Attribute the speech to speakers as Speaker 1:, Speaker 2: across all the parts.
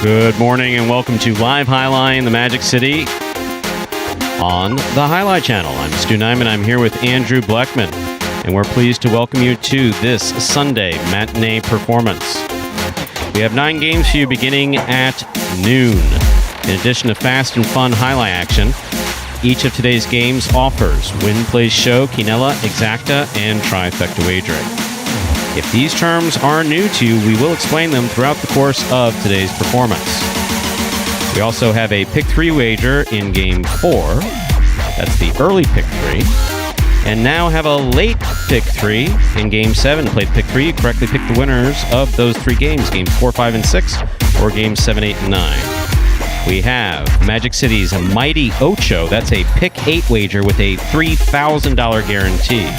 Speaker 1: Good morning and welcome to Live Jai-Alai in the Magic City on the Jai-Alai Channel. I'm Stu Nyman. I'm here with Andrew Bleckman, and we're pleased to welcome you to this Sunday matinee performance. We have 9 games for you beginning at noon. In addition to fast and fun Jai-Alai action, each of today's games offers Win, Place, Show, Quinella, Exacta, and Trifecta wagering. If these terms are new to you, we will explain them throughout the course of today's performance. We also have a Pick 3 wager in Game 4. That's the early Pick 3. And now have a late Pick 3 in Game 7. To play the Pick 3, you correctly pick the winners of those 3 games, Games 4, 5, and 6, or Games 7, 8, and 9. We have Magic City's Mighty Ocho. That's a Pick 8 wager with a $3,000 guarantee.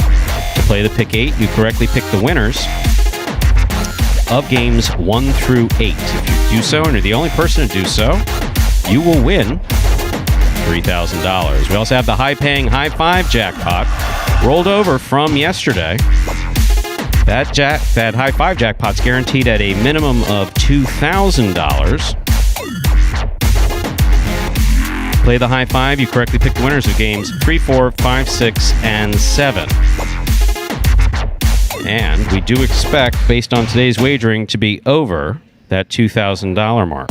Speaker 1: To play the Pick 8, you correctly pick the winners of Games 1 through 8. If you do so, and you're the only person to do so, you will win $3,000. We also have the high-paying High 5 jackpot rolled over from yesterday. That High 5 jackpot's guaranteed at a minimum of $2,000. Play the High 5, you correctly pick the winners of Games 3, 4, 5, 6, and 7. And we do expect, based on today's wagering, to be over that $2,000 mark.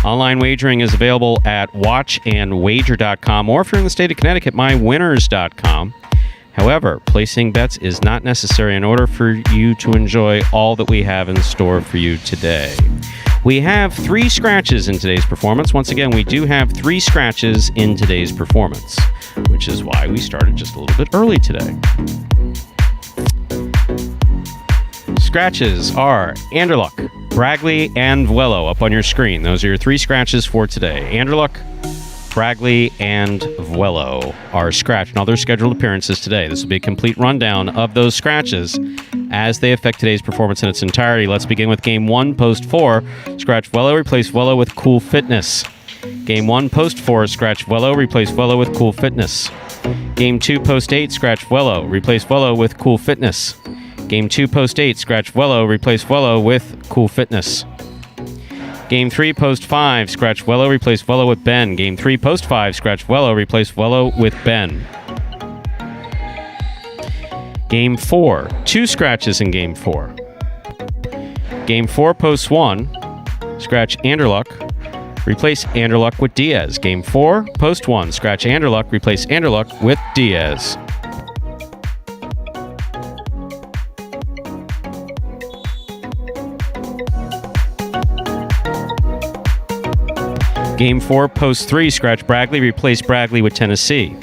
Speaker 1: Online wagering is available at watchandwager.com, or if you're in the state of Connecticut, mywinners.com. However, placing bets is not necessary in order for you to enjoy all that we have in store for you today. We have 3 scratches in today's performance. Once again, we do have 3 scratches in today's performance, which is why we started just a little bit early today. Scratches are Anderluck, Bragley, and Vuelo up on your screen. Those are your 3 scratches for today. Anderluck, Bragley, and Vuelo are scratched in all their scheduled appearances today. This will be a complete rundown of those scratches as they affect today's performance in its entirety. Let's begin with Game 1, Post 4. Scratch Vuelo, replace Vuelo with Cool Fitness. Game 1, Post 4, scratch Vuelo, replace Vuelo with Cool Fitness. Game 2, Post 8, scratch Vuelo, replace Vuelo with Cool Fitness. Game 2, Post 8, scratch Vuelo, replace Vuelo with Cool Fitness. Game 3, Post 5, scratch Vuelo, replace Vuelo with Ben. Game 3, Post 5, scratch Vuelo, replace Vuelo with Ben. Game 4, 2 scratches in Game 4. Game 4, Post 1, scratch Anderluck, replace Anderluck with Diaz. Game 4, Post 1, scratch Anderluck, replace Anderluck with Diaz. Game 4, Post 3, scratch Bragley, replace Bragley with Tennessee.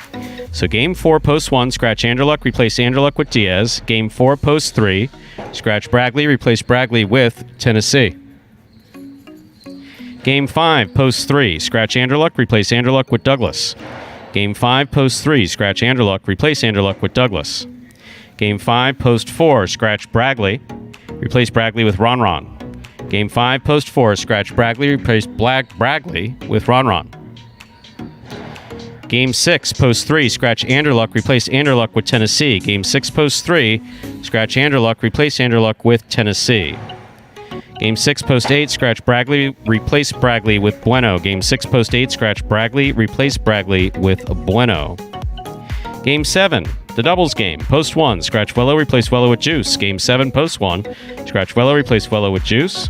Speaker 1: So Game 4, Post 1, scratch Anderluck, replace Anderluck with Diaz. Game 4, Post 3, scratch Bragley, replace Bragley with Tennessee. Game 5, Post 3, scratch Anderluck, replace Anderluck with Douglas. Game 5, Post 3, scratch Anderluck, replace Anderluck with Douglas. Game 5, Post 4, scratch Bragley, replace Bragley with Ron. Game 5, Post 4, scratch Bragley, replace Bragley with Ron. Game 6, Post 3, scratch Anderluck, replace Anderluck with Tennessee. Game 6, Post 3, scratch Anderluck, replace Anderluck with Tennessee. Game 6, Post 8, scratch Bragley, replace Bragley with Bueno. Game 6, Post 8, scratch Bragley, replace Bragley with Bueno. Game 7, the doubles game. Post 1, scratch Vuelo, replace Vuelo with Juice. Game 7, Post 1, scratch Vuelo, replace Vuelo with Juice.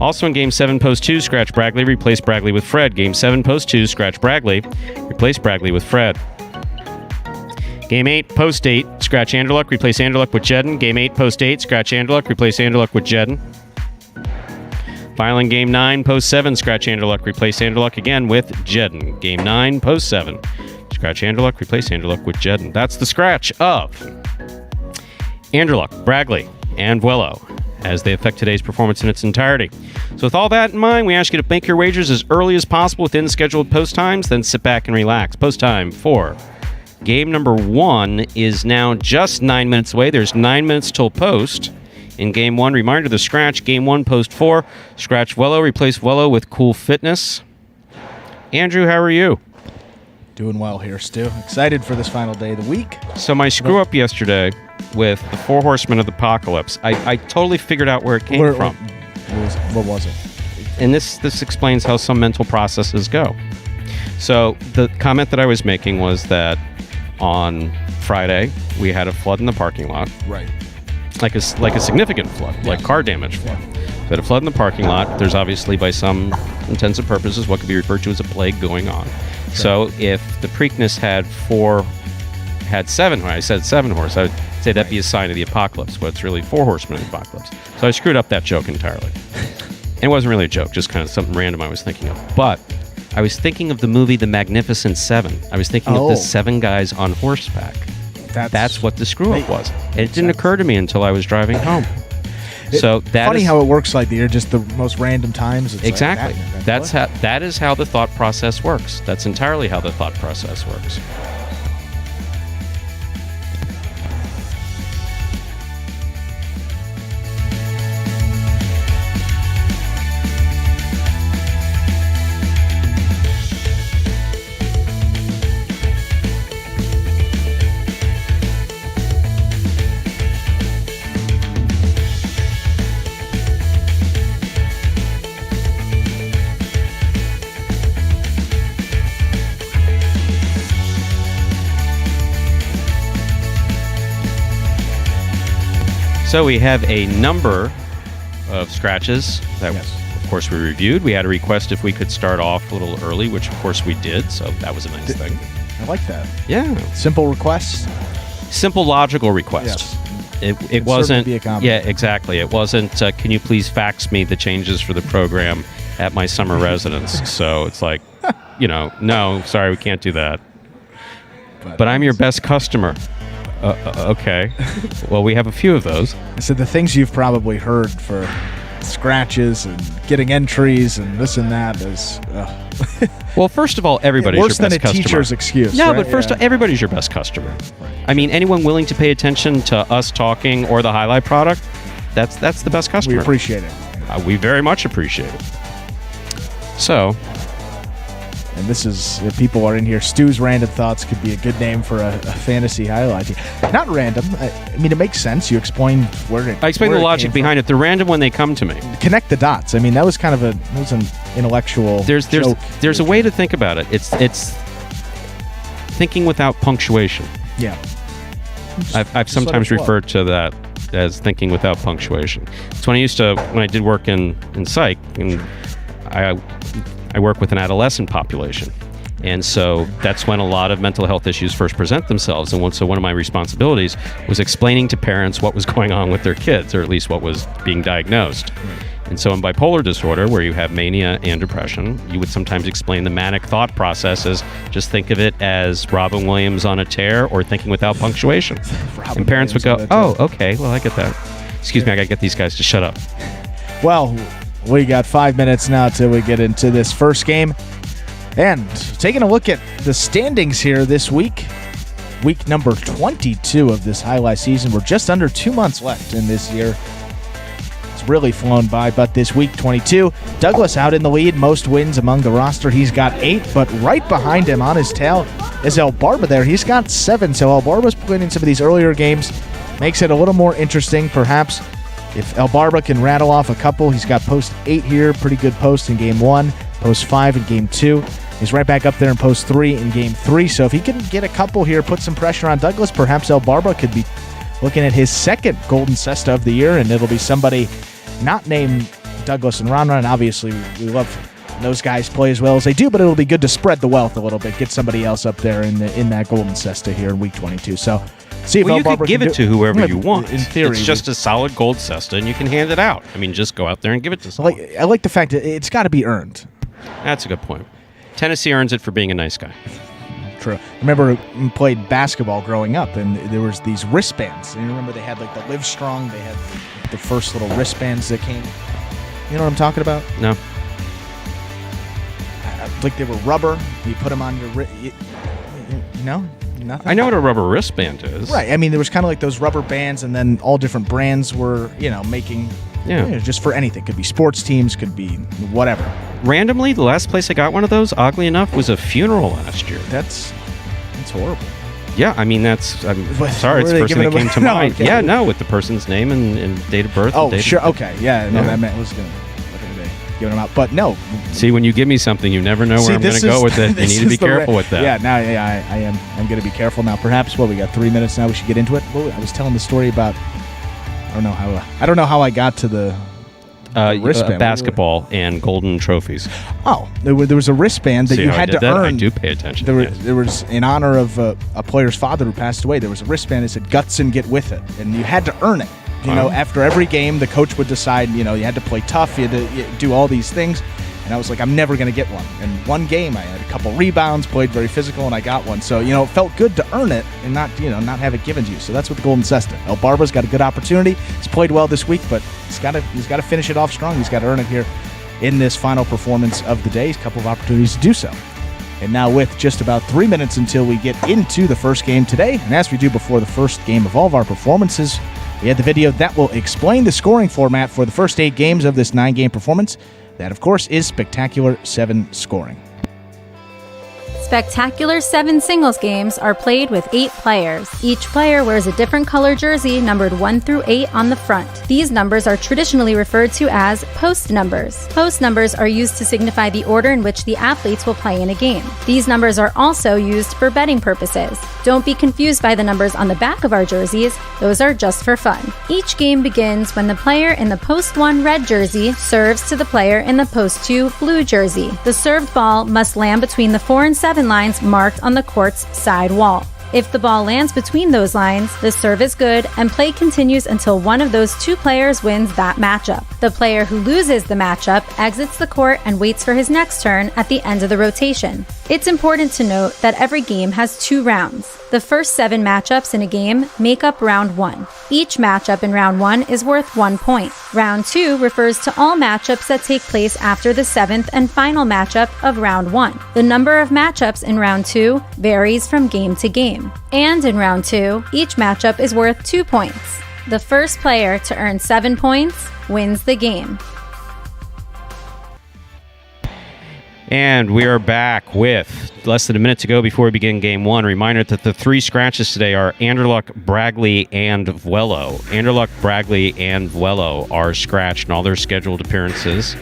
Speaker 1: Also in Game 7, Post 2, scratch Bragley, replace Bragley with Fred. Game 7, Post 2, scratch Bragley, replace Bragley with Fred. Game 8, Post 8, scratch Anderluck, replace Anderluck with Jedden. Game 8, Post 8, scratch Anderluck, replace Anderluck with Jedden. Filing Game 9, Post 7, scratch Anderluck, replace Anderluck again with Jedden. Game 9, Post 7, scratch Anderluck, replace Anderluck with Jedden. That's the scratch of Anderluck, Bragley, and Vuelo as they affect today's performance in its entirety. So with all that in mind, we ask you to make your wagers as early as possible within scheduled post times, then sit back and relax. Post time for game number 1 is now just 9 minutes away. There's 9 minutes till post. In Game 1, reminder, the scratch, Game 1, Post 4, scratch Vuelo, replace Vuelo with Cool Fitness. Andrew, how are you?
Speaker 2: Doing well here, Stu. Excited for this final day of the week.
Speaker 1: So my screw-up yesterday with the Four Horsemen of the Apocalypse, I totally figured out where it came from.
Speaker 2: What was it?
Speaker 1: And this explains how some mental processes go. So the comment that I was making was that on Friday we had a flood in the parking lot.
Speaker 2: Right.
Speaker 1: Like a significant flood, like car damage flood. We had a flood in the parking lot. There's obviously, by some intents and purposes, what could be referred to as a plague going on. Sure. So if the Preakness had 7, when I said 7 horse, I would say that'd be a sign of the apocalypse, but it's really 4 horsemen of the apocalypse. So I screwed up that joke entirely. And it wasn't really a joke, just kind of something random I was thinking of. But I was thinking of the movie The Magnificent Seven. I was thinking of the 7 guys on horseback. That's what the screw-up was. And it didn't occur to me until I was driving home. So
Speaker 2: funny how it works like that. Just the most random times. It's
Speaker 1: exactly.
Speaker 2: Like
Speaker 1: that is how the thought process works. That's entirely how the thought process works. So we have a number of scratches that, of course, we reviewed. We had a request if we could start off a little early, which, of course, we did. So that was a nice thing.
Speaker 2: I like that.
Speaker 1: Yeah.
Speaker 2: Simple request.
Speaker 1: Simple, logical request. Yes. It wasn't. Yeah, exactly. It wasn't, can you please fax me the changes for the program at my summer residence? So it's like, no, sorry, we can't do that. But I'm your best customer. Okay. Well, we have a few of those.
Speaker 2: So the things you've probably heard for scratches and getting entries and this and that is...
Speaker 1: Well, first of all, everybody's your best customer.
Speaker 2: Worse than a teacher's excuse.
Speaker 1: No,
Speaker 2: right?
Speaker 1: But first of all, everybody's your best customer. Right. I mean, anyone willing to pay attention to us talking or the Jai-Alai product, that's the best customer.
Speaker 2: We appreciate it.
Speaker 1: We very much appreciate it. So...
Speaker 2: And this is, if people are in here, Stu's Random Thoughts could be a good name for a fantasy Jai-Alai team. Not random. I mean, it makes sense. You explained
Speaker 1: I explained the logic behind it. They're random when they come to me.
Speaker 2: Connect the dots. I mean, that was kind of an intellectual joke.
Speaker 1: There's a way to think about it. It's thinking without punctuation.
Speaker 2: Yeah.
Speaker 1: I've sometimes referred to that as thinking without punctuation. It's when I did work in psych, and I work with an adolescent population. And so that's when a lot of mental health issues first present themselves. And so one of my responsibilities was explaining to parents what was going on with their kids, or at least what was being diagnosed. And so in bipolar disorder, where you have mania and depression, you would sometimes explain the manic thought process as just think of it as Robin Williams on a tear or thinking without punctuation. And parents would go, oh, okay, well, I get that. Excuse me, I got to get these guys to shut up.
Speaker 2: Well, we got 5 minutes now till we get into this first game. And taking a look at the standings here this week number 22 of this Jai-Alai season. We're just under 2 months left in this year. It's really flown by, but this week 22, Douglas out in the lead, most wins among the roster. He's got 8, but right behind him on his tail is El Barba there. He's got 7, so El Barba's winning some of these earlier games. Makes it a little more interesting, perhaps. If El Barba can rattle off a couple, he's got post 8 here, pretty good post in game 1, post 5 in game 2. He's right back up there in post 3 in game 3. So if he can get a couple here, put some pressure on Douglas, perhaps El Barba could be looking at his second Golden Cesta of the year, and it'll be somebody not named Douglas and Ron. And obviously, we love those guys play as well as they do, but it'll be good to spread the wealth a little bit, get somebody else up there in that Golden Cesta here in week 22. So see if El
Speaker 1: you
Speaker 2: Barba
Speaker 1: could give it to whoever you want.
Speaker 2: In theory,
Speaker 1: it's just a solid gold cesta, and you can hand it out. I mean, just go out there and give it to someone.
Speaker 2: I like the fact that it's got to be earned.
Speaker 1: That's a good point. Tennessee earns it for being a nice guy.
Speaker 2: True. I remember we played basketball growing up, and there was these wristbands. And you remember they had like the Live Strong. They had the first little wristbands that came. You know what I'm talking about?
Speaker 1: No.
Speaker 2: Like they were rubber. You put them on your wrist. No? Nothing?
Speaker 1: I know what a rubber wristband is.
Speaker 2: Right. I mean, there was kind of like those rubber bands, and then all different brands were, making, just for anything. Could be sports teams, could be whatever.
Speaker 1: Randomly, the last place I got one of those, oddly enough, was a funeral last year.
Speaker 2: That's horrible.
Speaker 1: Yeah, I mean, I'm sorry, it's the person that came to mind.
Speaker 2: Okay.
Speaker 1: Yeah, no, with the person's name and date of birth.
Speaker 2: Oh,
Speaker 1: and date
Speaker 2: sure.
Speaker 1: of
Speaker 2: Okay, yeah, no, that meant was going to... giving them out. But no.
Speaker 1: See, when you give me something, you never know where I'm going to go with it. You need to be careful with that.
Speaker 2: Yeah, now I am. I'm going to be careful now. Perhaps, we got 3 minutes now. We should get into it. Well, I was telling the story about, I don't know how I got to the wristband.
Speaker 1: Basketball and golden trophies.
Speaker 2: Oh, there was a wristband that you had to earn.
Speaker 1: I do pay attention.
Speaker 2: There was, in honor of a player's father who passed away, there was a wristband that said "Guts and Get With It," and you had to earn it. After every game, the coach would decide, you had to play tough, you had to do all these things. And I was like, I'm never going to get one. And one game, I had a couple rebounds, played very physical, and I got one. So, it felt good to earn it and not have it given to you. So that's what the Golden Cesta. El Barba's got a good opportunity. He's played well this week, but he's got to finish it off strong. He's got to earn it here in this final performance of the day. He's a couple of opportunities to do so. And now with just about 3 minutes until we get into the first game today, and as we do before the first game of all of our performances, we had the video that will explain the scoring format for the first 8 games of this 9-game performance. That, of course, is Spectacular 7 scoring.
Speaker 3: Spectacular 7 singles games are played with 8 players. Each player wears a different color jersey numbered 1 through 8 on the front. These numbers are traditionally referred to as post numbers. Post numbers are used to signify the order in which the athletes will play in a game. These numbers are also used for betting purposes. Don't be confused by the numbers on the back of our jerseys. Those are just for fun. Each game begins when the player in the post 1 red jersey serves to the player in the post 2 blue jersey. The served ball must land between the 4 and 7 lines marked on the court's side wall. If the ball lands between those lines, the serve is good and play continues until one of those 2 players wins that matchup. The player who loses the matchup exits the court and waits for his next turn at the end of the rotation. It's important to note that every game has 2 rounds. The first 7 matchups in a game make up round 1. Each matchup in round 1 is worth 1 point. Round 2 refers to all matchups that take place after the 7th and final matchup of round 1. The number of matchups in round 2 varies from game to game. And in round 2, each matchup is worth 2 points. The first player to earn 7 points wins the game.
Speaker 1: And we are back with less than a minute to go before we begin Game 1. Reminder that the 3 scratches today are Anderluck, Bragley, and Vuelo. Anderluck, Bragley, and Vuelo are scratched in all their scheduled appearances.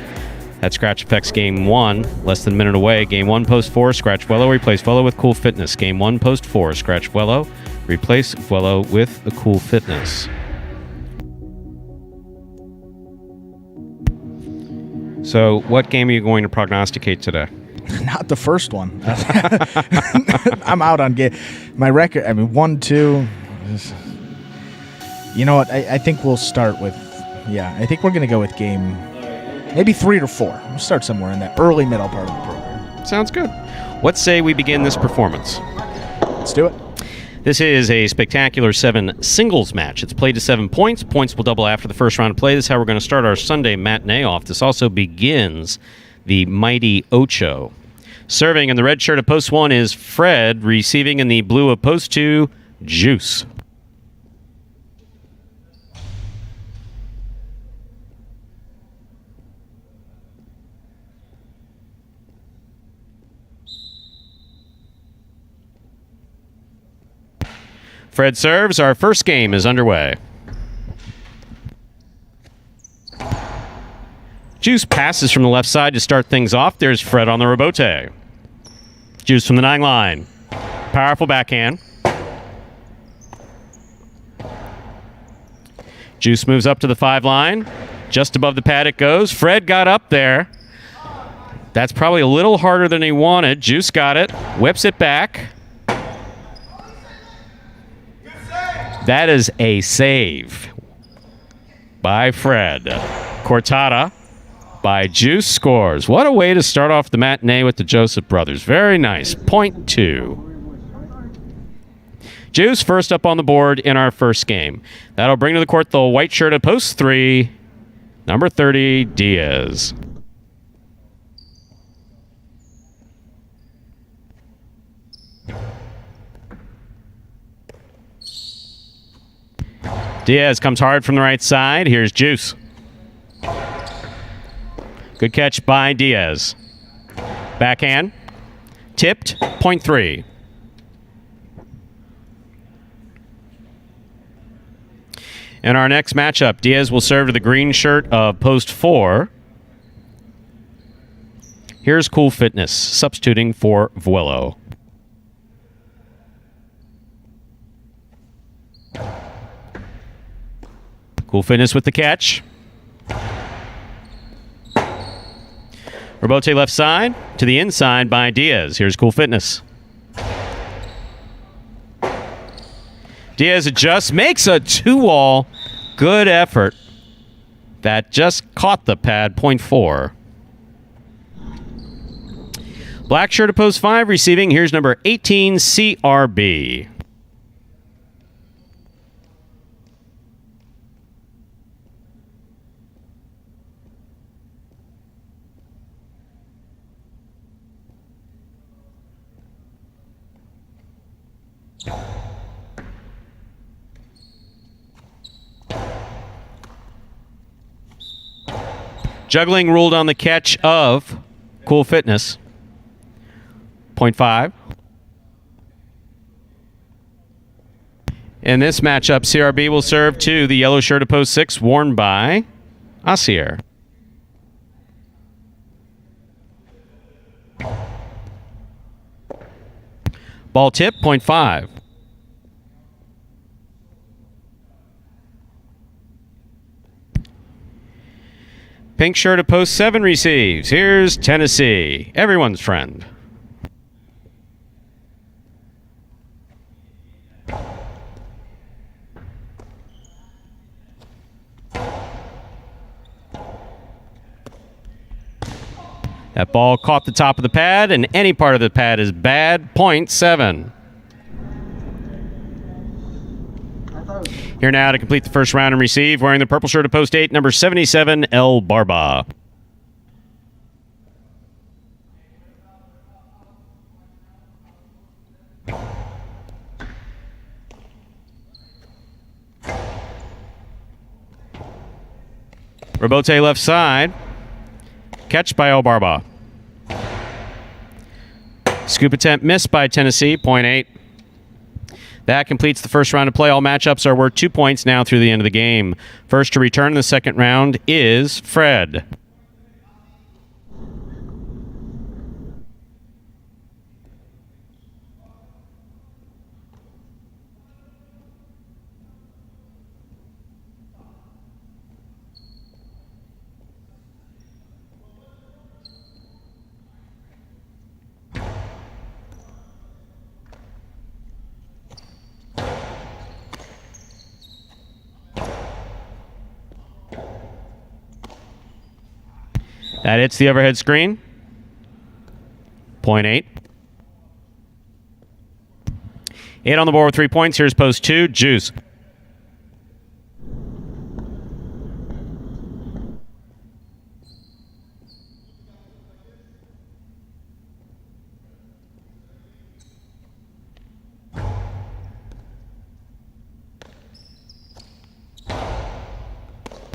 Speaker 1: That scratch affects Game 1, less than a minute away. Game 1, post 4, scratch Vuelo, replace Vuelo with Cool Fitness. Game 1, post 4, scratch Vuelo, replace Vuelo with the Cool Fitness. So, what game are you going to prognosticate today?
Speaker 2: Not the first one. I'm out on game. My record, 1-2. You know what? I think we'll start with, I think we're going to go with game, maybe 3 or 4. We'll start somewhere in that early middle part of the program.
Speaker 1: Sounds good. What say we begin this performance?
Speaker 2: Let's do it.
Speaker 1: This is a Spectacular 7 singles match. It's played to 7 points. Points will double after the first round of play. This is how we're going to start our Sunday matinee off. This also begins the Mighty Ocho. Serving in the red shirt of post 1 is Fred. Receiving in the blue of post 2, Juice. Fred serves. Our first game is underway. Juice passes from the left side to start things off. There's Fred on the rebote. Juice from the 9 line. Powerful backhand. Juice moves up to the 5 line. Just above the pad it goes. Fred got up there. That's probably a little harder than he wanted. Juice got it. Whips it back. That is a save by Fred. Cortada by Juice scores. What a way to start off the matinee with the Joseph brothers. Very nice. Point 2. Juice first up on the board in our first game. That'll bring to the court the white shirt at post 3, number 30, Diaz. Diaz comes hard from the right side. Here's Juice. Good catch by Diaz. Backhand. Tipped. Point 3. In our next matchup, Diaz will serve to the green shirt of post 4. Here's Cool Fitness, substituting for Vuelo. Cool Fitness with the catch. Rebote left side to the inside by Diaz. Here's Cool Fitness. Diaz adjusts, makes a 2-wall. Good effort. That just caught the pad, 0.4. Black shirt at post 5 receiving. Here's number 18, CRB. Juggling ruled on the catch of Cool Fitness. 0.5. In this matchup, CRB will serve to the yellow shirt of post 6, worn by Asier. Ball tip, 0.5. Pink shirt of post 7 receives. Here's Tennessee, everyone's friend. That ball caught the top of the pad, and any part of the pad is bad. 0.7. Here now to complete the first round and receive, wearing the purple shirt of post 8, number 77, El Barba. Rebote left side. Catch by El Barba. Scoop attempt missed by Tennessee, 0.8. That completes the first round of play. All matchups are worth 2 points now through the end of the game. First to return in the second round is Fred. That hits the overhead screen. 0.8. 8 on the board with 3 points. Here's post 2, Juice.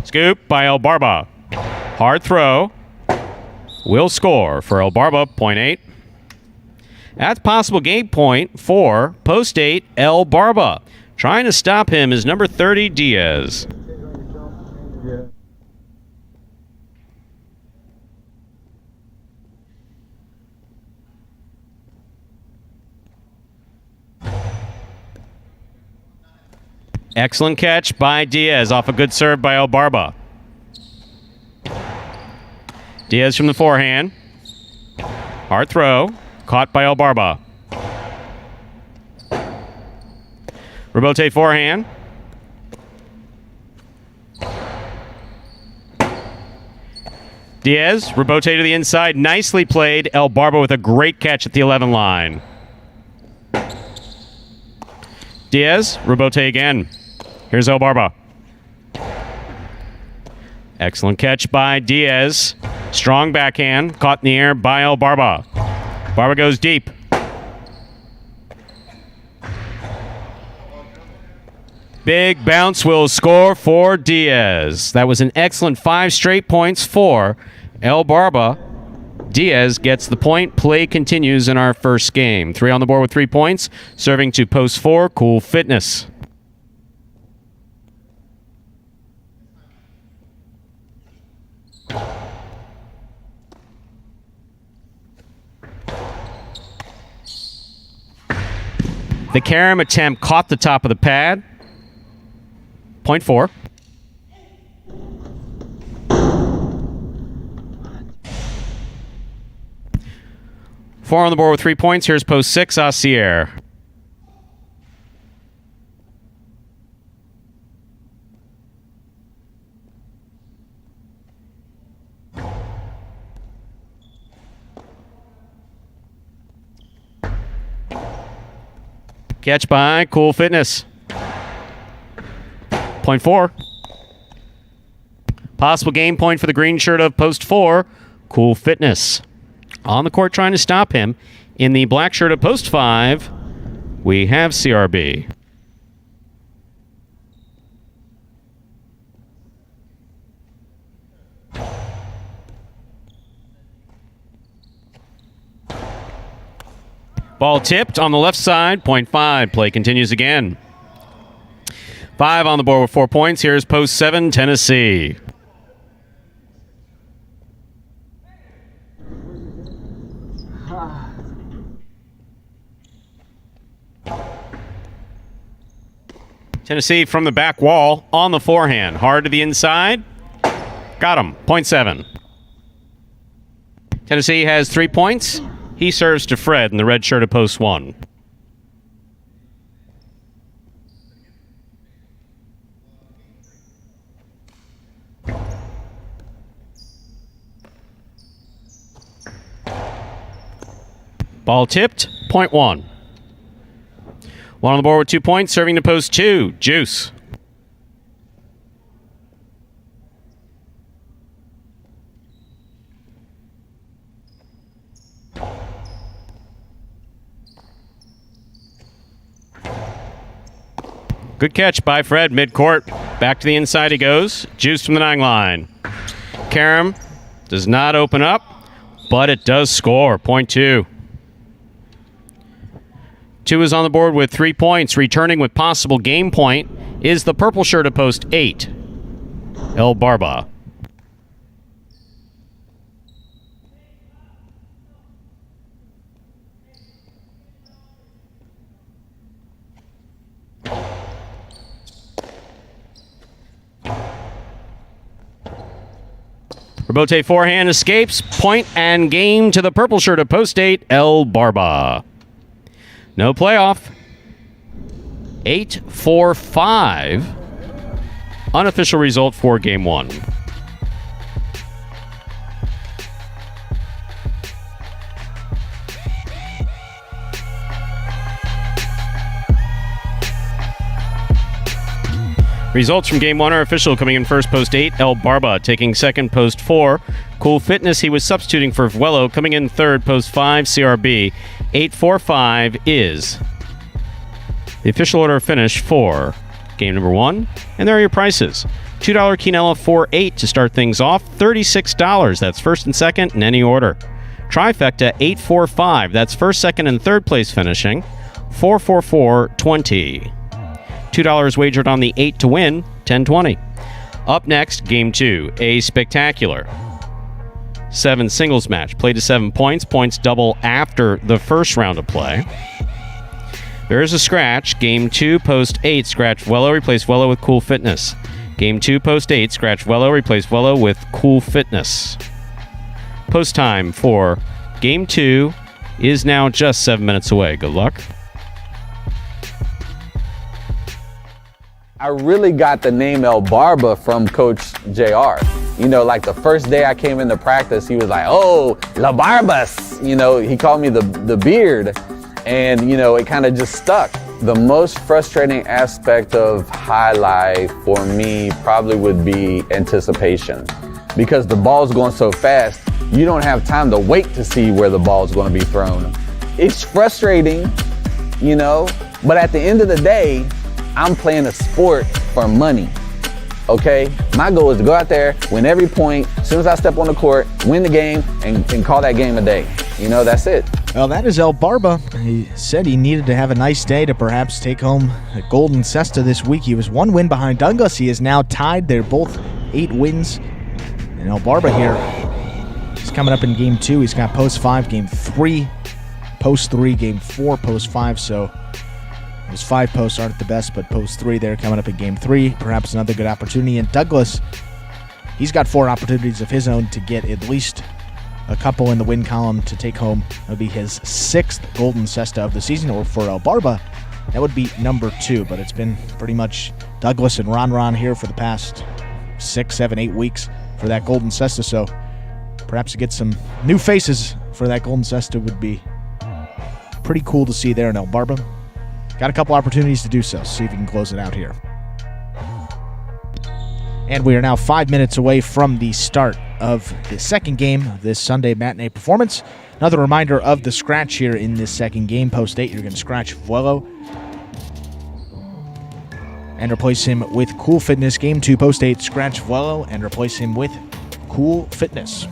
Speaker 1: Scoop by El Barba. Hard throw. Will score for El Barba, 0.8. That's possible game point for post 8, El Barba. Trying to stop him is number 30, Diaz. Excellent catch by Diaz off a good serve by El Barba. Diaz from the forehand. Hard throw. Caught by El Barba. Rebote forehand. Diaz, Rebote to the inside. Nicely played. El Barba with a great catch at the 11 line. Diaz, Rebote again. Here's El Barba. Excellent catch by Diaz. Strong backhand. Caught in the air by El Barba. Barba goes deep. Big bounce will score for Diaz. That was an excellent 5 straight points for El Barba. Diaz gets the point. Play continues in our first game. 3 on the board with 3 points. Serving to post 4, Cool Fitness. The carom attempt caught the top of the pad. Point 4. Four on the board with 3 points. Here's post 6, Assier. Catch by Cool Fitness. Point 4. Possible game point for the green shirt of post 4, Cool Fitness. On the court trying to stop him. In the black shirt of post 5, we have CRB. Ball tipped on the left side, point 5. Play continues again. 5 on the board with 4 points. Here's post 7, Tennessee. Tennessee from the back wall on the forehand. Hard to the inside. Got him. Point 7. Tennessee has 3 points. He serves to Fred in the red shirt of post 1. Ball tipped, point 1. 1 on the board with 2 points, serving to post 2, Juice. Good catch by Fred, mid-court. Back to the inside he goes. Juice from the 9 line. Karam does not open up, but it does score. Point 2. 2 is on the board with 3 points. Returning with possible game point is the purple shirt of post 8, El Barba. Robote forehand escapes. Point and game to the purple shirt of post 8, El Barba. No playoff. 8-4-5. Unofficial result for game 1. Results from game 1 are official. Coming in first, post 8, El Barba. Taking second, post 4, Cool Fitness. He was substituting for Vuelo. Coming in third, post 5, CRB. 8-4-5 is the official order of finish for game number 1. And there are your prices. $2 quinella for 8 to start things off. $36. That's first and second in any order. Trifecta 8-4-5. That's first, second, and third place finishing. 4-4-4-20. $2 wagered on the 8 to win, $10.20. Up next, game 2, a spectacular 7 singles match. Played to 7 points. Points double after the first round of play. There is a scratch. Game 2, post 8, scratch Vuelo, replace Vuelo with Cool Fitness. Game 2, post 8, scratch Vuelo, replace Vuelo with Cool Fitness. Post time for game 2 is now just 7 minutes away. Good luck.
Speaker 4: I really got the name El Barba from Coach JR. You know, like the first day I came into practice, he was like, "Oh, La Barbas." You know, he called me the beard. And, you know, it kind of just stuck. The most frustrating aspect of highlight for me probably would be anticipation. Because the ball's going so fast, you don't have time to wait to see where the ball's going to be thrown. It's frustrating, you know, but at the end of the day, I'm playing a sport for money, okay? My goal is to go out there, win every point, as soon as I step on the court, win the game, and call that game a day. You know, that's it.
Speaker 2: Well, that is El Barba. He said he needed to have a nice day to perhaps take home a golden cesta this week. He was 1 win behind Douglas. He is now tied. They're both 8 wins. And El Barba here, he's coming up in game 2. He's got post 5, game 3, post 3, game 4, post 5. So Those 5 posts aren't the best, but post 3 there coming up in game 3. Perhaps another good opportunity. And Douglas, he's got 4 opportunities of his own to get at least a couple in the win column to take home. That would be his 6th Golden Cesta of the season, or for El Barba, that would be number 2. But it's been pretty much Douglas and Ron here for the past 6, 7, 8 weeks for that Golden Cesta. So perhaps to get some new faces for that Golden Cesta would be pretty cool to see there in El Barba. Got a couple opportunities to do so. See if you can close it out here. And we are now 5 minutes away from the start of the second game of this Sunday matinee performance. Another reminder of the scratch here in this second game. Post 8, you're going to scratch Vuelo and replace him with Cool Fitness. Game 2, post 8, scratch Vuelo and replace him with Cool Fitness.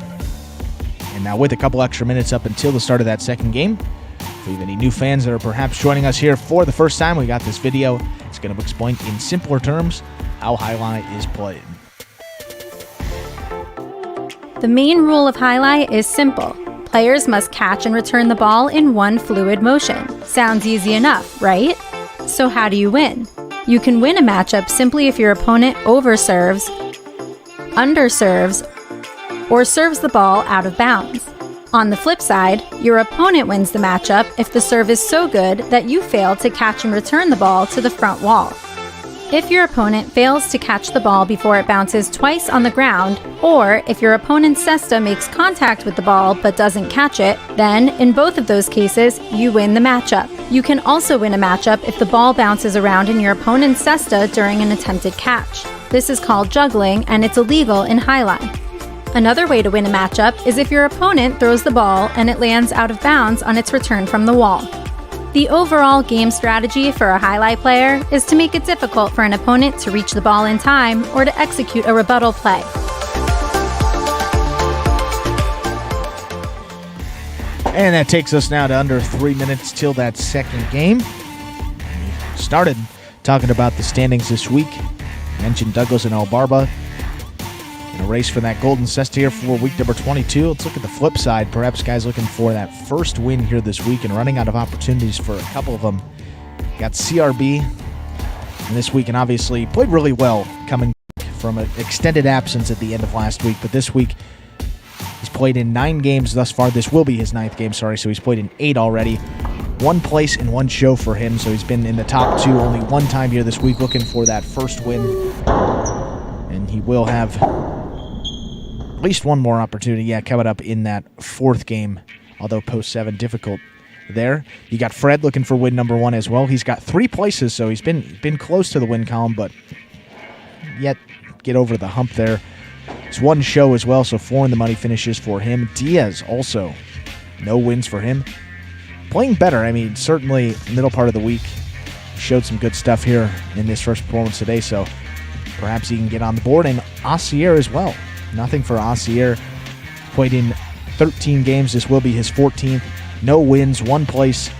Speaker 2: And now with a couple extra minutes up until the start of that second game, if we have any new fans that are perhaps joining us here for the first time, we got this video. It's going to explain in simpler terms how Jai-Alai is played.
Speaker 3: The main rule of Jai-Alai is simple. Players must catch and return the ball in one fluid motion. Sounds easy enough, right? So how do you win? You can win a matchup simply if your opponent overserves, underserves, or serves the ball out of bounds. On the flip side, your opponent wins the matchup if the serve is so good that you fail to catch and return the ball to the front wall. If your opponent fails to catch the ball before it bounces twice on the ground, or if your opponent's cesta makes contact with the ball but doesn't catch it, then, in both of those cases, you win the matchup. You can also win a matchup if the ball bounces around in your opponent's cesta during an attempted catch. This is called juggling, and it's illegal in Jai-Alai. Another way to win a matchup is if your opponent throws the ball and it lands out of bounds on its return from the wall. The overall game strategy for a Jai-Alai player is to make it difficult for an opponent to reach the ball in time or to execute a rebuttal play.
Speaker 2: And that takes us now to under 3 minutes till that second game. We started talking about the standings this week. Mentioned Douglas and El Barba in a race for that Golden Cesta here for week number 22. Let's look at the flip side. Perhaps guys looking for that first win here this week and running out of opportunities for a couple of them. Got CRB and this week, and obviously played really well coming from an extended absence at the end of last week. But this week, he's played in 9 games thus far. This will be his 9th game, so he's played in 8 already. 1 place in 1 show for him, so he's been in the top 2 only 1 time here this week, looking for that first win. And he will have at least 1 more opportunity, coming up in that 4th game, although post 7 difficult there. You got Fred looking for win number 1 as well. He's got 3 places, so he's been close to the win column, but yet get over the hump there. It's 1 show as well, so 4 in the money finishes for him. Diaz also, no wins for him. Playing better, certainly middle part of the week. Showed some good stuff here in this first performance today, so perhaps he can get on the board. And Asier as well. Nothing for Asier. Played in 13 games. This will be his 14th. No wins, 1 place,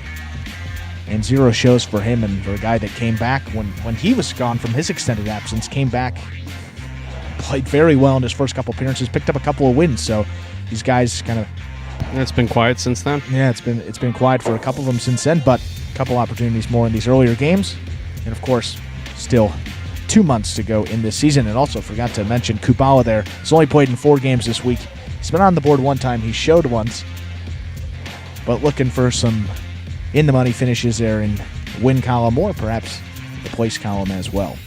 Speaker 2: and 0 shows for him. And for a guy that came back when he was gone from his extended absence, came back, played very well in his first couple appearances, picked up a couple of wins. So these guys kind of...
Speaker 1: It's been quiet since then?
Speaker 2: Yeah, it's been quiet for a couple of them since then, but a couple opportunities more in these earlier games. And of course, still 2 months to go in this season. And also forgot to mention Kubala there. He's only played in 4 games this week. He's been on the board 1 time. He showed once. But looking for some in-the-money finishes there in win column or perhaps the place column as well.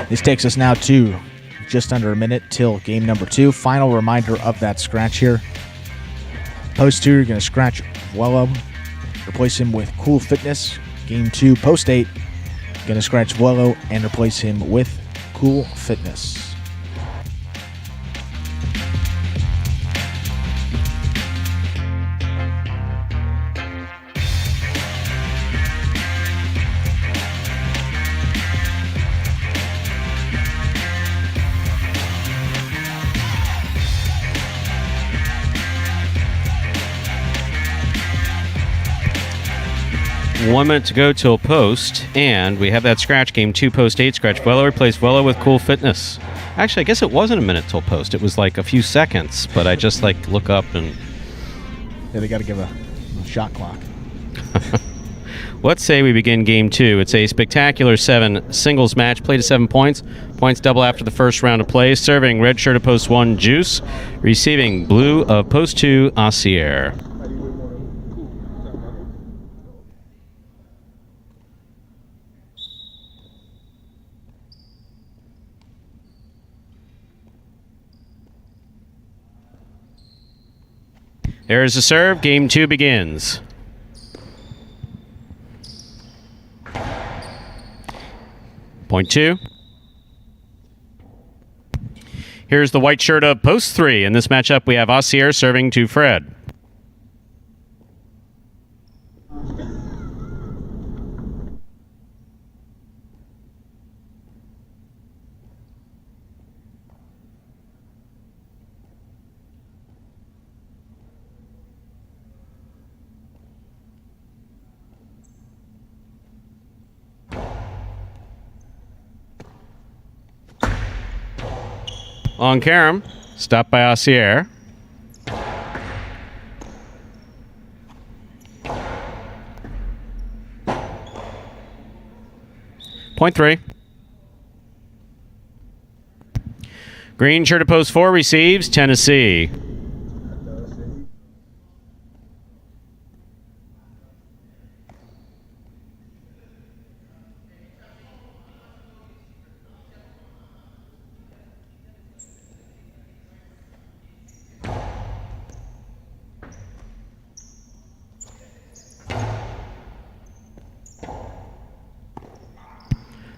Speaker 2: This takes us now to just under a minute till game number 2. Final reminder of that scratch here. Post 2, you're going to scratch Vuelo. Replace him with Cool Fitness. Game 2, post 8, going to scratch Vuelo and replace him with Cool Fitness.
Speaker 1: One minute to go till post, and we have that scratch. Game 2, post 8, scratch Vuelo, replace Vuelo with Cool Fitness. Actually, I guess it wasn't a minute till post. It was like a few seconds, but I just look up and...
Speaker 2: Yeah, they got to give a shot clock.
Speaker 1: Let's say we begin game 2. It's a spectacular 7 singles match, played to 7 points. Points double after the first round of play. Serving red shirt of post 1, Juice. Receiving blue of post 2, Asier. There is a serve. Game 2 begins. Point 2. Here's the white shirt of post 3. In this matchup, we have Asier serving to Fred. Long carom, stopped by Asier. Point 3. Green shirt to post 4 receives Tennessee.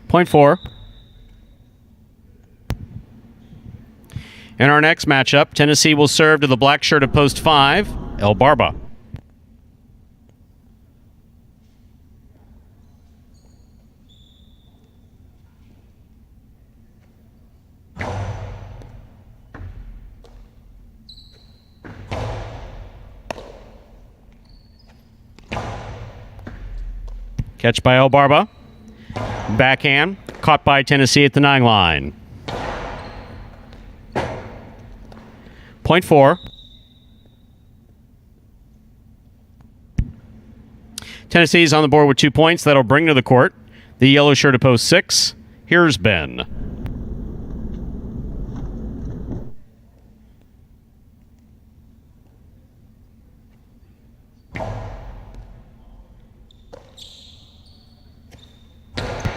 Speaker 1: Point 4. In our next matchup, Tennessee will serve to the black shirt of post 5, El Barba. Catch by El Barba. Backhand, caught by Tennessee at the 9 line. Point 4. Tennessee's on the board with 2 points. That'll bring to the court the yellow shirt of post 6. Here's Ben.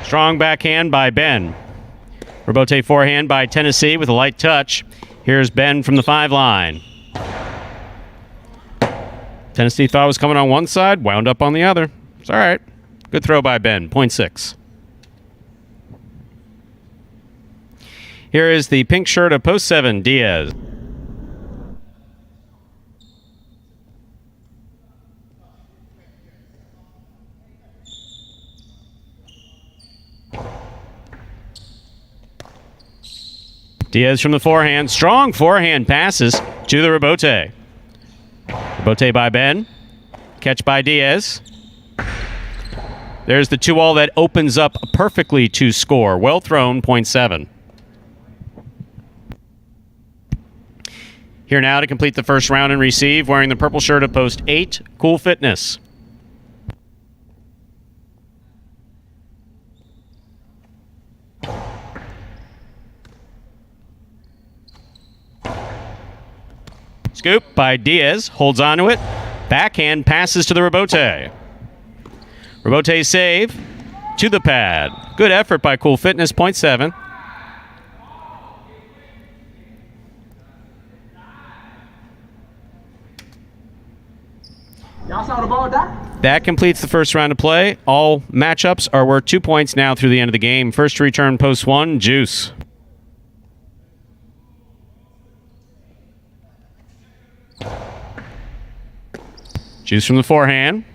Speaker 1: Strong backhand by Ben. Rebote forehand by Tennessee with a light touch. Here's Ben from the 5 line. Tennessee thought it was coming on one side, wound up on the other. It's all right. Good throw by Ben. Point 6. Here is the pink shirt of post 7, Diaz. Diaz from the forehand. Strong forehand passes to the rebote. Rebote by Ben. Catch by Diaz. There's the 2-all that opens up perfectly to score. Well thrown, point 7. Here now to complete the first round and receive, wearing the purple shirt of post 8, Cool Fitness. Scoop by Diaz, holds onto it. Backhand passes to the rebote. Rebote save to the pad. Good effort by Cool Fitness, point 7.
Speaker 5: Y'all saw the ball, Doc?
Speaker 1: That completes the first round of play. All matchups are worth 2 points now through the end of the game. First to return post 1, Juice. Juice from the forehand.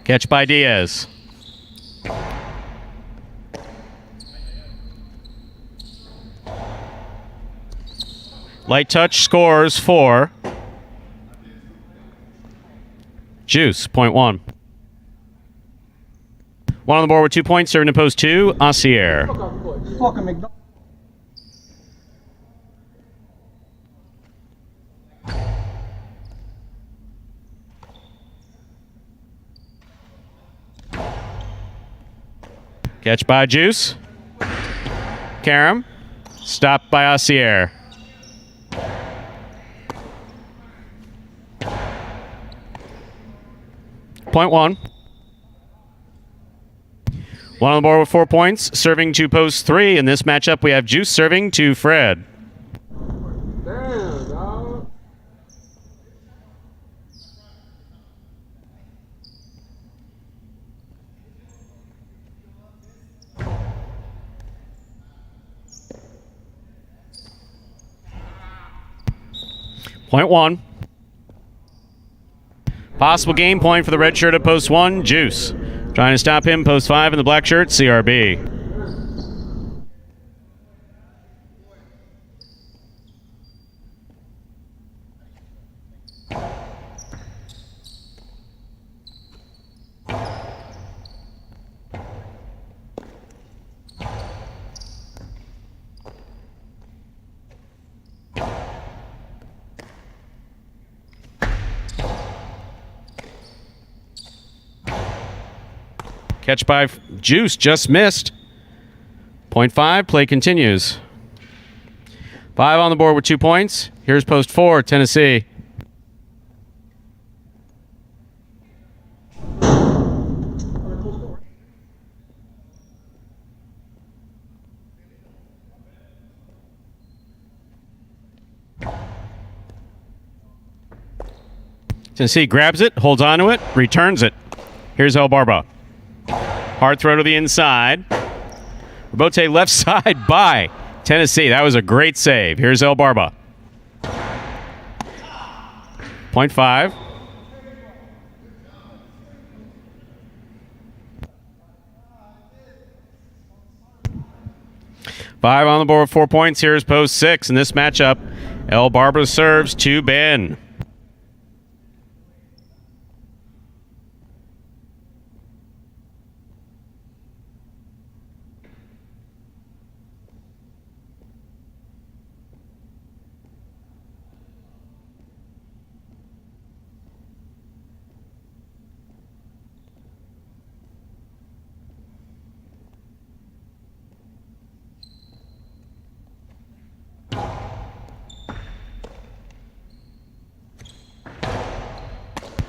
Speaker 1: Catch by Diaz. Light touch scores for Juice, point 1. One on the board with 2 points, serving to post 2, Asier.
Speaker 5: Fucking McDonald's.
Speaker 1: Catch by Juice. Karam. Stopped by Assier. Point one. One on the board with 4 points. Serving to post 3. In this matchup, we have Juice serving to Fred.
Speaker 5: Damn, dog.
Speaker 1: Point one. Possible game point for the red shirt at post 1, Juice. Trying to stop him, post 5 in the black shirt, CRB. Catch by Juice, just missed. Point 5, play continues. 5 on the board with 2 points. Here's post 4, Tennessee. Tennessee grabs it, holds onto it, returns it. Here's El Barba. Hard throw to the inside. Robote left side by Tennessee. That was a great save. Here's El Barba. Point 5. Five on the board with 4 points. Here's post 6. In this matchup, El Barba serves to Ben.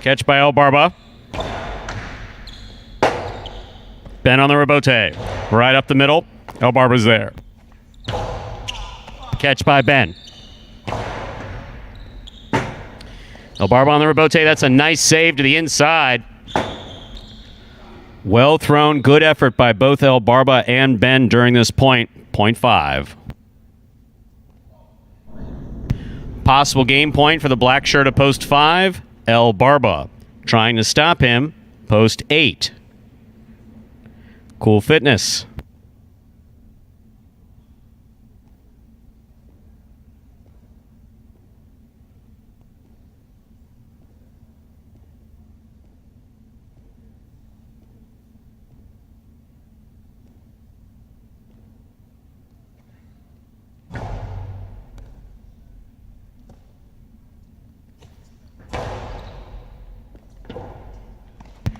Speaker 1: Catch by El Barba. Ben on the Robote. Right up the middle. El Barba's there. Catch by Ben. El Barba on the Robote. That's a nice save to the inside. Well thrown. Good effort by both El Barba and Ben during this point. Point 5. Possible game point for the black shirt at post 5. El Barba. Trying to stop him. Post 8. Cool Fitness.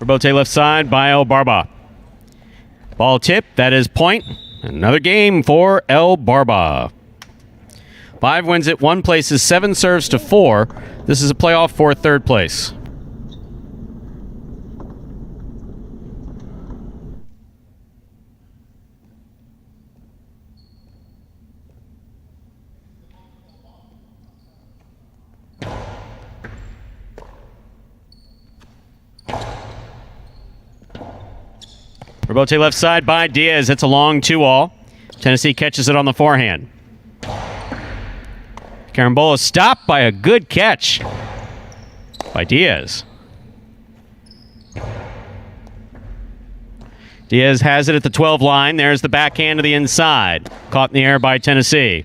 Speaker 1: Robote left side by El Barba. Ball tip, that is point. Another game for El Barba. 5 wins it, 1 places, 7 serves to 4. This is a playoff for 3rd place. Robote left side by Diaz. It's a long 2-all. Tennessee catches it on the forehand. Carambola stopped by a good catch by Diaz. Diaz has it at the 12 line. There's the backhand to the inside. Caught in the air by Tennessee.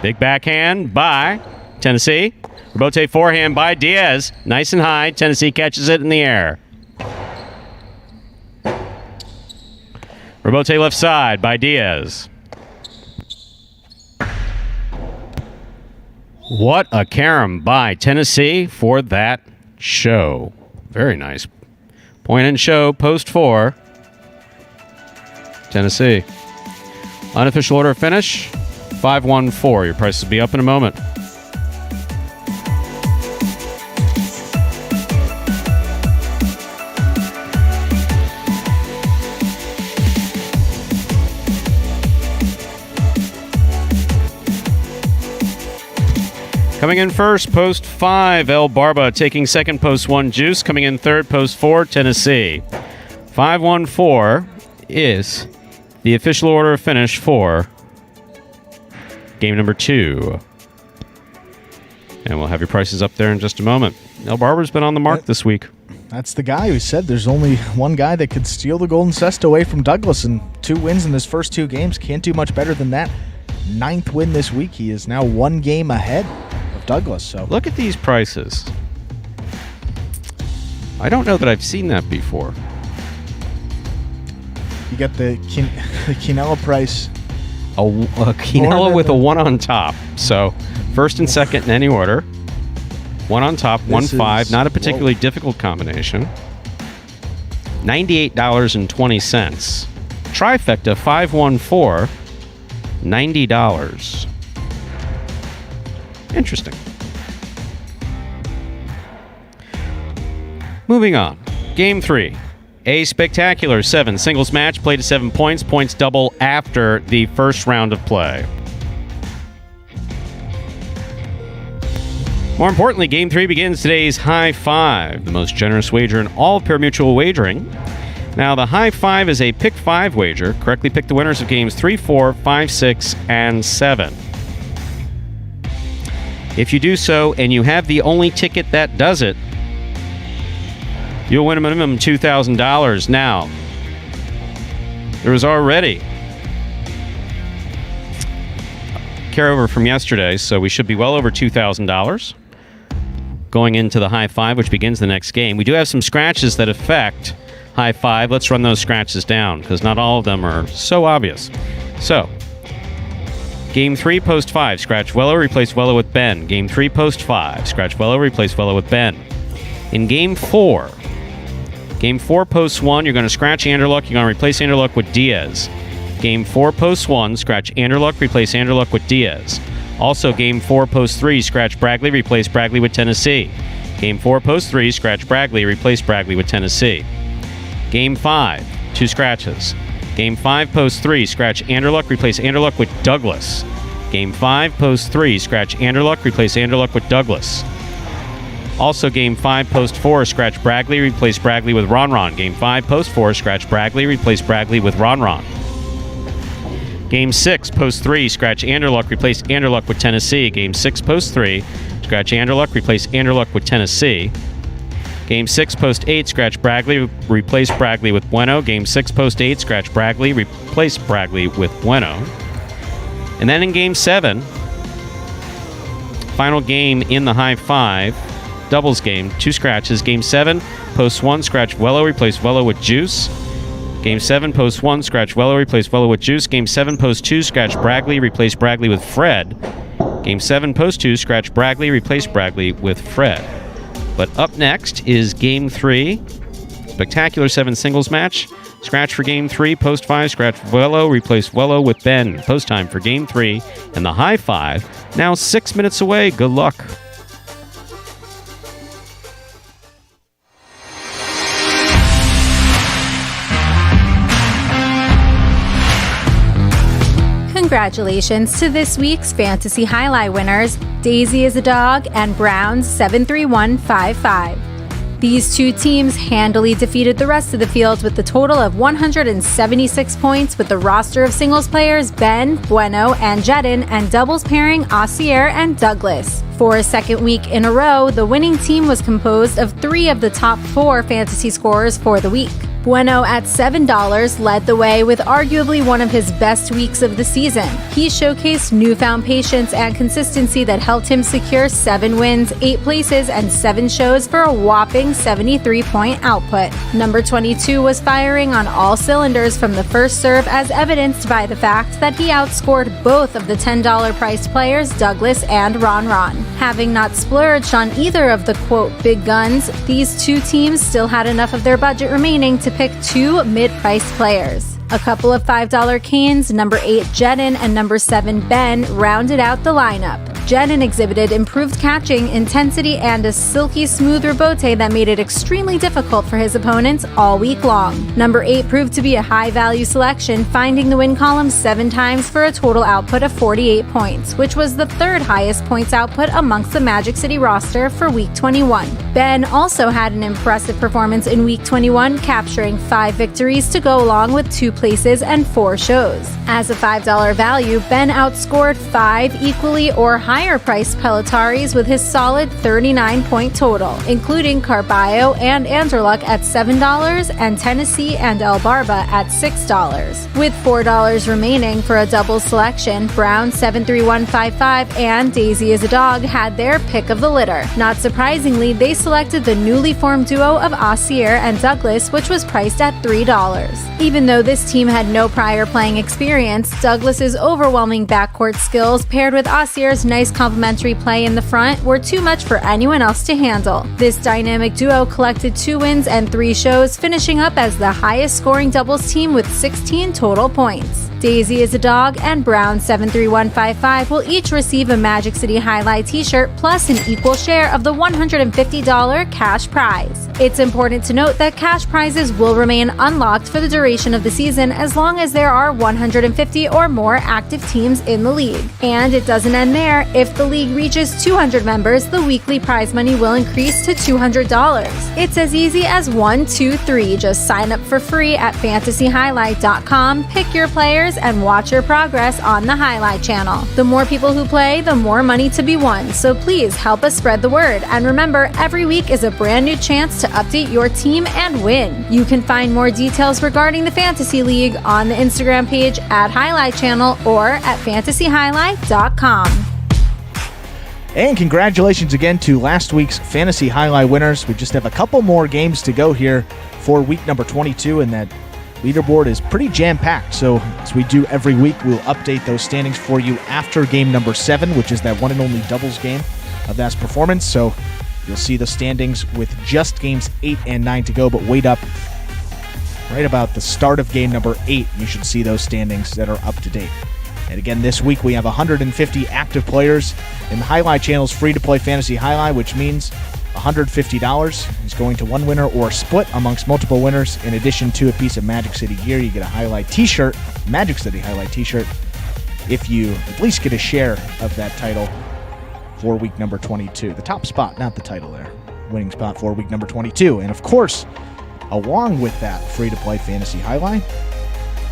Speaker 1: Big backhand by Tennessee. Robote forehand by Diaz. Nice and high. Tennessee catches it in the air. Robote left side by Diaz. What a carom by Tennessee for that show. Very nice. Point and show, post 4. Tennessee. Unofficial order of finish, 5-1-4. Your price will be up in a moment. Coming in first, post 5, El Barba. Taking second, post 1, Juice. Coming in third, post 4, Tennessee. 5-1-4 is the official order of finish for game number 2. And we'll have your prices up there in just a moment. El Barba's been on the mark this week.
Speaker 2: That's the guy who said there's only one guy that could steal the Golden Cest away from Douglas, and 2 wins in his first 2 games. Can't do much better than that. 9th win this week. He is now 1 game ahead of Douglas. So
Speaker 1: look at these prices. I don't know that I've seen that before.
Speaker 2: You got the quinella price.
Speaker 1: A quinella with a 1 on top. So first and second in any order. 1 on top, 1-5. Not a particularly difficult combination. $98.20. Trifecta 5-1-4. $90. Interesting. Moving on. Game 3. A spectacular 7 singles match. Played to 7 points. Points double after the first round of play. More importantly, Game 3 begins today's High 5, the most generous wager in all of pari-mutuel wagering. Now, the High 5 is a pick 5 wager. Correctly pick the winners of games 3, 4, 5, 6, and 7. If you do so, and you have the only ticket that does it, you'll win a minimum $2,000. Now, there was already carryover from yesterday, so we should be well over $2,000 going into the High 5, which begins the next game. We do have some scratches that affect High 5. Let's run those scratches down, because not all of them are so obvious. So, Game 3, post 5, scratch Wello, replace Wello with Ben. Game 3, post 5, scratch Wello, replace Wello with Ben. In Game 4, post 1, you're going to scratch Anderluck, you're going to replace Anderluck with Diaz. Game 4, post 1, scratch Anderluck, replace Anderluck with Diaz. Also, Game 4, post 3, scratch Bragley, replace Bragley with Tennessee. Game 4, post 3, scratch Bragley, replace Bragley with Tennessee. Game 5, 2 scratches. Game 5, post 3, scratch Anderluck, replace Anderluck with Douglas. Game 5, post 3, scratch Anderluck, replace Anderluck with Douglas. Also, Game 5, post 4, scratch Bragley, replace Bragley with Ron. Game 5, post 4, scratch Bragley, replace Bragley with Ron. Game 6, post 3, scratch Anderluck, replace Anderluck with Tennessee. Game 6, post 3, scratch Anderluck, replace Anderluck with Tennessee. Game 6, post 8, scratch Bragley, replace Bragley with Bueno. Game 6, post 8, scratch Bragley, replace Bragley with Bueno. And then in Game 7, final game in the High 5, doubles game, 2 scratches. Game 7, post 1, scratch Wello, replace Wello with Juice. Game 7, post 1, scratch Wello, replace Wello with Juice. Game 7, post 2, scratch Bragley, replace Bragley with Fred. Game 7, post 2, scratch Bragley, replace Bragley with Fred. But up next is Game 3, spectacular 7 singles match. Scratch for Game 3, post 5, scratch Wello, replace Wello with Ben. Post time for Game 3 and the High 5. Now 6 minutes away. Good luck.
Speaker 3: Congratulations to this week's Fantasy Highlight winners, Daisy is a Dog and Browns 73155. These 2 teams handily defeated the rest of the field with a total of 176 points, with the roster of singles players Ben, Bueno, and Jedin, and doubles pairing Ossier and Douglas. For a second week in a row, the winning team was composed of 3 of the top 4 fantasy scorers for the week. Bueno at $7 led the way with arguably one of his best weeks of the season. He showcased newfound patience and consistency that helped him secure 7 wins, 8 places, and 7 shows for a whopping 73-point output. Number 22 was firing on all cylinders from the first serve, as evidenced by the fact that he outscored both of the $10 priced players, Douglas and Ron. Having not splurged on either of the quote big guns, these two teams still had enough of their budget remaining to pick 2 mid-priced players. A couple of $5 canes, number 8 Jedin and number 7 Ben, rounded out the lineup. Jedin exhibited improved catching, intensity, and a silky smooth rebote that made it extremely difficult for his opponents all week long. Number 8 proved to be a high-value selection, finding the win column 7 times for a total output of 48 points, which was the 3rd highest points output amongst the Magic City roster for Week 21. Ben also had an impressive performance in Week 21, capturing 5 victories to go along with 2 places and 4 shows. As a $5 value, Ben outscored 5 equally or higher-priced Peletaris with his solid 39-point total, including Carballo and Anderluck at $7 and Tennessee and El Barba at $6. With $4 remaining for a double selection, Brown 73155 and Daisy is a Dog had their pick of the litter. Not surprisingly, they selected the newly formed duo of Aussier and Douglas, which was priced at $3. Even though this team had no prior playing experience, Douglas's overwhelming backcourt skills paired with Aussier's nice complementary play in the front were too much for anyone else to handle. This dynamic duo collected 2 wins and 3 shows, finishing up as the highest scoring doubles team with 16 total points. Daisy is a Dog and Brown 73155 will each receive a Magic City Jai-Alai t-shirt plus an equal share of the $150 cash prize. It's important to note that cash prizes will remain unlocked for the duration of the season as long as there are 150 or more active teams in the league. And it doesn't end there. If the league reaches 200 members, the weekly prize money will increase to $200. It's as easy as 1, 2, 3. Just sign up for free at fantasyhighlight.com, pick your players, and watch your progress on the Jai-Alai Channel. The more people who play, the more money to be won, so please help us spread the word. And remember, every week is a brand new chance to update your team and win. You can find more details regarding the Fantasy League on the Instagram page at Jai-Alai Channel or at fantasyhighlight.com.
Speaker 2: And congratulations again to last week's Fantasy Jai-Alai winners. We just have a couple more games to go here for week number 22, and that leaderboard is pretty jam-packed. So as we do every week, we'll update those standings for you after game number 7, which is that one and only doubles game of that performance. So you'll see the standings with just games 8 and 9 to go, but wait up right about the start of game number 8. You should see those standings that are up to date. And again, this week we have 150 active players in the Jai-Alai Channel's free-to-play Fantasy Jai-Alai, which means $150 is going to one winner or split amongst multiple winners. In addition to a piece of Magic City gear, you get a Jai-Alai t-shirt, Magic City Jai-Alai t-shirt, if you at least get a share of that title for week number 22. The top spot, not the title there. Winning spot for week number 22. And of course, along with that free-to-play Fantasy Jai-Alai,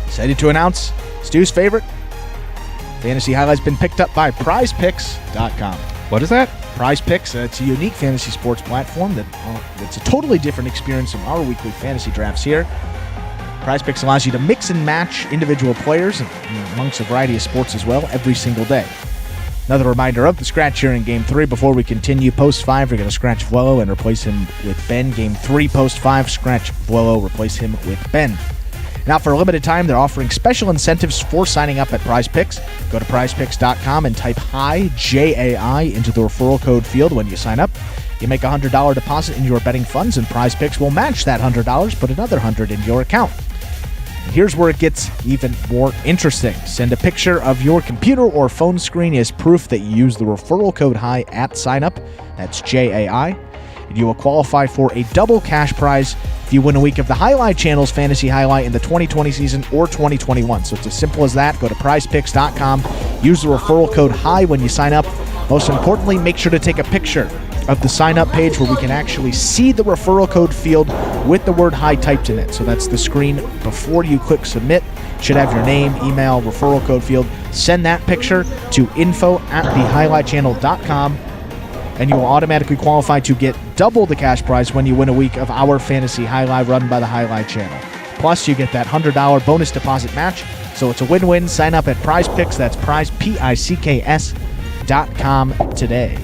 Speaker 2: excited to announce Stu's favorite, Fantasy Jai-Alai's been picked up by PrizePicks.com.
Speaker 1: What is that?
Speaker 2: Prize Picks, it's a unique fantasy sports platform that's a totally different experience from our weekly fantasy drafts here. Prize Picks allows you to mix and match individual players amongst a variety of sports as well every single day. Another reminder of the scratch here in Game 3. Before we continue, Post 5, we're going to scratch Vuelo and replace him with Ben. Game 3, Post 5, scratch Vuelo, replace him with Ben. Now, for a limited time, they're offering special incentives for signing up at Prize Picks. Go to prizepicks.com and type HI, J-A-I, into the referral code field when you sign up. You make a $100 deposit in your betting funds, and Prize Picks will match that $100, put another $100 in your account. And here's where it gets even more interesting. Send a picture of your computer or phone screen as proof that you use the referral code HI at sign up. That's J-A-I. And you will qualify for a double cash prize if you win a week of the Jai-Alai Channel's Fantasy Jai-Alai in the 2020 season or 2021. So it's as simple as that. Go to prizepicks.com. Use the referral code HI when you sign up. Most importantly, make sure to take a picture of the sign-up page where we can actually see the referral code field with the word HI typed in it. So that's the screen before you click submit. Should have your name, email, referral code field. Send that picture to info@thejaialaIchannel.com. and you will automatically qualify to get double the cash prize when you win a week of our fantasy highlight run by the Jai-Alai Channel. Plus, you get that $100 bonus deposit match, so it's a win-win. Sign up at Prize Picks, that's prizepicks.com today.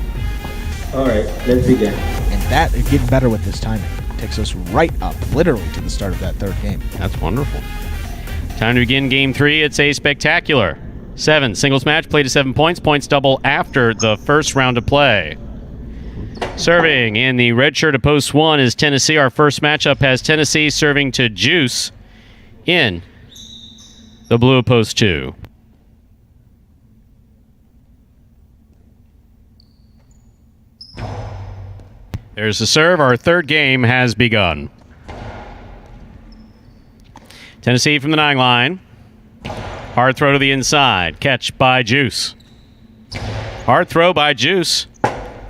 Speaker 5: All right, let's begin.
Speaker 2: And that is getting better with this timing. Takes us right up, literally, to the start of that third game.
Speaker 1: That's wonderful. Time to begin game 3. It's a spectacular 7 singles match, played to 7 points. Points double after the first round of play. Serving in the red shirt of post 1 is Tennessee. Our first matchup has Tennessee serving to Juice in the blue of post 2. There's the serve. Our third game has begun. Tennessee from the 9 line. Hard throw to the inside. Catch by Juice. Hard throw by Juice.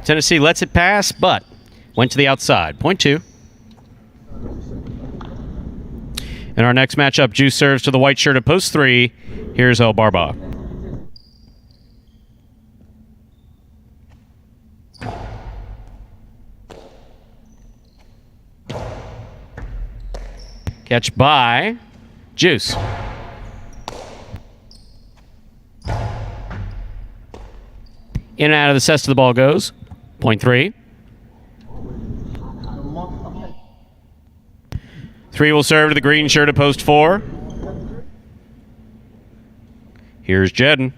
Speaker 1: Tennessee lets it pass, but went to the outside. Point 2. In our next matchup, Juice serves to the white shirt of post 3. Here's El Barba. Catch by Juice. In and out of the cesta the ball goes. Point 3. 3 will serve to the green shirt of post 4. Here's Jedden.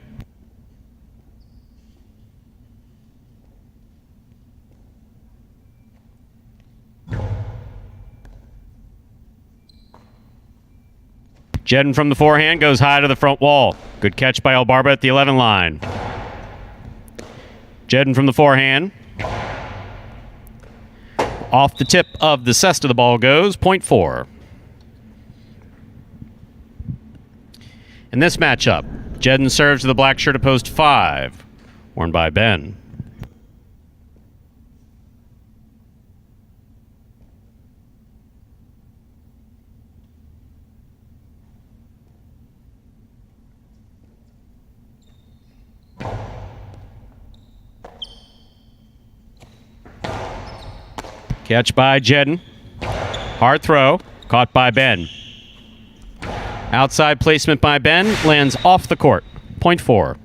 Speaker 1: Jedden from the forehand goes high to the front wall. Good catch by El Barba at the 11 line. Jedden from the forehand. Off the tip of the cesta the ball goes. Point 4. In this matchup, Jedden serves to the black shirt of post 5, worn by Ben. Catch by Jedden. Hard throw. Caught by Ben. Outside placement by Ben. Lands off the court. Point 4.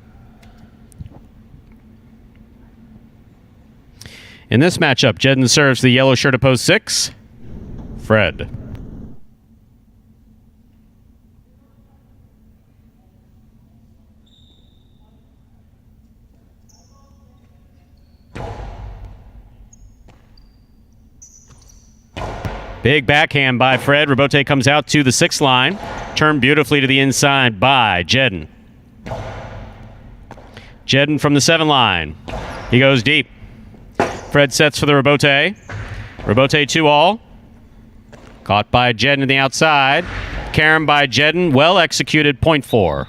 Speaker 1: In this matchup, Jedden serves the yellow shirt of post 6. Fred. Big backhand by Fred. Robote comes out to the 6 line. Turned beautifully to the inside by Jedden. Jedden from the 7 line. He goes deep. Fred sets for the Robote. Robote 2-all. Caught by Jedden to the outside. Carom by Jedden. Well executed. Point 4.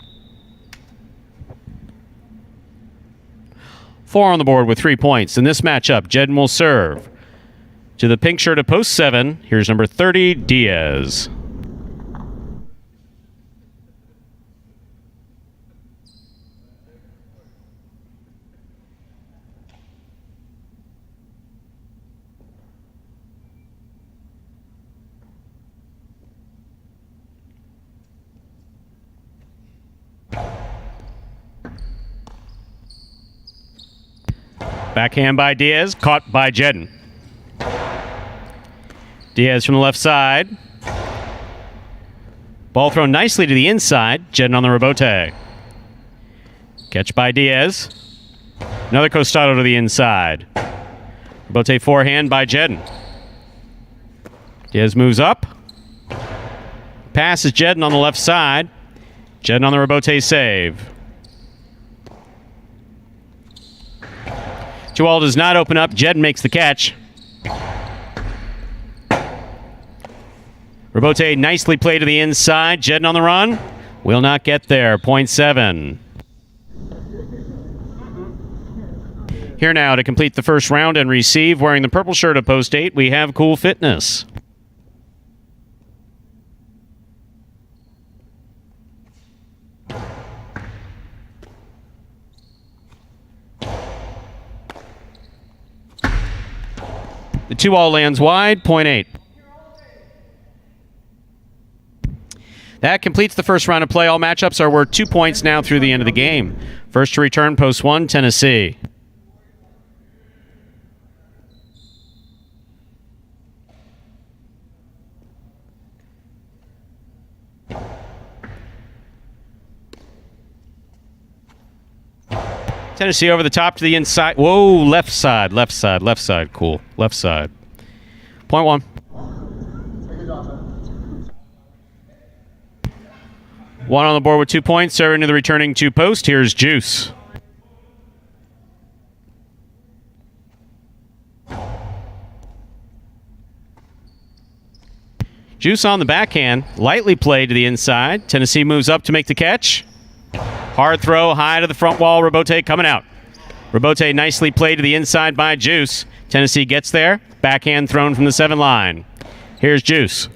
Speaker 1: 4 on the board with 3 points. In this matchup, Jedden will serve to the pink shirt of post 7. Here's number 30, Diaz. Backhand by Diaz, caught by Jedden. Diaz from the left side. Ball thrown nicely to the inside. Jedden on the Robote. Catch by Diaz. Another costado to the inside. Robote forehand by Jedden. Diaz moves up. Passes Jedden on the left side. Jedden on the Robote save. 2-all does not open up. Jedden makes the catch. Robote nicely played to the inside. Jedden on the run. Will not get there. Point 7. Here now to complete the first round and receive, wearing the purple shirt of post 8, we have Cool Fitness. The 2-all lands wide, point 8. That completes the first round of play. All matchups are worth 2 points now through the end of the game. First to return, post 1, Tennessee. Tennessee over the top to the inside. Whoa, left side, left side, left side. Cool. Left side. Point 1. One on the board with 2 points. Serving to the returning 2 post. Here's Juice. Juice on the backhand. Lightly played to the inside. Tennessee moves up to make the catch. Hard throw, high to the front wall. Robote coming out. Robote nicely played to the inside by Juice. Tennessee gets there. Backhand thrown from the 7 line. Here's Juice.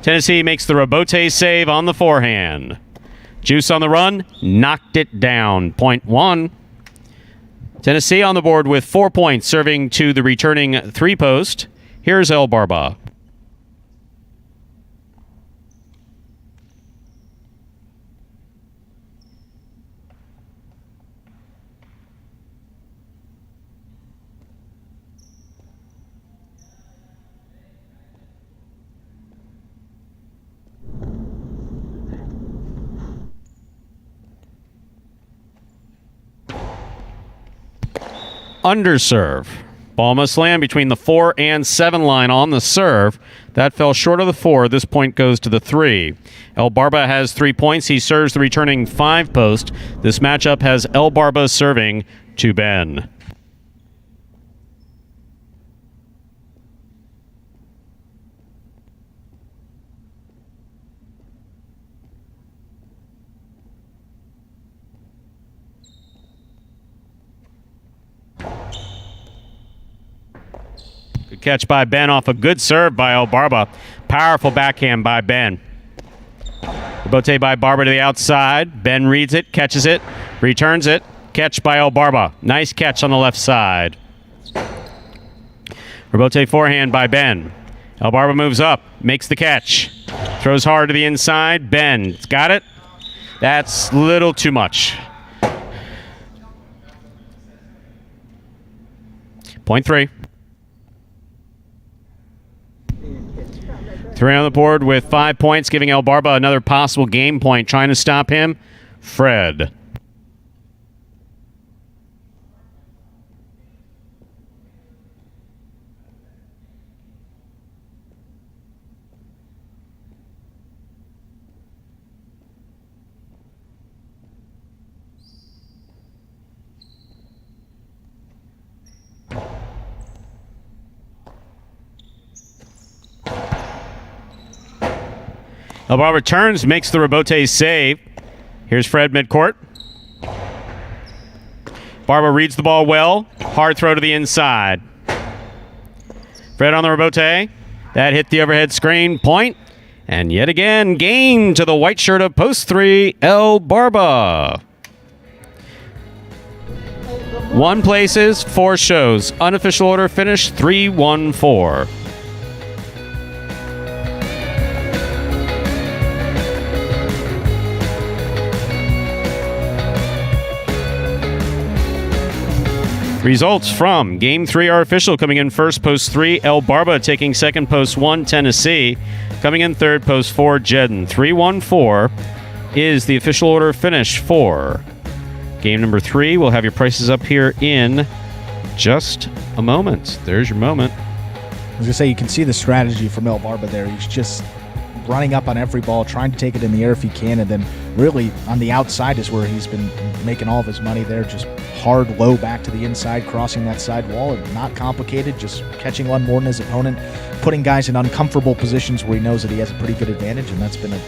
Speaker 1: Tennessee makes the Robote save on the forehand. Juice on the run, knocked it down. Point 1. Tennessee on the board with 4 points, serving to the returning 3 post. Here's El Barba. Underserve. Ball must land between the 4 and 7 line on the serve. That fell short of the 4. This point goes to the 3. El Barba has 3 points. He serves the returning 5 post. This matchup has El Barba serving to Ben. Good catch by Ben off a good serve by El Barba. Powerful backhand by Ben. Bote by Barba to the outside. Ben reads it, catches it, returns it. Catch by El Barba. Nice catch on the left side. Robote forehand by Ben. El Barba moves up, makes the catch. Throws hard to the inside. Ben's got it. That's a little too much. Point 3. 3 on the board with 5 points, giving El Barba another possible game point. Trying to stop him, Fred. El Barba returns, makes the Robote save. Here's Fred midcourt. Barba reads the ball well. Hard throw to the inside. Fred on the Robote. That hit the overhead screen. Point. And yet again, game to the white shirt of post 3, El Barba. 1 places, 4 shows. Unofficial order finish 3-1-4. Results from Game 3 are official. Coming in first, post 3, El Barba. Taking second, post 1, Tennessee. Coming in third, post 4, Jedden. 3-1-4 is the official order finish for game number 3. We'll have your prices up here in just a moment. There's your moment.
Speaker 2: I was going to say, you can see the strategy from El Barba there. He's just running up on every ball, trying to take it in the air if he can, and then really on the outside is where he's been making all of his money there. Just hard, low back to the inside, crossing that side wall, and not complicated, just catching one more than his opponent, putting guys in uncomfortable positions where he knows that he has a pretty good advantage, and that's been a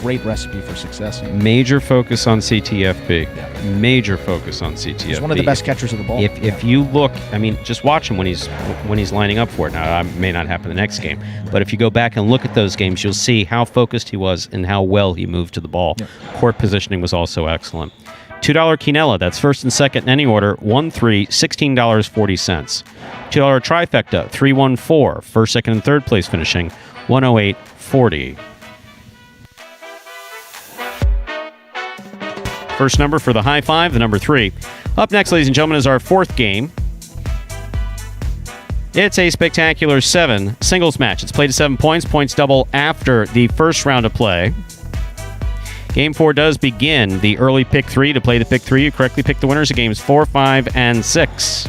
Speaker 2: great recipe for success.
Speaker 1: Major focus on CTFP.
Speaker 2: Yeah.
Speaker 1: Major focus on CTFP.
Speaker 2: He's one of the best catchers of the ball.
Speaker 1: If you look, I mean, just watch him when he's lining up for it. Now, that may not happen the next game, but if you go back and look at those games, you'll see how focused he was and how well he moved to the ball.
Speaker 2: Yeah.
Speaker 1: Court positioning was also excellent. $2 quinella, that's first and second in any order, 1-3, $16.40. $2 trifecta, 3-1-4, first, second, and third place finishing, 108.40. First number for the high five, the number 3. Up next, ladies and gentlemen, is our fourth game. It's a spectacular 7 singles match. It's played to 7 points. Points double after the first round of play. Game 4 does begin the early pick 3. To play the pick 3, you correctly pick the winners of games 4, 5, and 6.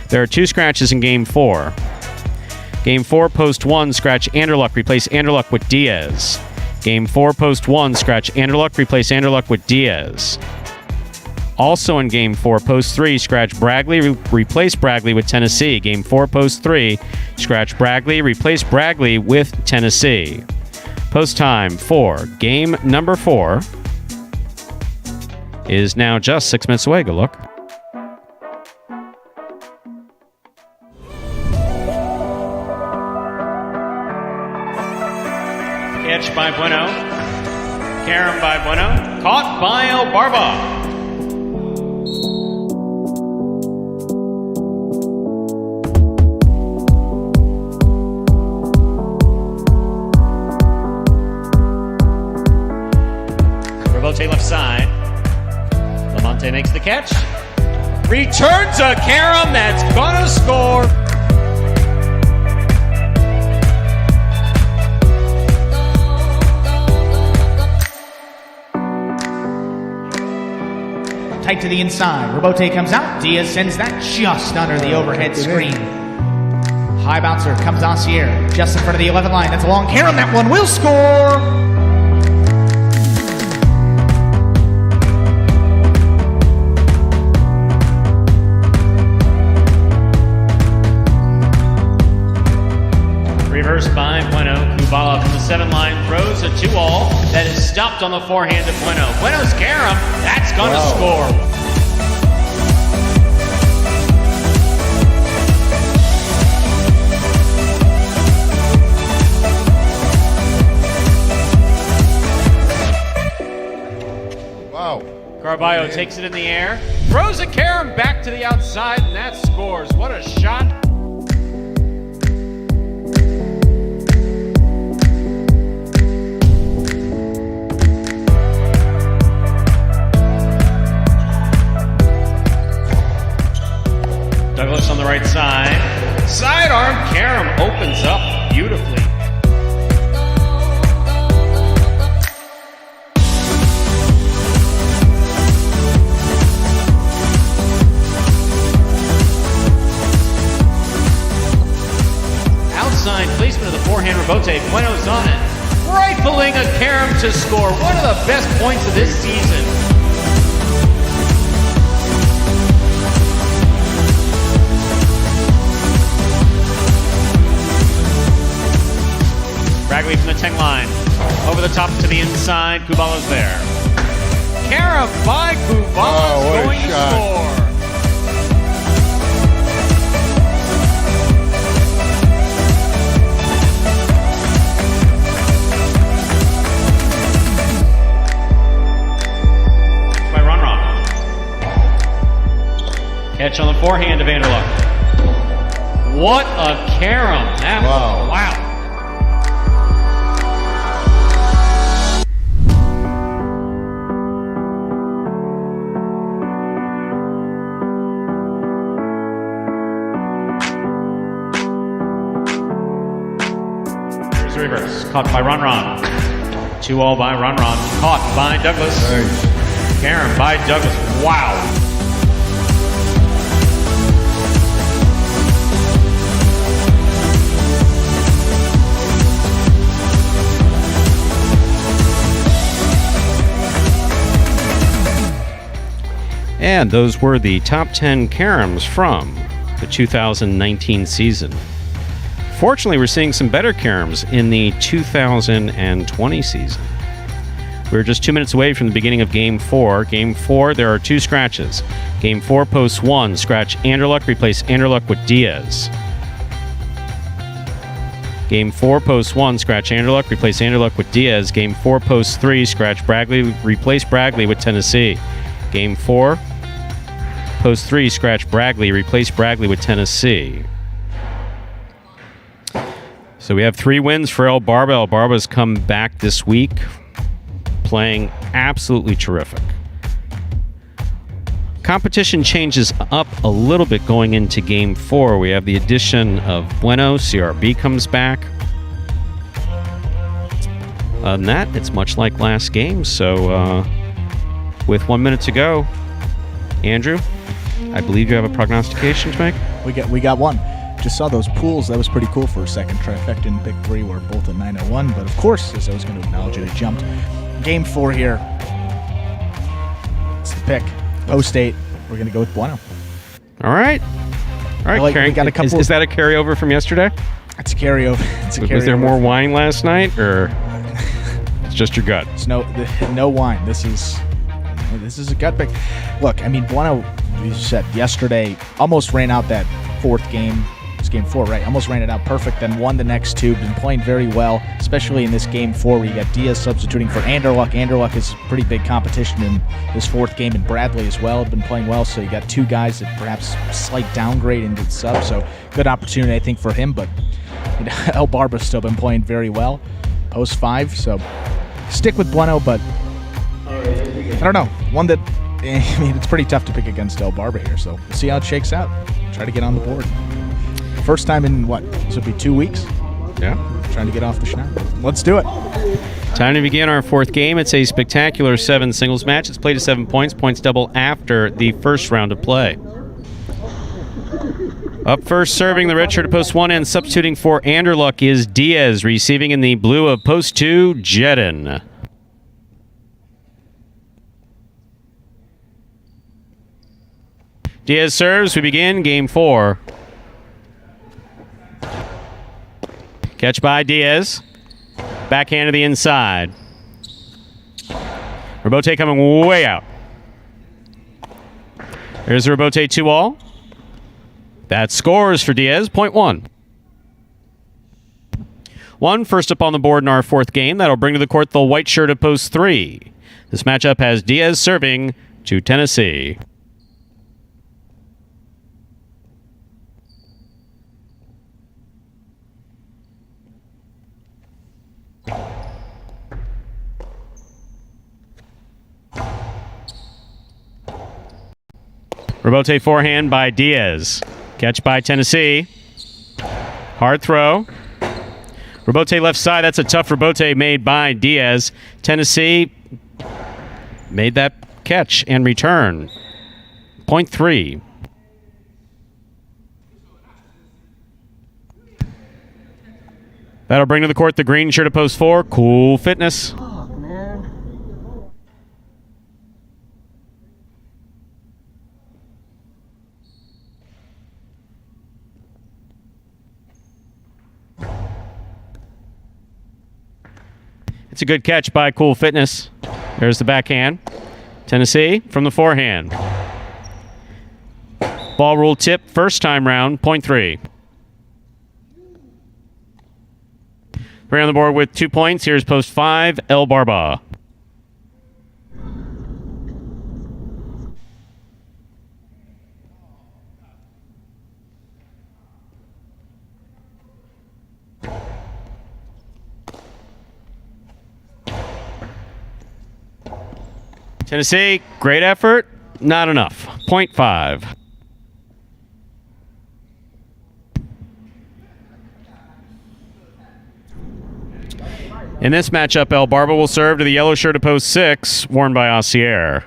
Speaker 1: There are 2 scratches in Game 4. Game 4, post 1, scratch Anderluck, replace Anderluck with Diaz. Game 4, post 1, scratch Anderluck, replace Anderluck with Diaz. Also in Game 4, post 3, scratch Bragley, replace Bragley with Tennessee. Game 4, post 3, scratch Bragley, replace Bragley with Tennessee. Post time for game number 4 is now just 6 minutes away. Good luck. Catch by Bueno. Carom by Bueno. Caught by Elbarba. Rebote left side. Lamonte makes the catch. Returns a Carom that's gonna score.
Speaker 6: Tight to the inside. Rebote comes out. Diaz sends that just under the overhead screen. High bouncer comes Dossier just in front of the 11 line. That's a long Carom. That one will score.
Speaker 1: Reversed by Bueno. Kubala from the 7 line throws a 2-all that is stopped on the forehand of Bueno. Bueno's Carom. That's going to score.
Speaker 7: Wow.
Speaker 1: Carballo takes it in the air, throws a Carom back to the outside, and that scores. What a shot. Douglas on the right side. Sidearm, Carom opens up beautifully. Outside placement of the forehand Rebote. Bueno's on it. Rifling a Carom to score. One of the best points of this season. Bragley from the 10 line. Over the top to the inside. Kubala's there. Carom by Kubala's going to score. By Runron. Catch on the forehand of Anderluck. What a Carom. That was, wow. Reverse. Caught by Runron. 2-all by Runron. Caught by Douglas. Nice. Carom by Douglas. Wow. And those were the top 10 Caroms from the 2019 season. Fortunately, we're seeing some better Caroms in the 2020 season. We're just 2 minutes away from the beginning of Game 4. Game 4, there are 2 scratches. Game 4, post 1, scratch Anderluck, replace Anderluck with Diaz. Game 4, post 1, scratch Anderluck, replace Anderluck with Diaz. Game 4, post 3, scratch Bragley, replace Bragley with Tennessee. Game 4. Post 3, scratch Bragley. Replace Bragley with Tennessee. So we have 3 wins for El Barba. El Barba's come back this week, playing absolutely terrific. Competition changes up a little bit going into Game 4. We have the addition of Bueno. CRB comes back. Other than that, it's much like last game. So with 1 minute to go, Andrew, I believe you have a prognostication to make?
Speaker 2: We got one. Just saw those pools. That was pretty cool for a second. Trifecta and Pick 3 were both at 901. But of course, as I was going to acknowledge it, it jumped. Game 4 here. It's the pick. Post 8. We're going to go with Bueno.
Speaker 1: All right.
Speaker 2: We got a couple.
Speaker 1: Is that a carryover from yesterday?
Speaker 2: It's a carryover.
Speaker 1: Was there more wine last night, or it's just your gut?
Speaker 2: It's no wine. This is a gut pick. Look, I mean, Bueno, you said yesterday, almost ran out that 4th game. It's Game 4, right? Almost ran it out perfect, then won the next 2. Been playing very well, especially in this Game 4 where you got Diaz substituting for Anderluck. Anderluck is pretty big competition in this 4th game, and Bradley as well have been playing well. So you got 2 guys that perhaps slight downgrade into the sub. So good opportunity, I think, for him. But El Barba's still been playing very well. Post 5, so stick with Bueno, but I don't know. One that, I mean, it's pretty tough to pick against El Barba here. So we'll see how it shakes out. Try to get on the board. First time in what? This will be 2 weeks?
Speaker 1: Yeah.
Speaker 2: Trying to get off the schneid. Let's do it.
Speaker 1: Time to begin our 4th game. It's a spectacular 7 singles match. It's played to 7 points. Points double after the first round of play. Up first, serving the red shirt at post 1 and substituting for Anderluck is Diaz. Receiving in the blue of post 2, Jedin. Diaz serves. We begin Game 4. Catch by Diaz. Backhand to the inside. Robote coming way out. There's the Robote 2-all. That scores for Diaz, point 1. 1 first up on the board in our 4th game. That'll bring to the court the white shirt of post 3. This matchup has Diaz serving to Tennessee. Robote forehand by Diaz. Catch by Tennessee. Hard throw. Robote left side. That's a tough Robote made by Diaz. Tennessee made that catch and return. Point 3. That'll bring to the court the green shirt of post 4. Cool Fitness. It's a good catch by Cool Fitness. There's the backhand. Tennessee from the forehand. Ball rule tip first time round, point 3. 3 on the board with 2 points. Here's post 5, El Barba. Tennessee, great effort, not enough. Point 5. In this matchup, El Barba will serve to the yellow shirt of post 6, worn by Aussier.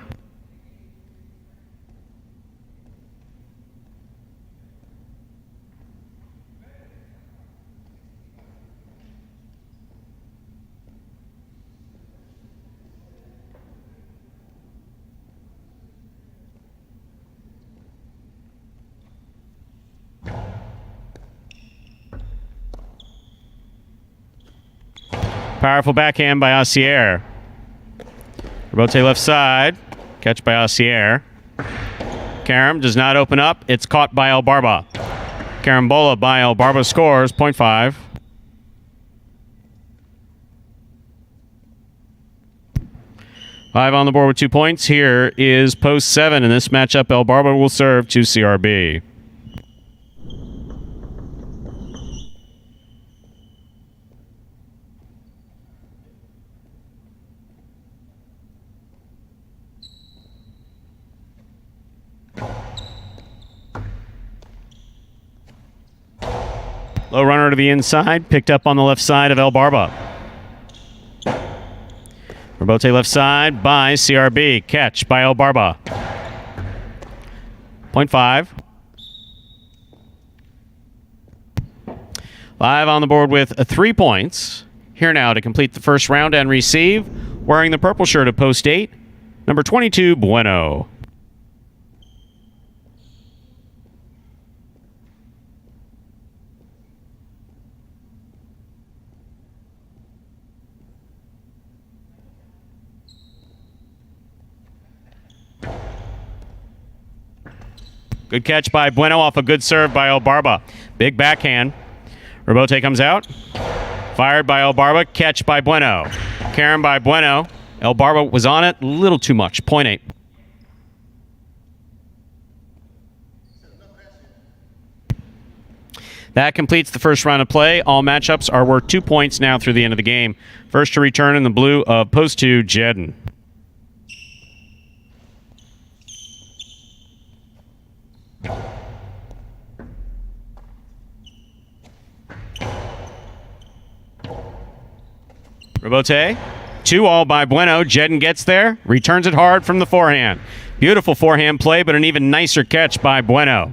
Speaker 1: Powerful backhand by Aussier. Robote left side. Catch by Aussier. Karam does not open up. It's caught by El Barba. Carambola by El Barba scores, point 5. 5 on the board with 2 points. Here is post 7. In this matchup, El Barba will serve to CRB. Low runner to the inside, picked up on the left side of El Barba. Rebote left side by CRB. Catch by El Barba. 0.5. 5 on the board with 3 points. Here now to complete the first round and receive, wearing the purple shirt of post 8, number 22, Bueno. Good catch by Bueno off a good serve by El Barba. Big backhand. Rebote comes out. Fired by El Barba. Catch by Bueno. Karen by Bueno. El Barba was on it. A little too much. 0.8. That completes the first round of play. All matchups are worth 2 points now through the end of the game. First to return in the blue of post 2, Jedden. Rebote, 2-all by Bueno. Jedden gets there, returns it hard from the forehand. Beautiful forehand play, but an even nicer catch by Bueno.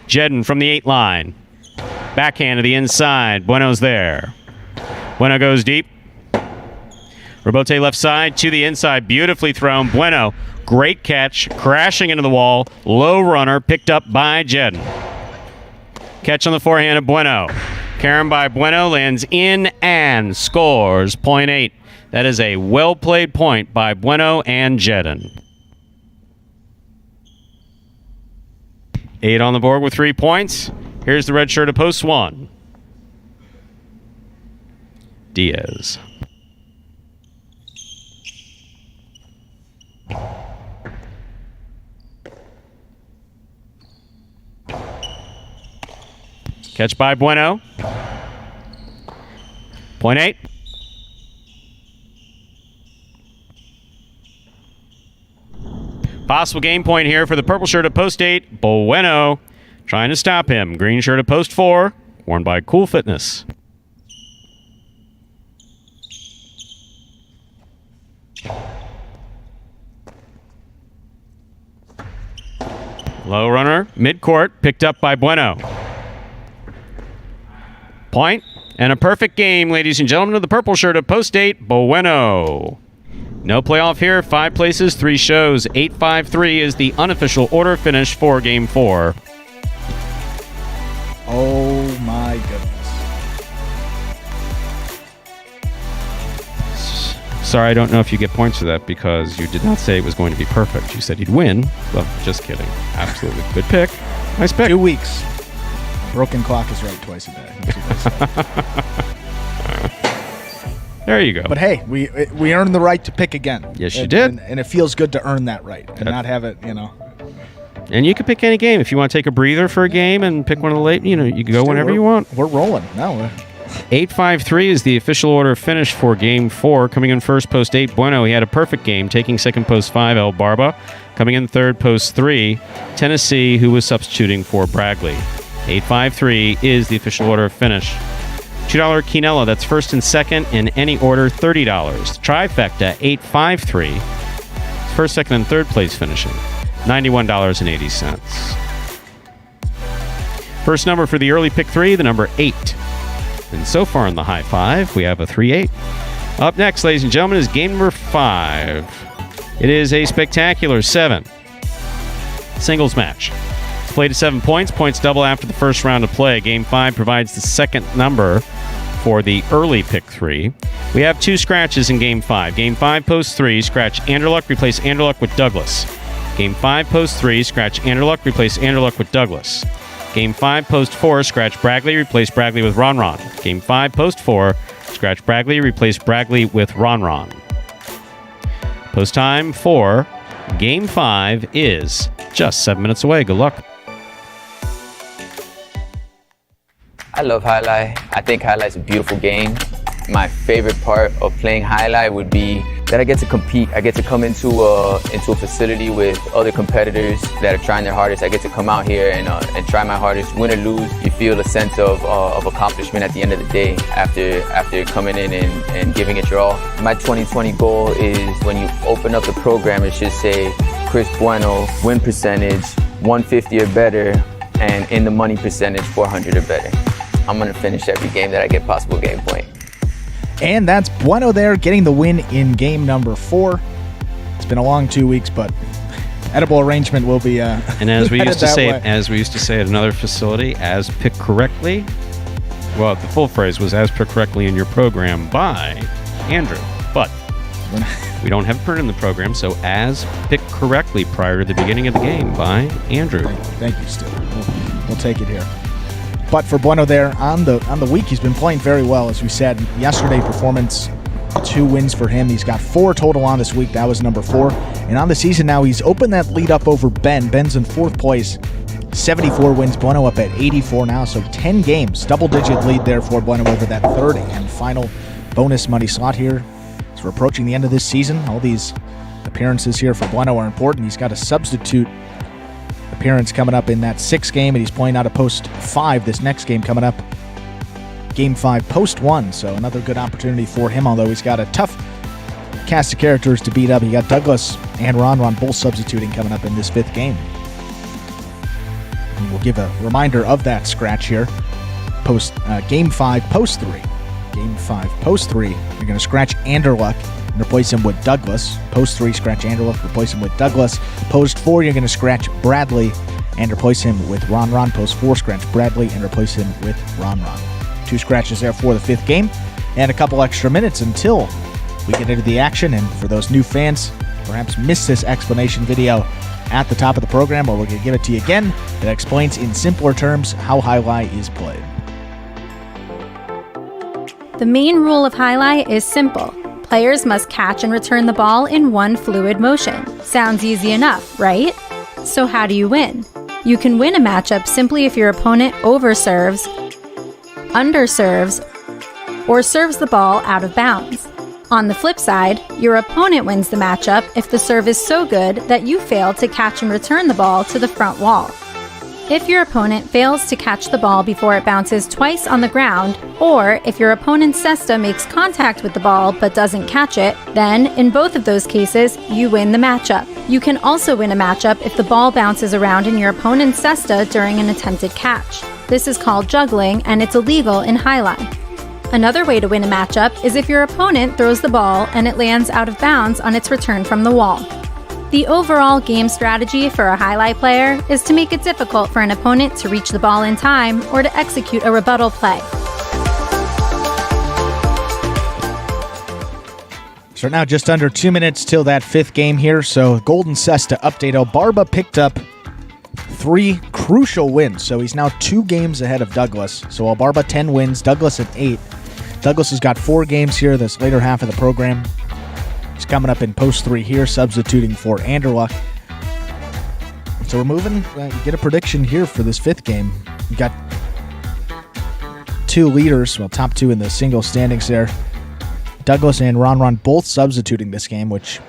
Speaker 1: Jedden from the 8 line. Backhand to the inside. Bueno's there. Bueno goes deep. Rebote left side to the inside. Beautifully thrown. Bueno, great catch. Crashing into the wall. Low runner picked up by Jedden. Catch on the forehand of Bueno. Karen by Bueno lands in and scores 0.8. That is a well-played point by Bueno and Jedden. 8 on the board with 3 points. Here's the red shirt of post 1. Diaz. Catch by Bueno. 0.8. Possible game point here for the purple shirt at post 8. Bueno trying to stop him. Green shirt at post 4. Worn by Cool Fitness. Low runner, mid-court, picked up by Bueno. Point, and a perfect game, ladies and gentlemen, of the purple shirt of post 8, Bueno. No playoff here, 5 places, 3 shows. 8-5-3 is the unofficial order finish for Game 4.
Speaker 2: Oh my goodness.
Speaker 1: Sorry, I don't know if you get points for that because you did not say it was going to be perfect. You said he'd win. Well, just kidding. Absolutely. Good pick. Nice pick.
Speaker 2: 2 weeks. Broken clock is right twice a day.
Speaker 1: There you go.
Speaker 2: But hey, we earned the right to pick again.
Speaker 1: Yes, you did.
Speaker 2: And it feels good to earn that right and not have it,
Speaker 1: And you can pick any game. If you want to take a breather for a game and pick one of the late, you can go whenever you want.
Speaker 2: We're rolling. No,
Speaker 1: 8-5-3 is the official order finish for Game 4. Coming in first, post 8, Bueno. He had a perfect game. Taking second, post 5, El Barba. Coming in third, post 3, Tennessee, who was substituting for Bragley. 8-5-3 is the official order of finish. $2 Quinella, that's first and second in any order, $30. Trifecta, 8-5-3. First, second, and third place finishing, $91.80. First number for the early pick 3, the number 8. And so far in the high 5, we have a 3-8. Up next, ladies and gentlemen, is game number 5. It is a spectacular 7 singles match. It's played at 7 points. Points double after the first round of play. Game 5 provides the second number for the early pick 3. We have 2 scratches in Game 5. Game 5, post 3, scratch Anderluck, replace Anderluck with Douglas. Game 5, post 3, scratch Anderluck, replace Anderluck with Douglas. Game 5, post 4, scratch Bragley, replace Bragley with Ron Ron. Game 5, post 4, scratch Bragley, replace Bragley with Ron Ron. Post time for Game 5 is just 7 minutes away. Good luck.
Speaker 8: I love Jai-Alai. I think Jai-Alai's a beautiful game. My favorite part of playing Jai-Alai would be that I get to compete. I get to come into a facility with other competitors that are trying their hardest. I get to come out here and try my hardest. Win or lose, you feel a sense of accomplishment at the end of the day after coming in and giving it your all. My 2020 goal is when you open up the program, it should say Chris Bueno, win percentage 150 or better, and in the money percentage 400 or better. I'm gonna finish every game that I get possible game point.
Speaker 2: And that's Bueno there, getting the win in game number 4. It's been a long 2 weeks, but edible arrangement will be.
Speaker 1: And as we used to say, at another facility, as picked correctly. Well, the full phrase was "as picked correctly in your program" by Andrew, but we don't have it printed in the program, so as picked correctly prior to the beginning of the game by Andrew.
Speaker 2: Thank you, Stu. We'll take it here. But for Bueno there, on the week, he's been playing very well. As we said, yesterday performance, 2 wins for him. He's got 4 total on this week. That was number 4. And on the season now, he's opened that lead up over Ben. Ben's in 4th place, 74 wins. Bueno up at 84 now, so 10 games. Double-digit lead there for Bueno over that 3rd and final bonus money slot here. As we're approaching the end of this season, all these appearances here for Bueno are important. He's got a substitute appearance coming up in that 6th game, and he's playing out of post 5 this next game coming up. Game 5, post 1, so another good opportunity for him, although he's got a tough cast of characters to beat up. You got Douglas and Ron both substituting coming up in this 5th game. And we'll give a reminder of that scratch here. Game 5, post 3. Game 5, post 3. You're going to scratch Anderluck and replace him with Douglas. Post 3, scratch Anderluck, replace him with Douglas. Post 4, you're going to scratch Bradley and replace him with Ron. Post 4, scratch Bradley and replace him with Ron. 2 scratches there for the 5th game, and a couple extra minutes until we get into the action. And for those new fans, perhaps missed this explanation video at the top of the program, or we're going to give it to you again. It explains in simpler terms how Jai-Alai is played.
Speaker 3: The main rule of Jai-Alai is simple. Players must catch and return the ball in one fluid motion. Sounds easy enough, right? So how do you win? You can win a matchup simply if your opponent overserves, underserves, or serves the ball out of bounds. On the flip side, your opponent wins the matchup if the serve is so good that you fail to catch and return the ball to the front wall. If your opponent fails to catch the ball before it bounces twice on the ground, or if your opponent's cesta makes contact with the ball but doesn't catch it, then in both of those cases, you win the matchup. You can also win a matchup if the ball bounces around in your opponent's cesta during an attempted catch. This is called juggling, and it's illegal in Jai-Alai. Another way to win a matchup is if your opponent throws the ball and it lands out of bounds on its return from the wall. The overall game strategy for a Jai-Alai player is to make it difficult for an opponent to reach the ball in time or to execute a rebuttal play.
Speaker 2: So now just under 2 minutes till that 5th game here. So Golden Cesta update. Barba picked up 3 crucial wins. So he's now 2 games ahead of Douglas. So Barba 10 wins, Douglas at 8. Douglas has got 4 games here this later half of the program. He's coming up in post 3 here, substituting for Anderluck. So we're moving. Get a prediction here for this 5th game. We got 2 leaders, well, top 2 in the single standings there. Douglas and Ron both substituting this game, which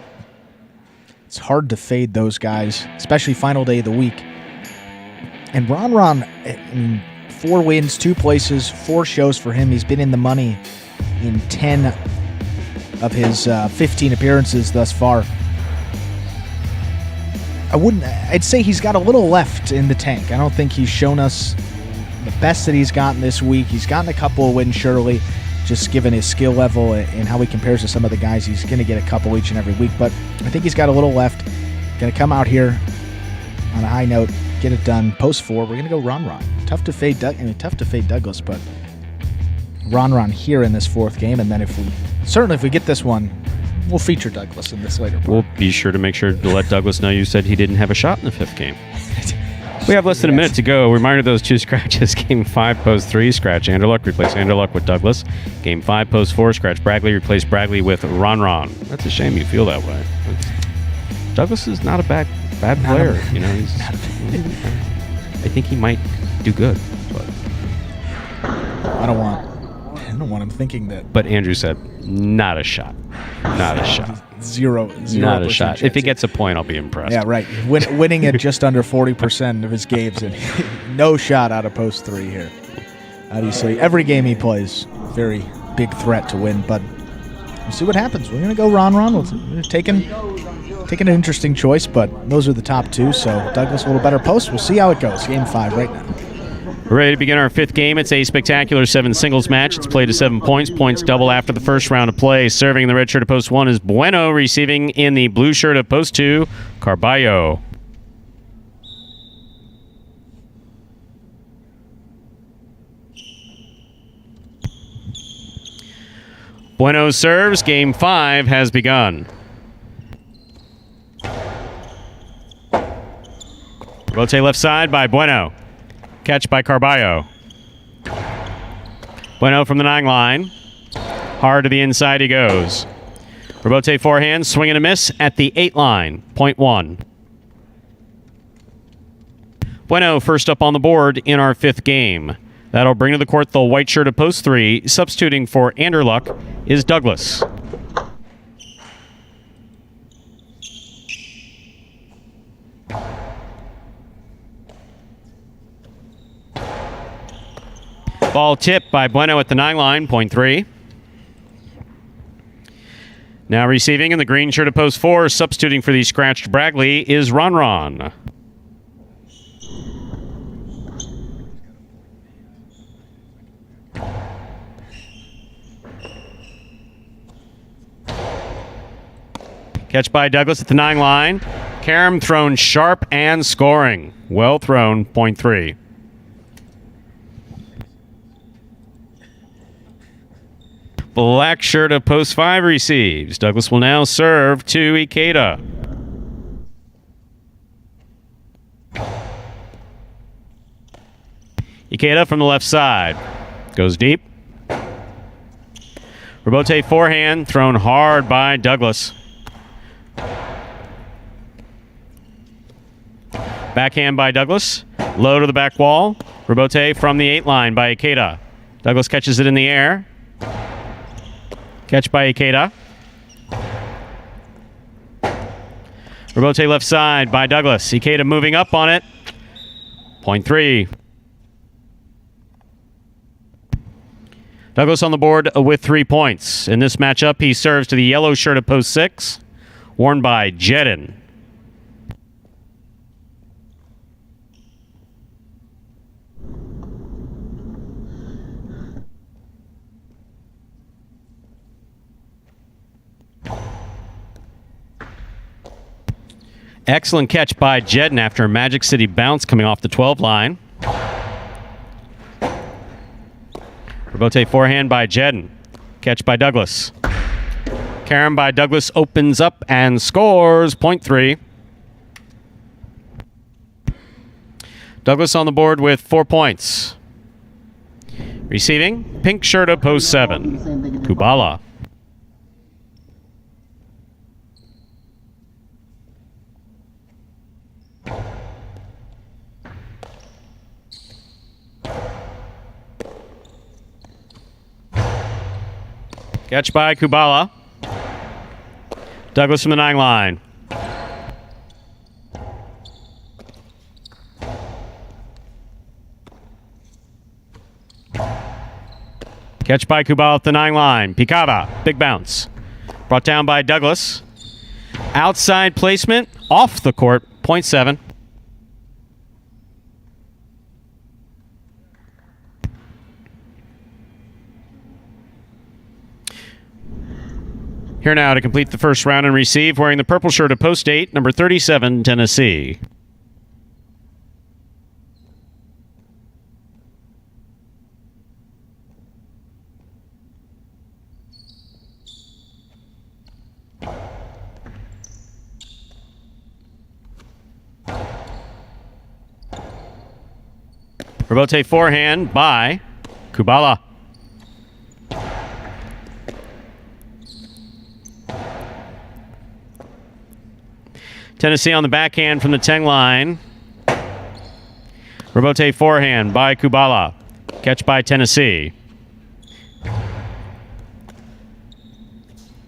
Speaker 2: it's hard to fade those guys, especially final day of the week. And Ron, 4 wins, 2 places, 4 shows for him. He's been in the money in 10 of his 15 appearances thus far. I'd say he's got a little left in the tank. I don't think he's shown us the best that he's gotten this week. He's gotten a couple of wins, surely, just given his skill level and how he compares to some of the guys. He's going to get a couple each and every week, but I think he's got a little left. Going to come out here on a high note, get it done. Post 4, we're going to go Ron. Tough to fade Douglas, but Ron here in this 4th game, and then if we get this one, we'll feature Douglas in this later part.
Speaker 1: We'll be sure to let Douglas know you said he didn't have a shot in the 5th game. We have less than a minute to go. Reminder of those 2 scratches. Game 5, post 3, scratch Anderluck, replace Anderluck with Douglas. Game 5, post 4, scratch Bragley, replace Bragley with Ron. That's a shame you feel that way. Douglas is not a bad player. You know, I think he might do good. But
Speaker 2: I don't want him thinking that.
Speaker 1: But Andrew said, not a shot. Not a shot.
Speaker 2: Zero
Speaker 1: Not a shot.
Speaker 2: chance.
Speaker 1: If he gets a point, I'll be impressed.
Speaker 2: Yeah, right. Winning at just under 40% of his games, and no shot out of post 3 here. Obviously, every game he plays, very big threat to win. But we'll see what happens. We're going to go Ron. We're taking an interesting choice, but those are the top 2. So Douglas a little better post. We'll see how it goes. Game 5 right now.
Speaker 1: We're ready to begin our 5th game. It's a spectacular 7 singles match. It's played to 7 points. Points double after the first round of play. Serving in the red shirt of post 1 is Bueno. Receiving in the blue shirt of post 2, Carballo. Bueno serves. Game 5 has begun. Rotate left side by Bueno. Catch by Carballo. Bueno from the 9 line. Hard to the inside he goes. Rebote forehand, swing and a miss at the 8 line. Point 1. Bueno first up on the board in our 5th game. That'll bring to the court the white shirt of post 3. Substituting for Anderluck is Douglas. Ball tipped by Bueno at the 9 line, point 3. Now receiving in the green shirt of post 4, substituting for the scratched Bragley is Ron. Catch by Douglas at the 9 line. Karam thrown sharp and scoring. Well thrown, point 3. Black shirt of post 5 receives. Douglas will now serve to Ikeda. Ikeda from the left side. Goes deep. Rebote forehand thrown hard by Douglas. Backhand by Douglas. Low to the back wall. Rebote from the 8 line by Ikeda. Douglas catches it in the air. Catch by Ikeda. Rebote left side by Douglas. Ikeda moving up on it. Point 3. Douglas on the board with 3 points. In this matchup, he serves to the yellow shirt of post 6, worn by Jedin. Excellent catch by Jedin after a Magic City bounce coming off the 12 line. Rebote forehand by Jedin. Catch by Douglas. Karam by Douglas opens up and scores. Point 3. Douglas on the board with 4 points. Receiving, pink shirt of post 7, Kubala. Catch by Kubala. Douglas from the 9 line. Catch by Kubala at the 9 line. Picava, big bounce. Brought down by Douglas. Outside placement, off the court, point 7. Here now to complete the first round and receive, wearing the purple shirt of post 8, number 37, Tennessee. Rebote forehand by Kubala. Tennessee on the backhand from the 10 line. Rebote forehand by Kubala. Catch by Tennessee.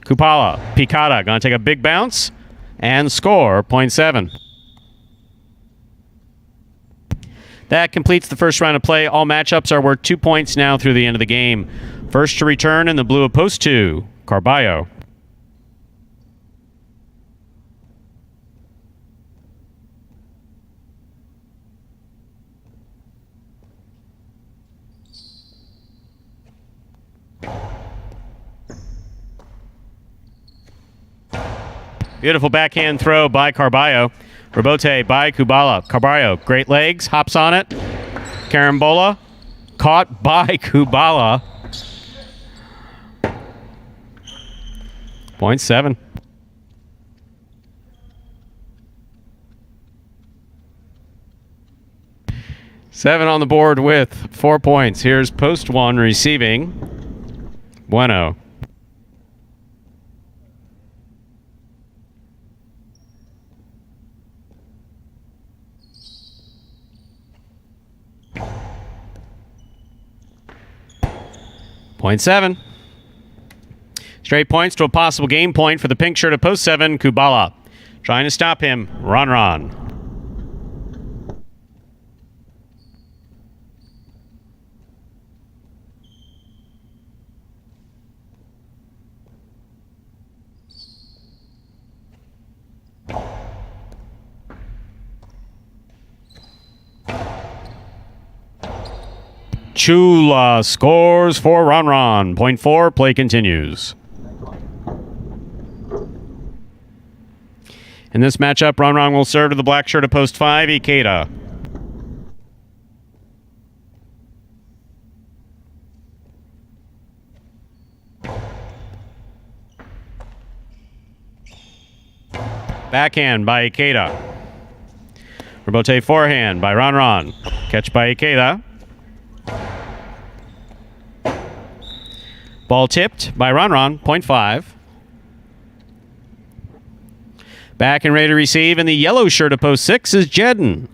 Speaker 1: Kupala, Picada, going to take a big bounce and score, 0.7. That completes the first round of play. All matchups are worth 2 points now through the end of the game. First to return in the blue of post 2, Carballo. Beautiful backhand throw by Carballo. Rebote by Kubala. Carballo, great legs, hops on it. Carambola, caught by Kubala. 0.7. Seven on the board with 4 points. Here's post 1 receiving. Bueno. Point 7. Straight points to a possible game point for the pink shirt at post 7, Kubala. Trying to stop him, Ron. Chula scores for Ron. 0.4, play continues. In this matchup, Ron will serve to the black shirt at post 5, Ikeda. Backhand by Ikeda. Rebote forehand by Ron. Catch by Ikeda. Ball tipped by Ron, 0.5. Back and ready to receive in the yellow shirt of post 6 is Jedden.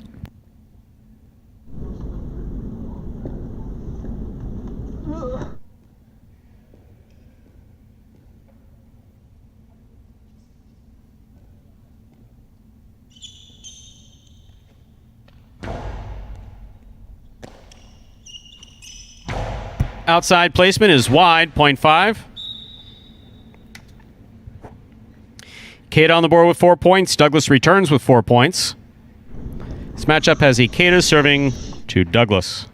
Speaker 1: Outside placement is wide, 0.5. Ikeda on the board with 4 points. Douglas returns with 4 points. This matchup has Ikeda serving to Douglas.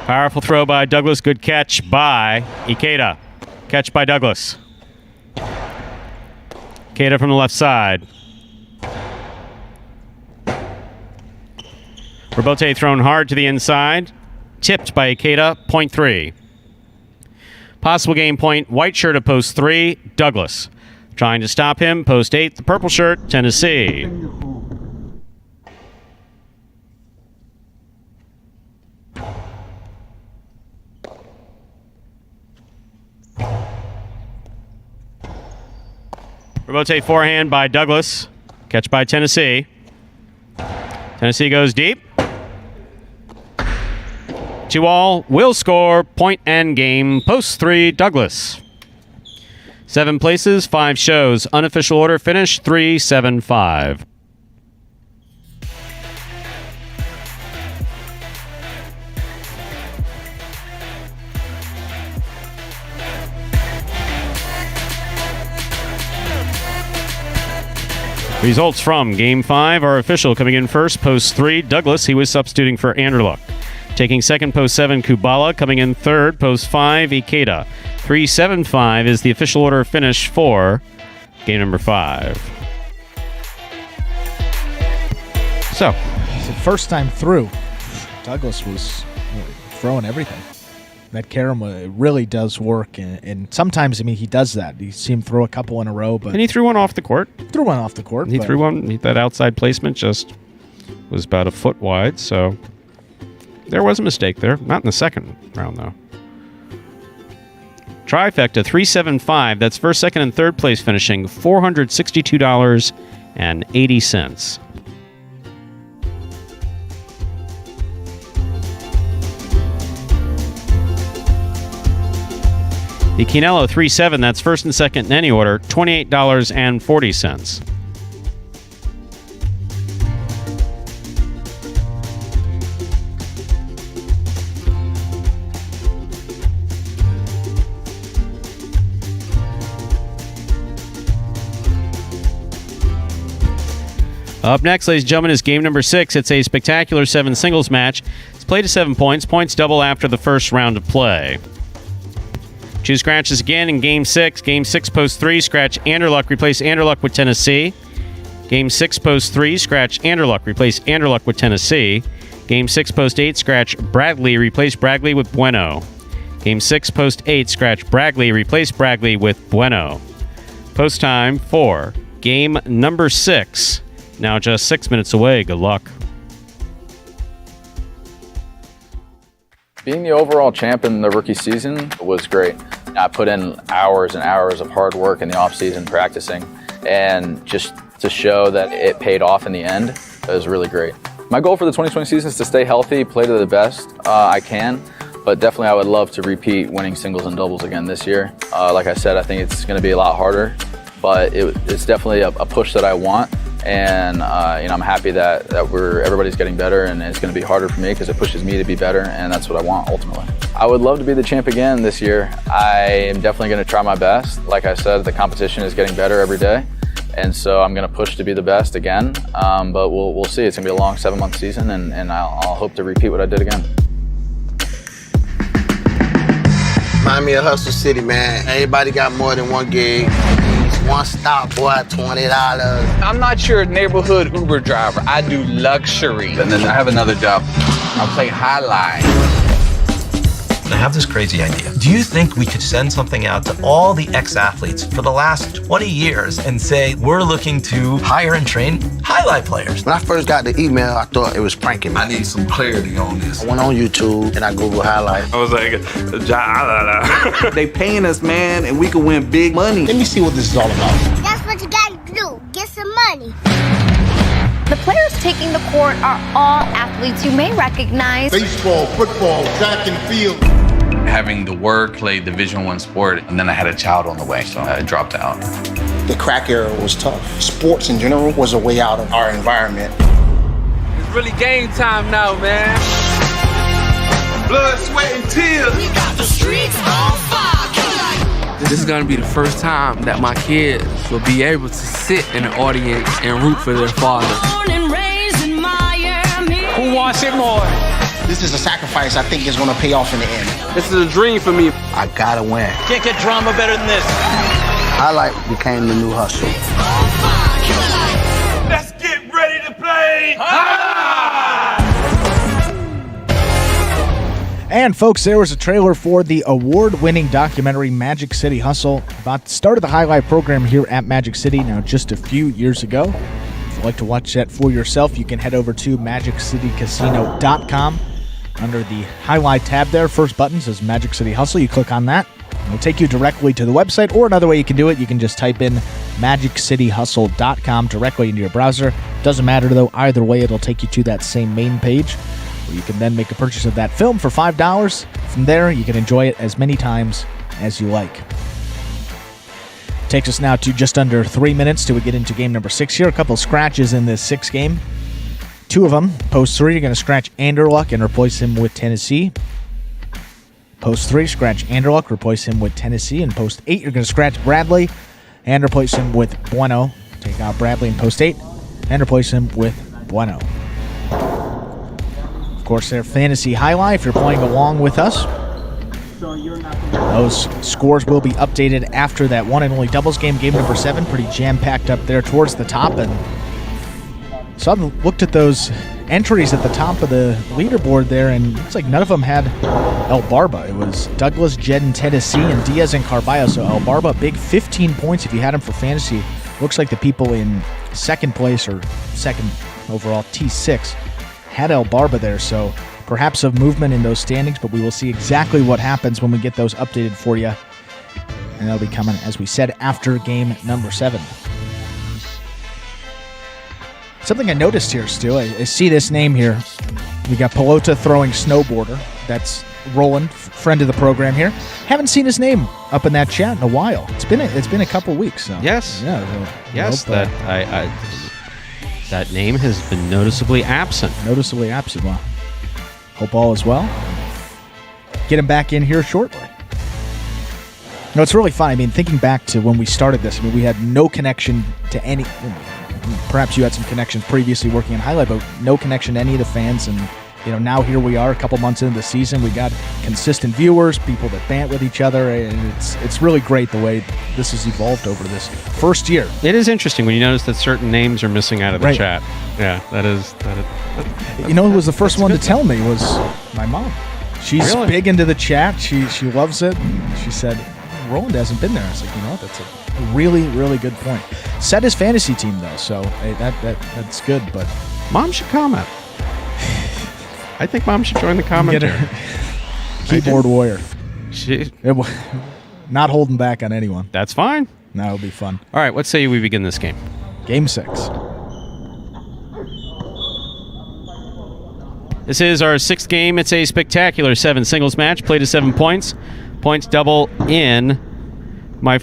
Speaker 1: Powerful throw by Douglas. Good catch by Ikeda. Catch by Douglas. Ikeda from the left side. Rebote thrown hard to the inside. Tipped by Ikeda, 0.3. Possible game point, white shirt at post 3, Douglas. Trying to stop him, post 8, the purple shirt, Tennessee. Rebote forehand by Douglas. Catch by Tennessee. Tennessee goes deep. 2-all will score. Point and game. Post 3, Douglas. 7 places, 5 shows. Unofficial order finish 3-7-5. Results from Game 5 are official. Coming in first, post 3, Douglas. He was substituting for Anderluck. Taking second, post 7, Kubala. Coming in third, post 5, Ikeda. 3-7-5 is the official order finish for game number 5. So,
Speaker 2: the first time through, Douglas was throwing everything. That carom really does work, and sometimes, I mean, he does that. You see him throw a couple in a row, but
Speaker 1: And he threw one off the court.
Speaker 2: threw one off the court.
Speaker 1: He
Speaker 2: but
Speaker 1: threw one. That outside placement just was about a foot wide, so there was a mistake there. Not in the second round, though. Trifecta 375. That's first, second, and third place finishing $462.80. The Quinello 3-7, that's first and second in any order, $28.40. Up next, ladies and gentlemen, is game number 6. It's a spectacular 7 singles match. It's played to 7 points. Points double after the first round of play. Choose scratches again in Game 6. Game 6, post 3, scratch Anderluck, replace Anderluck with Tennessee. Game 6, post 3, scratch Anderluck, replace Anderluck with Tennessee. Game 6, post 8, scratch Bradley, replace Bradley with Bueno. Game 6, post 8, scratch Bradley, replace Bradley with Bueno. Post time for game number 6. Now just 6 minutes away. Good luck.
Speaker 8: Being the overall champ in the rookie season was great. I put in hours and hours of hard work in the offseason practicing, and just to show that it paid off in the end, it was really great. My goal for the 2020 season is to stay healthy, play to the best I can, but definitely I would love to repeat winning singles and doubles again this year. Like I said, I think it's going to be a lot harder, but it's definitely a push that I want. And I'm happy that everybody's getting better, and it's going to be harder for me because it pushes me to be better, and that's what I want ultimately. I would love to be the champ again this year. I am definitely going to try my best. Like I said, the competition is getting better every day, and so I'm going to push to be the best again. But we'll see. It's going to be a long 7-month season, and I'll hope to repeat what I did again.
Speaker 9: Remind me of Hustle City, man. Everybody got more than one gig. One stop, boy, $20.
Speaker 4: I'm not your neighborhood Uber driver. I do luxury. And then I have another job. I play highlight.
Speaker 10: I have this crazy idea. Do you think we could send something out to all the ex-athletes for the last 20 years and say, we're looking to hire and train highlight players?
Speaker 9: When I first got the email, I thought it was pranking me.
Speaker 7: I need some clarity on this.
Speaker 9: I went on YouTube and I Googled highlight.
Speaker 11: I was like, Jai-Alai.
Speaker 12: They paying us, man, and we can win big money.
Speaker 9: Let me see what this is all about.
Speaker 13: That's what you gotta do. Get some money.
Speaker 14: The players taking the court are all athletes you may recognize.
Speaker 7: Baseball, football, track and field.
Speaker 4: Having the work, played Division I sport, and then I had a child on the way, so I dropped out.
Speaker 9: The crack era was tough. Sports in general was a way out of our environment.
Speaker 12: It's really game time now, man.
Speaker 7: Blood, sweat, and tears.
Speaker 13: We got the streets on fire.
Speaker 12: This is gonna be the first time that my kids will be able to sit in the audience and root for their father. Who wants it more?
Speaker 9: This is a sacrifice I think is going to pay off in the end.
Speaker 12: This is a dream for me.
Speaker 9: I gotta win.
Speaker 12: Can't get drama better than this.
Speaker 9: Highlight became the new hustle.
Speaker 11: Let's get ready to play.
Speaker 2: And folks, there was a trailer for the award-winning documentary Magic City Hustle. About the start of the highlight program here at Magic City now just a few years ago. If you'd like to watch that for yourself, you can head over to MagicCityCasino.com. Under the highlight tab there, first button says Magic City Hustle. You click on that. It'll take you directly to the website, or another way you can do it, you can just type in MagicCityHustle.com directly into your browser. Doesn't matter though, either way it'll take you to that same main page, where you can then make a purchase of that film for $5. From there, you can enjoy it as many times as you like. Takes us now to just under 3 minutes till we get into game number 6 here. A couple scratches in this 6 game. 2 of them, post 3, you're going to scratch Anderluck and replace him with Tennessee. Post 3, scratch Anderluck, replace him with Tennessee. And post 8, you're going to scratch Bradley and replace him with Bueno. Take out Bradley in post 8 and replace him with Bueno. Of course, their fantasy highlight if you're playing along with us. Those scores will be updated after that one and only doubles game, game number 7. Pretty jam-packed up there towards the top. And so I looked at those entries at the top of the leaderboard there, and it's like none of them had El Barba. It was Douglas, Jed in Tennessee, and Diaz and Carballo. So El Barba, big 15 points if you had him for fantasy. Looks like the people in second place or second overall, T6, had El Barba there. So perhaps a movement in those standings, but we will see exactly what happens when we get those updated for you. And that'll be coming, as we said, after game number 7. Something I noticed here, Stu, I see this name here. We got Pelota throwing snowboarder. That's Roland, friend of the program here. Haven't seen his name up in that chat in a while. It's been a couple weeks. So.
Speaker 1: Yes.
Speaker 2: Yeah.
Speaker 1: Yes. That name has been noticeably absent.
Speaker 2: Noticeably absent. Well, hope all is well. Get him back in here shortly. No, it's really fun. I mean, thinking back to when we started this, I mean, we had no connection to any. Perhaps you had some connections previously working in Highlight, but no connection to any of the fans. And now here we are, a couple months into the season. We got consistent viewers, people that bant with each other, and it's really great the way this has evolved over this first year.
Speaker 1: It is interesting when you notice that certain names are missing out of the chat. Yeah, that is.
Speaker 2: Who was the first one to tell me was my mom. She's big into the chat. She loves it. And she said, Roland hasn't been there. I was like, what? That's a really, really good point. Set his fantasy team, though, so hey, that's good, but...
Speaker 1: Mom should comment. I think Mom should join the commentary.
Speaker 2: Keyboard warrior.
Speaker 1: She...
Speaker 2: Not holding back on anyone.
Speaker 1: That's fine.
Speaker 2: That'll be fun.
Speaker 1: All right, let's say we begin this game.
Speaker 2: Game 6.
Speaker 1: This is our 6th game. It's a spectacular 7 singles match, played to 7 points. Points double in the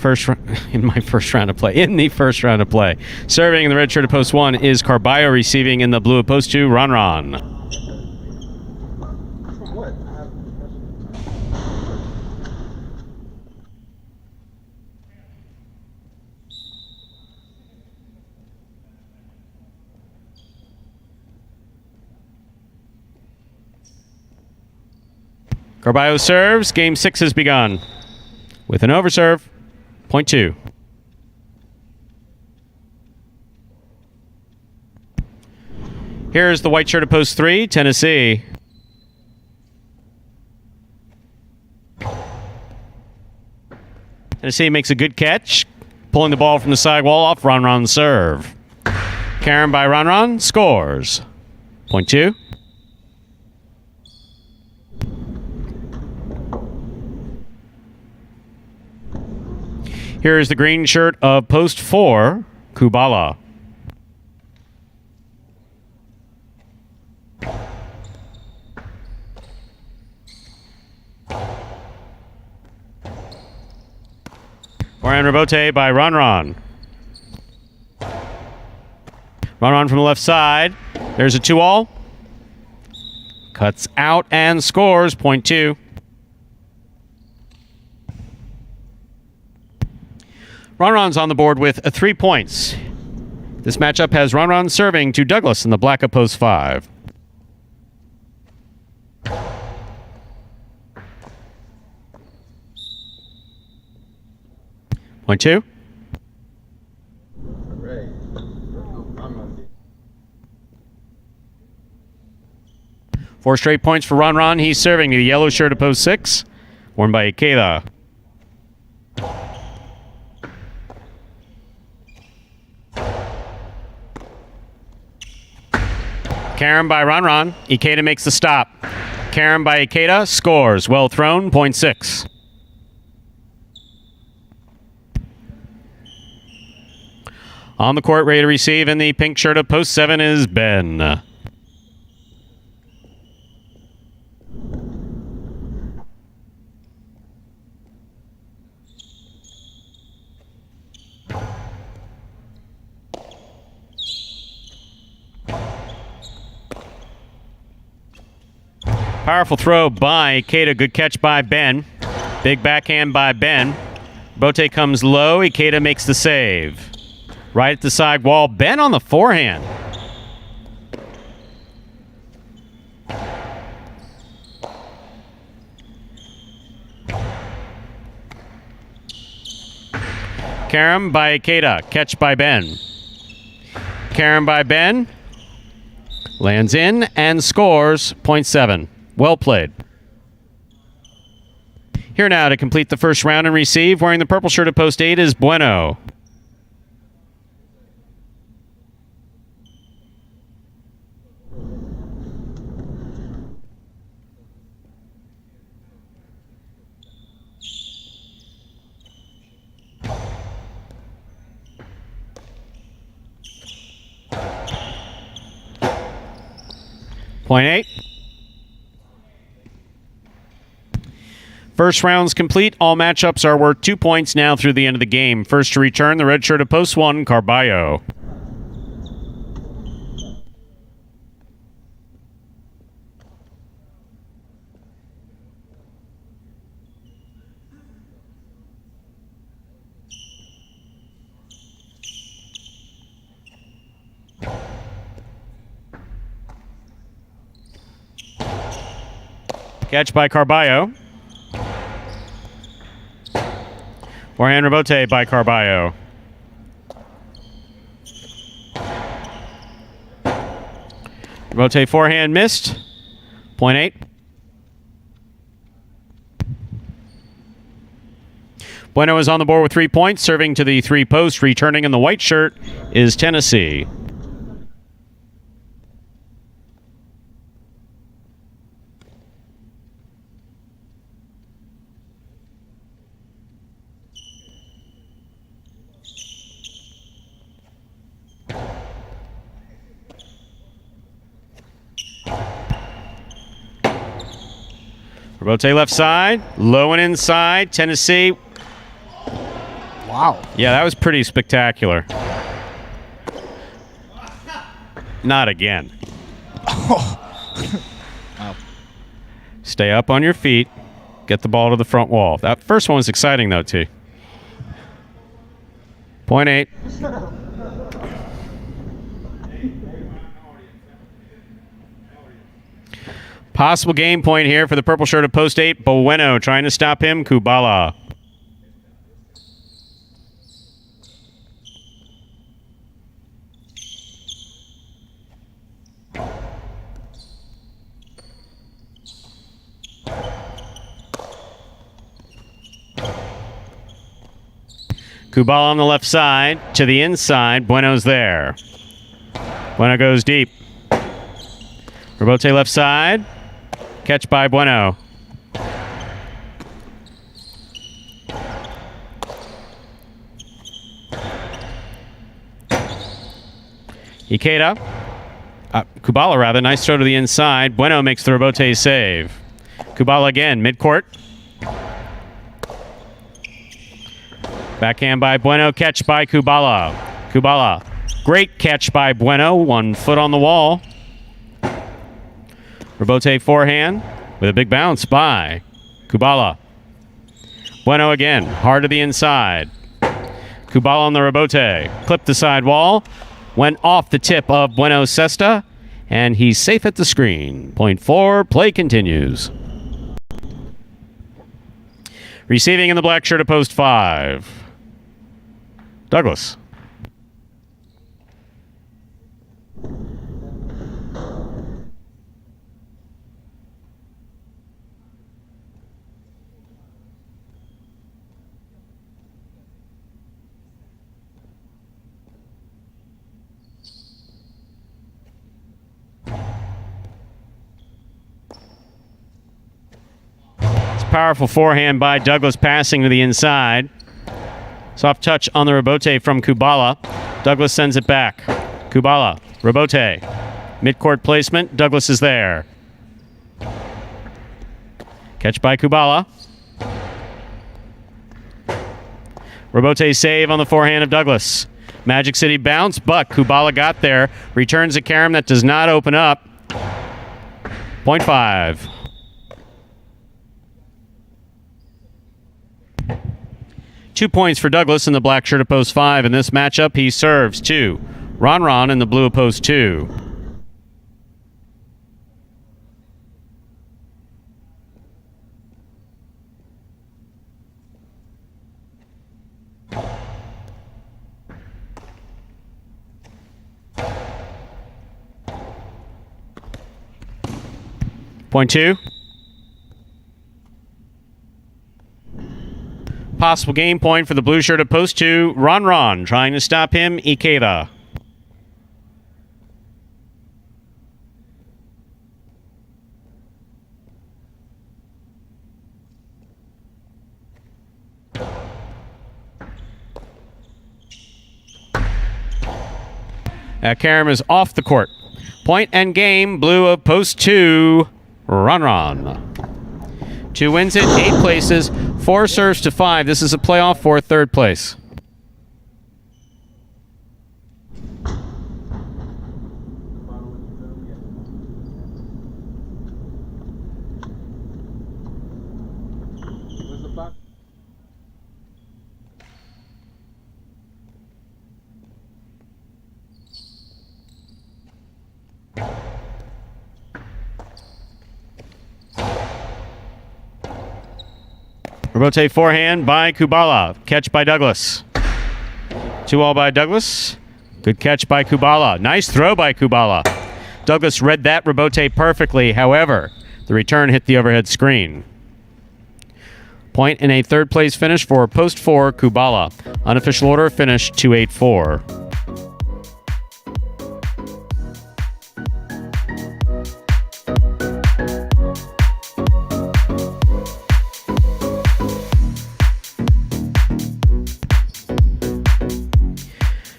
Speaker 1: first round of play. Serving in the red shirt at post 1 is Carballo. Receiving in the blue at post 2, Ron. Carballo serves. Game 6 has begun with an overserve. Point 2. Here's the white shirt at post 3, Tennessee. Tennessee makes a good catch, pulling the ball from the sidewall off Ron serve. Karen by Ron scores. Point 2. Here is the green shirt of post 4, Kubala. Forehand rebote by Ron. Ron from the left side. There's a 2-all. Cuts out and scores. Point 2. Ron's on the board with 3 points. This matchup has Ron serving to Douglas in the black of post 5. Point 2. Four straight points for Ron. He's serving to the yellow shirt of post 6, worn by Ikeda. Karen by Ron. Ikeda makes the stop. Karen by Ikeda scores. Well thrown. Point 6. On the court, ready to receive in the pink shirt of post 7 is Ben. Powerful throw by Ikeda. Good catch by Ben. Big backhand by Ben. Bote comes low. Ikeda makes the save. Right at the side wall. Ben on the forehand. Karam by Ikeda. Catch by Ben. Karam by Ben. Lands in and scores .7. Well played. Here now to complete the first round and receive, wearing the purple shirt at post 8 is Bueno. .8. First round's complete. All matchups are worth 2 points now through the end of the game. First to return, the red shirt at post 1, Carballo. Catch by Carballo. Forehand rebote by Carballo. Rebote forehand missed. .8. Bueno is on the board with 3 points, serving to the 3-post. Returning in the white shirt is Tennessee. Rebote left side, low and inside, Tennessee.
Speaker 2: Wow.
Speaker 1: Yeah, that was pretty spectacular. Not again. Stay up on your feet. Get the ball to the front wall. That first one was exciting, though, T. .8. Possible game point here for the purple shirt at post 8. Bueno trying to stop him. Kubala. Kubala on the left side to the inside. Bueno's there. Bueno goes deep. Rebote left side. Catch by Bueno. Ikeda. Kubala, rather. Nice throw to the inside. Bueno makes the rebote save. Kubala again, midcourt. Backhand by Bueno. Catch by Kubala. Kubala. Great catch by Bueno. 1 foot on the wall. Rebote forehand with a big bounce by Kubala. Bueno again, hard to the inside. Kubala on the rebote. Clipped the side wall. Went off the tip of Bueno's cesta. And he's safe at the screen. .4, play continues. Receiving in the black shirt at post 5. Douglas. Powerful forehand by Douglas, passing to the inside. Soft touch on the rebote from Kubala. Douglas sends it back. Kubala, rebote. Midcourt placement. Douglas is there. Catch by Kubala. Rebote save on the forehand of Douglas. Magic City bounce, but Kubala got there. Returns a carom that does not open up. .5. Two points for Douglas in the black shirt at post 5. In this matchup, he serves to Ron in the blue at post 2. Point 2. Possible game point for the blue shirt at post 2. Ron trying to stop him. Ikeda. Karam is off the court. Point and game, blue of post 2, Ron. 2 wins it, 8 places, 4 serves to 5. This is a playoff for 3rd place. Robote forehand by Kubala. Catch by Douglas. 2-all by Douglas. Good catch by Kubala. Nice throw by Kubala. Douglas read that Robote perfectly. However, the return hit the overhead screen. Point in a 3rd place finish for post 4, Kubala. Unofficial order finish 2-8-4.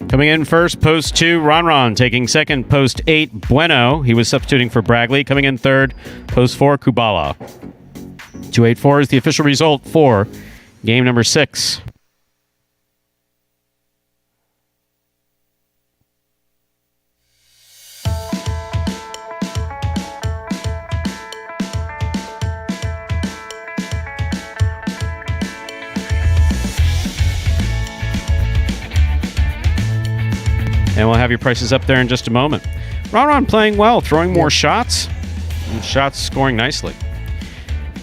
Speaker 1: Coming in first, post 2, Ron. Taking second, post 8, Bueno. He was substituting for Bragley. Coming in third, post 4, Kubala. 2-8-4 is the official result for game number 6. And we'll have your prices up there in just a moment. Ron playing well, throwing more shots, and shots scoring nicely.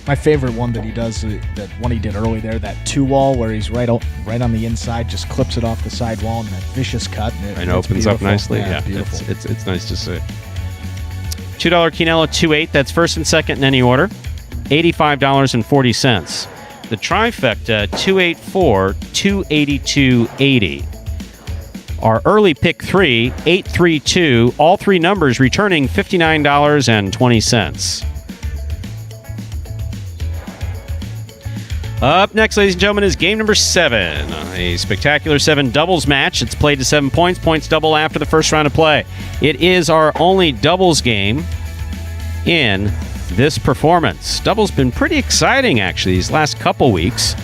Speaker 2: My favorite one that he does, that one he did early there, that 2-wall where he's right on the inside, just clips it off the side wall, and that vicious cut.
Speaker 1: And opens up nicely. Yeah,
Speaker 2: beautiful.
Speaker 1: It's nice to see. $2 Quinella 2-8. That's first and second in any order. $85.40. The trifecta 2-8-4, 282.80. Our early pick 3, 832, all 3 numbers returning $59.20. Up next, ladies and gentlemen, is game number 7. A spectacular 7 doubles match. It's played to 7 points. Points double after the first round of play. It is our only doubles game in this performance. Doubles been pretty exciting, actually, these last couple weeks.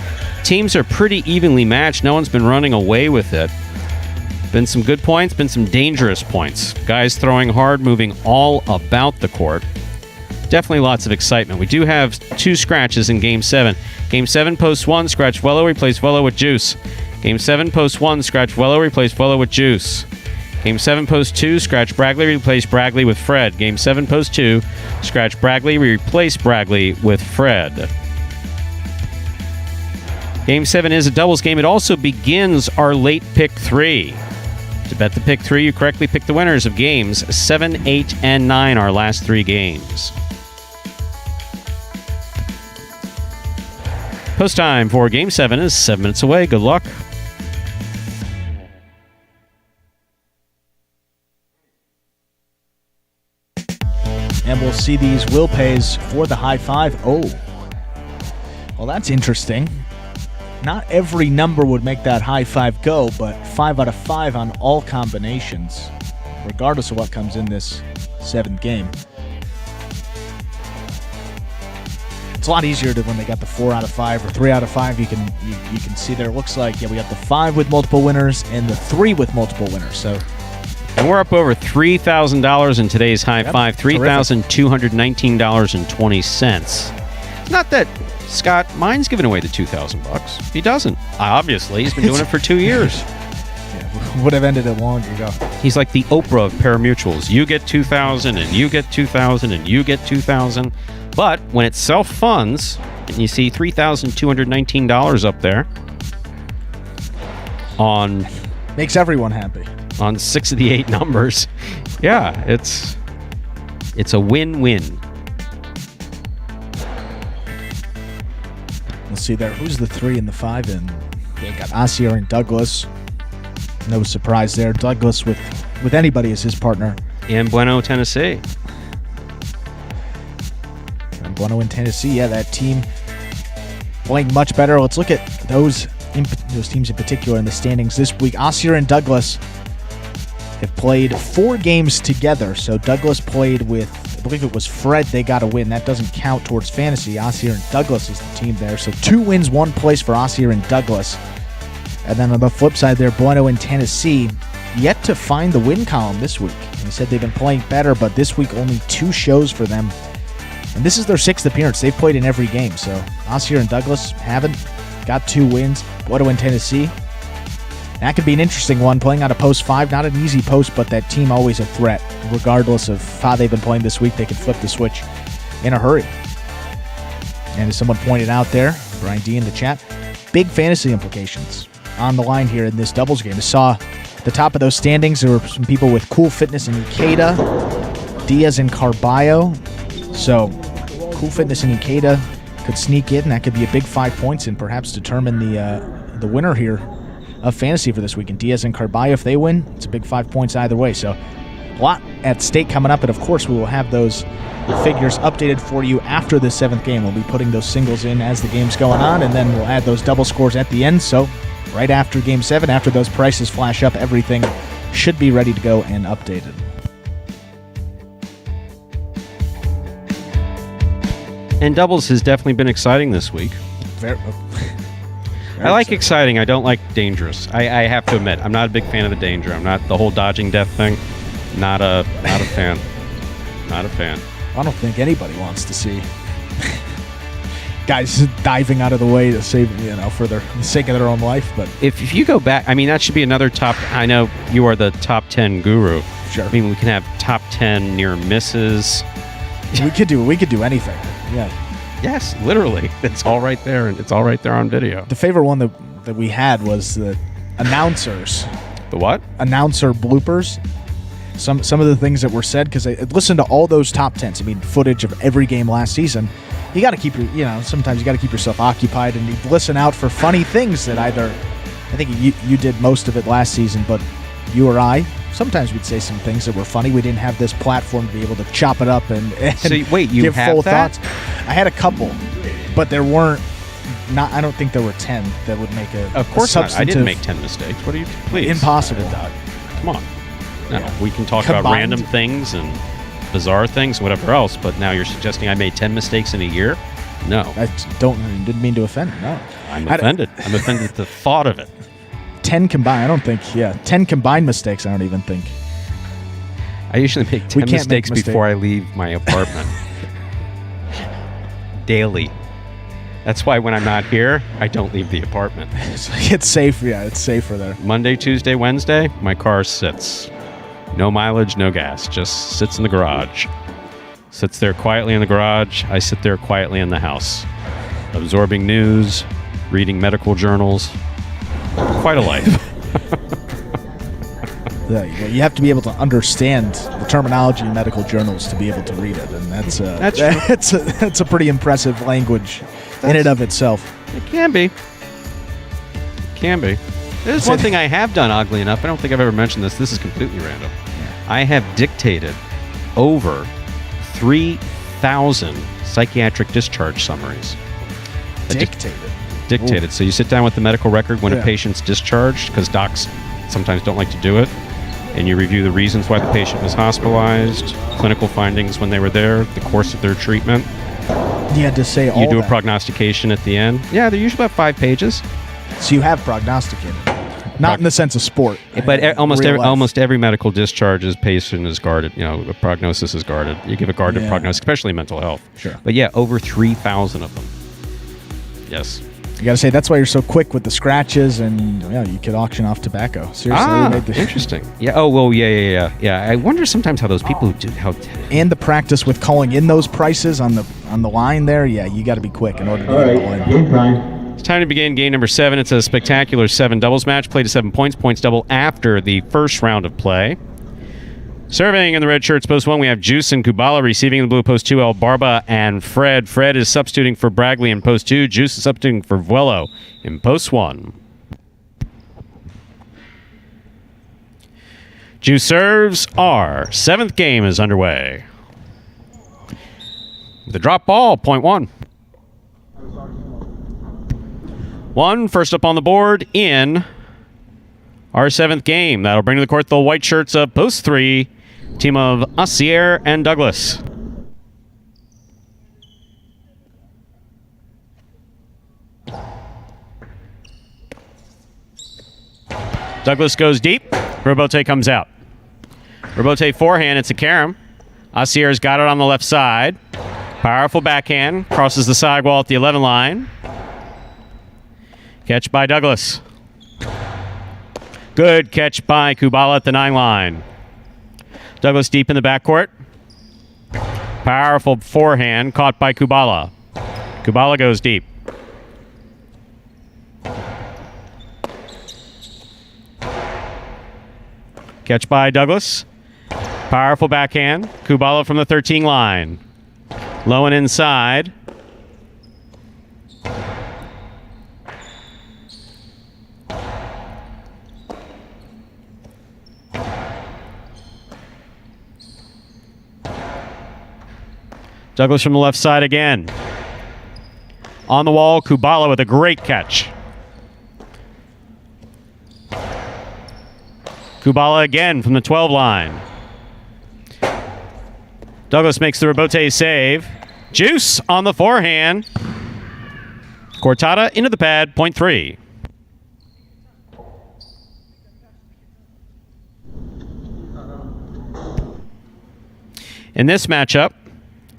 Speaker 1: Teams are pretty evenly matched. No one's been running away with it. Been some good points, been some dangerous points. Guys throwing hard, moving all about the court. Definitely lots of excitement. We do have 2 scratches in Game 7. Game 7, post 1, scratch Wello, replace Wello with Juice. Game 7, post 1, scratch Wello, replace Wello with Juice. Game 7, post 2, scratch Bragley, replace Bragley with Fred. Game 7, post 2, scratch Bragley, replace Bragley with Fred. Game 7 is a doubles game. It also begins our late pick 3. To bet the pick 3, you correctly pick the winners of games 7, 8, and 9, our last 3 games. Post time for Game 7 is 7 minutes away. Good luck.
Speaker 2: And we'll see these will pays for the high 5. Oh, well, that's interesting. Not every number would make that high 5 go, but 5 out of 5 on all combinations, regardless of what comes in this 7th game. It's a lot easier to when they got the 4 out of 5 or 3 out of 5. You can see there. It looks like we got the 5 with multiple winners and the 3 with multiple winners. So,
Speaker 1: and we're up over $3,000 in today's high 5. $3,219.20. Not that Scott mind's giving away the $2,000. He doesn't. Obviously, he's been doing it for 2 years.
Speaker 2: Would have ended it long ago.
Speaker 1: He's like the Oprah of pari-mutuels. You get $2,000, and you get $2,000, and you get $2,000. But when it self-funds, and you see $3,219 up there on...
Speaker 2: Makes everyone happy.
Speaker 1: On 6 of the 8 numbers. Yeah, it's a win-win.
Speaker 2: Let's see there. Who's the 3 and the 5 in? They got Asier and Douglas. No surprise there. Douglas with anybody as his partner.
Speaker 1: And Bueno, Tennessee.
Speaker 2: And Bueno in Tennessee. Yeah, that team playing much better. Let's look at those teams in particular in the standings this week. Asier and Douglas have played 4 games together. So Douglas played with, I believe it was Fred. They got a win. That doesn't count towards fantasy. Asier and Douglas is the team there. So 2 wins, 1 place for Asier and Douglas. And then on the flip side there, Bueno and Tennessee yet to find the win column this week. And he said they've been playing better, but this week only 2 shows for them. And this is their 6th appearance. They've played in every game. So Asier and Douglas haven't got 2 wins. Bueno and Tennessee. That could be an interesting one, playing on a post 5. Not an easy post, but that team always a threat. Regardless of how they've been playing this week, they can flip the switch in a hurry. And as someone pointed out there, Brian D in the chat, big fantasy implications on the line here in this doubles game. I saw at the top of those standings, there were some people with Cool Fitness and Ikeda, Diaz and Carballo. So Cool Fitness and Ikeda could sneak in. That could be a big 5 points and perhaps determine the winner here of fantasy for this week. And Diaz and Carballo, if they win, it's a big 5 points either way. So a lot at stake coming up, and of course we will have those figures updated for you after the 7th game. We'll be putting those singles in as the game's going on, and then we'll add those double scores at the end. So right after Game 7, after those prices flash up, everything should be ready to go and updated.
Speaker 1: And doubles has definitely been exciting this week. I like exciting. I don't like dangerous. I have to admit, I'm not a big fan of the danger. I'm not the whole dodging death thing. Not a fan. Not a fan.
Speaker 2: I don't think anybody wants to see guys diving out of the way to save, for the sake of their own life. But
Speaker 1: if you go back, I mean, that should be another top. I know you are the top 10 guru.
Speaker 2: Sure.
Speaker 1: I mean, we can have top 10 near misses.
Speaker 2: We could do anything. Yeah.
Speaker 1: Yes, literally. It's all right there, and it's all right there on video.
Speaker 2: The favorite one that we had was the announcers.
Speaker 1: The what?
Speaker 2: Announcer bloopers. Some of the things that were said, because I listened to all those top 10s. I mean, footage of every game last season. You got to keep sometimes you got to keep yourself occupied, and you listen out for funny things that either, I think you did most of it last season, but you or I, sometimes we'd say some things that were funny. We didn't have this platform to be able to chop it up and
Speaker 1: wait, you
Speaker 2: give
Speaker 1: have
Speaker 2: full
Speaker 1: that?
Speaker 2: thoughts. I had a couple, but there weren't. I don't think there were 10 that would make a.
Speaker 1: Of course
Speaker 2: a
Speaker 1: not. I didn't make 10 mistakes. What are you? Please.
Speaker 2: Impossible.
Speaker 1: Come on. No, we can talk about random things and bizarre things, whatever else. But now you're suggesting I made 10 mistakes in a year? No.
Speaker 2: I didn't mean to offend. No.
Speaker 1: I'm offended. I'm offended at the thought of it.
Speaker 2: 10 combined. I don't think. Yeah, 10 combined mistakes. I don't even think.
Speaker 1: I usually make 10 mistakes before I leave my apartment. Daily. That's why when I'm not here, I don't leave the apartment.
Speaker 2: It's safe. Yeah, it's safer there.
Speaker 1: Monday, Tuesday, Wednesday, my car sits. No mileage, no gas. Just sits in the garage. Sits there quietly in the garage. I sit there quietly in the house. Absorbing news, reading medical journals. Quite a life.
Speaker 2: You have to be able to understand the terminology in medical journals to be able to read it, and that's a pretty impressive language in and of itself.
Speaker 1: It can be. There's one thing I have done, oddly enough. I don't think I've ever mentioned this. This is completely random. I have dictated over 3,000 psychiatric discharge summaries. Dictated. So you sit down with the medical record when a patient's discharged, because docs sometimes don't like to do it, and you review the reasons why the patient was hospitalized, clinical findings when they were there, the course of their treatment.
Speaker 2: You had to say all that.
Speaker 1: You do a prognostication at the end. Yeah, they're usually about 5 pages.
Speaker 2: So you have prognosticated. Not in the sense of sport.
Speaker 1: But almost every medical discharge's patient is guarded. The prognosis is guarded. You give a guarded prognosis, especially mental health.
Speaker 2: Sure.
Speaker 1: But yeah, over 3,000 of them. Yes.
Speaker 2: You got to say, that's why you're so quick with the scratches, and you could auction off tobacco. Seriously.
Speaker 1: Interesting. Yeah. Oh, well, yeah. I wonder sometimes how those people who do
Speaker 2: and the practice with calling in those prices on the line there. Yeah, you got to be quick in order to get it all in.
Speaker 5: Game time.
Speaker 1: It's time to begin game number 7. It's a spectacular 7 doubles match. Play to 7 points. Points double after the first round of play. Serving in the red shirts, post 1, we have Juice and Kubala. Receiving in the blue, post 2, El Barba and Fred. Fred is substituting for Bragley in post 2. Juice is substituting for Vuelo in post 1. Juice serves. Our 7th game is underway. The drop ball, point 1. 1, first up on the board in our 7th game. That'll bring to the court the white shirts of post 3, team of Asier and Douglas. Douglas goes deep. Robote comes out. Robote forehand. It's a carom. Asier's got it on the left side. Powerful backhand. Crosses the sidewall at the 11 line. Catch by Douglas. Good catch by Kubala at the 9 line. Douglas deep in the backcourt. Powerful forehand caught by Kubala. Kubala goes deep. Catch by Douglas. Powerful backhand. Kubala from the 13 line. Low and inside. Douglas from the left side again. On the wall, Kubala with a great catch. Kubala again from the 12 line. Douglas makes the Robote save. Juice on the forehand. Cortada into the pad, point 3. In this matchup,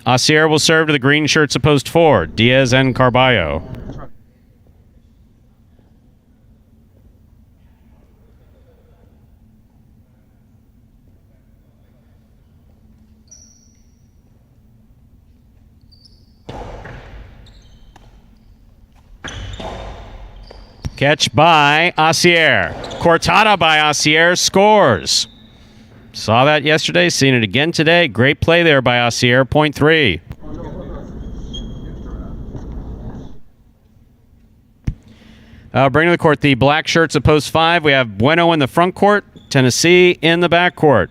Speaker 1: Asier will serve to the green shirts of post 4, Diaz and Carballo. Catch by Asier. Cortada by Asier scores. Saw that yesterday, seen it again today. Great play there by Asier, point 3. Bring to the court the black shirts of post 5. We have Bueno in the front court, Tennessee in the back court.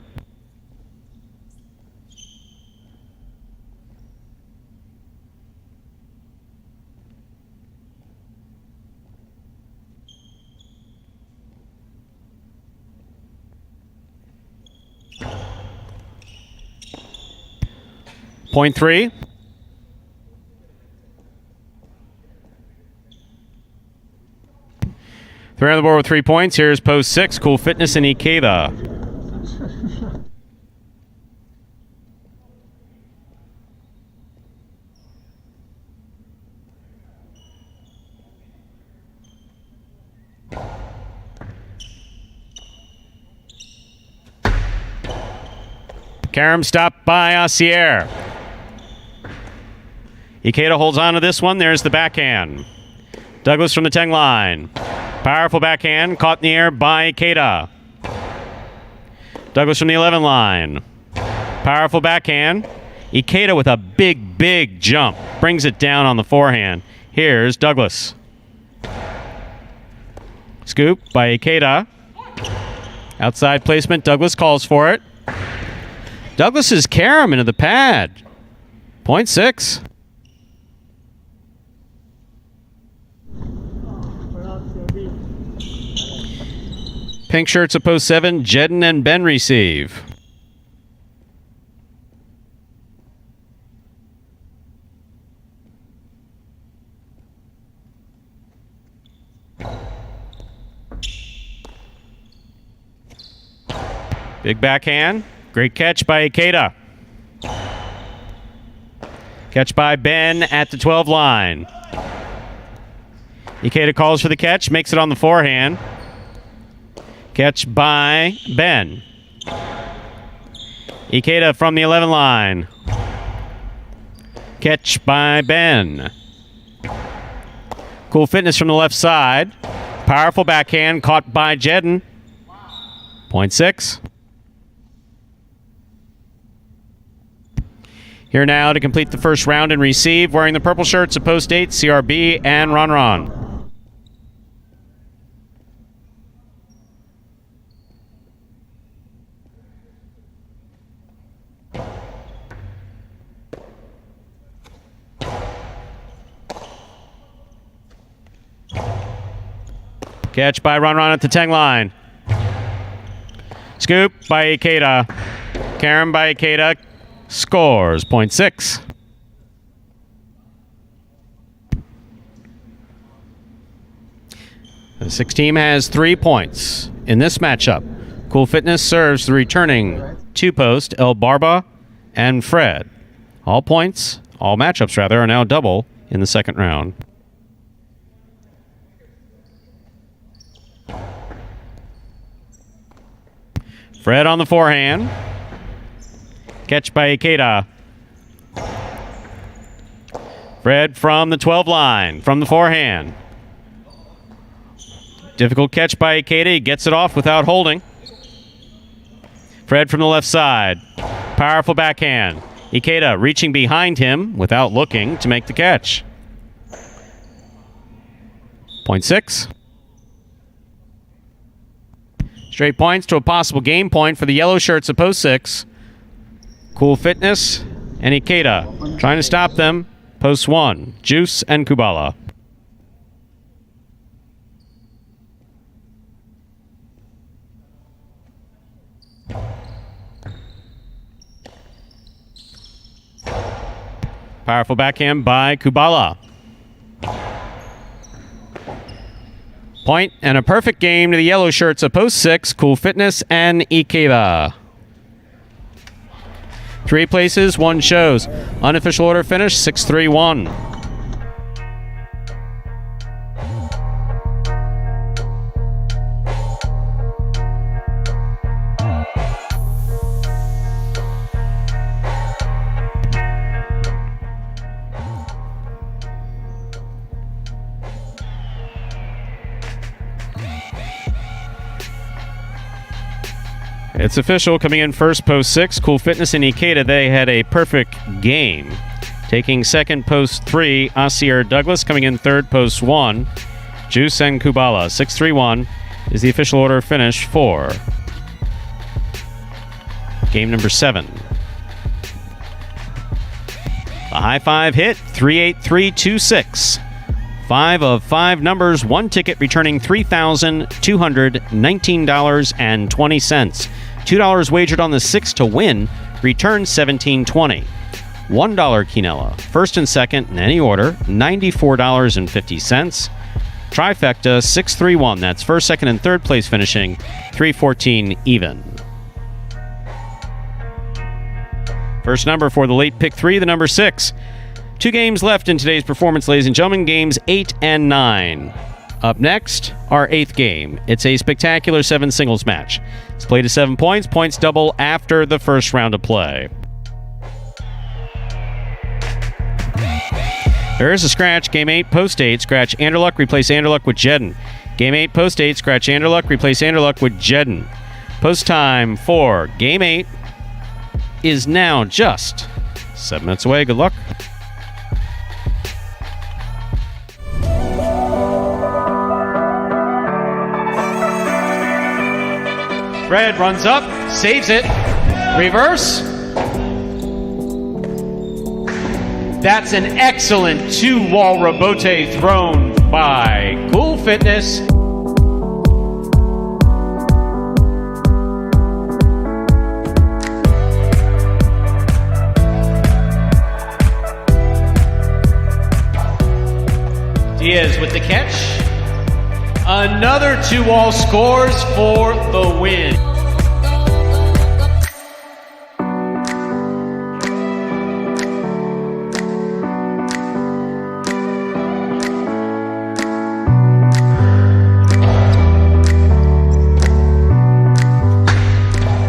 Speaker 1: Point 3. Three on the board with 3 points. Here's post 6, Cool Fitness and Ikeda. Karam stopped by Asier. Ikeda holds on to this one. There's the backhand. Douglas from the 10 line. Powerful backhand. Caught in the air by Ikeda. Douglas from the 11 line. Powerful backhand. Ikeda with a big, big jump. Brings it down on the forehand. Here's Douglas. Scoop by Ikeda. Outside placement. Douglas calls for it. Douglas's carom into the pad. Point 6. Pink shirts of post 7, Jedden and Ben receive. Big backhand. Great catch by Ikeda. Catch by Ben at the 12 line. Ikeda calls for the catch, makes it on the forehand. Catch by Ben. Ikeda from the 11 line. Catch by Ben. Cool Fitness from the left side. Powerful backhand caught by Jedden. Point 6. Here now to complete the first round and receive, wearing the purple shirts of Post 8, CRB, and Ron Ron. Catch by Ron Ron at the 10 line. Scoop by Ikeda. Karen by Ikeda. Scores, 0.6. The 6 team has 3 points in this matchup. Cool Fitness serves the returning 2-post El Barba and Fred. All matchups rather, are now double in the second round. Fred on the forehand. Catch by Ikeda. Fred from the 12 line, from the forehand. Difficult catch by Ikeda. He gets it off without holding. Fred from the left side. Powerful backhand. Ikeda reaching behind him without looking to make the catch. 0.6. Straight points to a possible game point for the yellow shirts of Post 6. Cool Fitness and Ikeda trying to stop them. Post 1, Juice and Kubala. Powerful backhand by Kubala. Point and a perfect game to the yellow shirts of Post 6, Cool Fitness and Ikeda. 3 places, 1 shows. Unofficial order finish, 6-3-1. It's official. Coming in first, Post 6, Cool Fitness and Ikeda. They had a perfect game. Taking second, Post 3, Asier Douglas. Coming in third, Post 1, Juice and Kubala. 6-3-1 is the official order finish for game number 7. A high 5 hit, 3-8-3-2-6. 5 of 5 numbers, 1 ticket returning $3,219.20. $2 wagered on the 6 to win, return $17.20. $1 quinella, first and second in any order, $94.50. Trifecta, 6-3-1. That's first, second, and third place finishing, $3.14 even. First number for the late pick 3, the number 6. 2 games left in today's performance, ladies and gentlemen, games 8 and 9. Up next, our 8th game. It's a spectacular 7 singles match. It's played to 7 points. Points double after the first round of play. There is a scratch. Game 8, Post 8. Scratch Anderluck, replace Anderluck with Jedden. Game 8, Post 8. Scratch Anderluck, replace Anderluck with Jedden. Post time for Game 8 is now just 7 minutes away. Good luck. Fred runs up, saves it, reverse. That's an excellent 2-wall rebote thrown by Cool Fitness. Diaz with the catch. Another 2-wall scores for the win.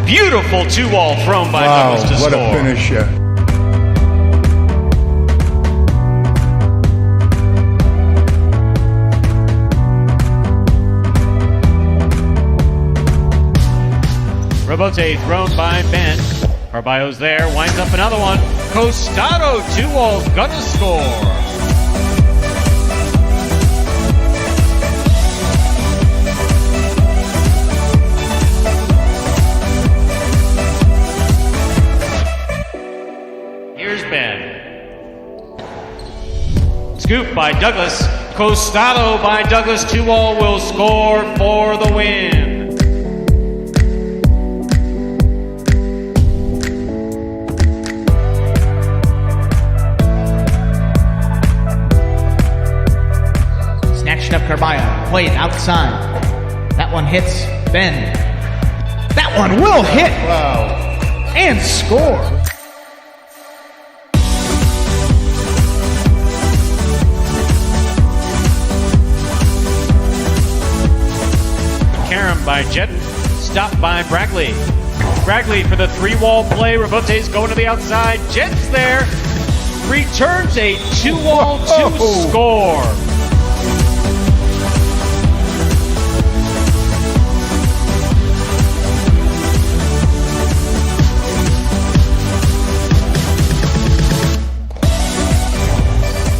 Speaker 1: Beautiful 2-wall thrown by Douglas to
Speaker 7: what
Speaker 1: score.
Speaker 7: a finisher.
Speaker 1: Rebote thrown by Ben. Carballo's there, winds up another one. Costado, 2-all's gonna score. Here's Ben. Scoop by Douglas. Costado by Douglas, 2-all will score for the win.
Speaker 6: Snatched up Carballo. Played outside. That one hits Ben. That one will hit.
Speaker 7: Wow.
Speaker 6: And score.
Speaker 1: Karam by Jet, stopped by Brackley. Brackley for the 3-wall play. Rabote's going to the outside. Jet's there. Returns a 2-wall to score.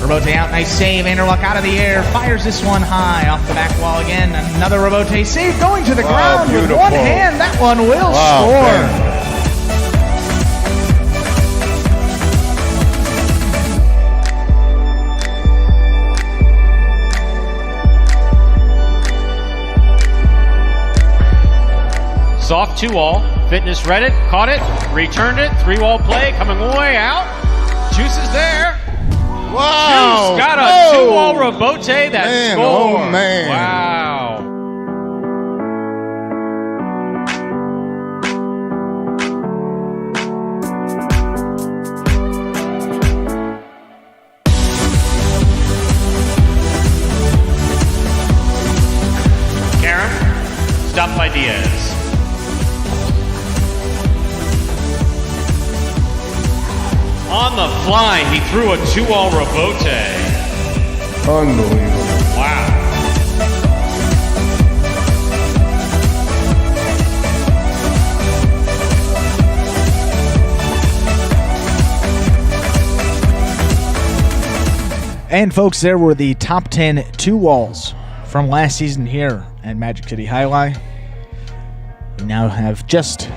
Speaker 6: Rabote out, nice save. Anderluck out of the air, fires this one high off the back wall again. Another Rabote save going to the ground with one hand. That one will score.
Speaker 1: Soft 2-wall. Fitness read it, caught it, returned it. 3-wall play coming way out. Juice is there.
Speaker 7: Wow.
Speaker 1: Juice got a 2-wall Rabote that scored.
Speaker 7: Oh, man.
Speaker 1: Wow. Karam, stopped by Diaz. On the fly, he threw a 2-all Rabote.
Speaker 7: Unbelievable.
Speaker 1: Wow.
Speaker 2: And folks, there were the top 10 2-walls from last season here at Magic City Jai-Alai. We now have just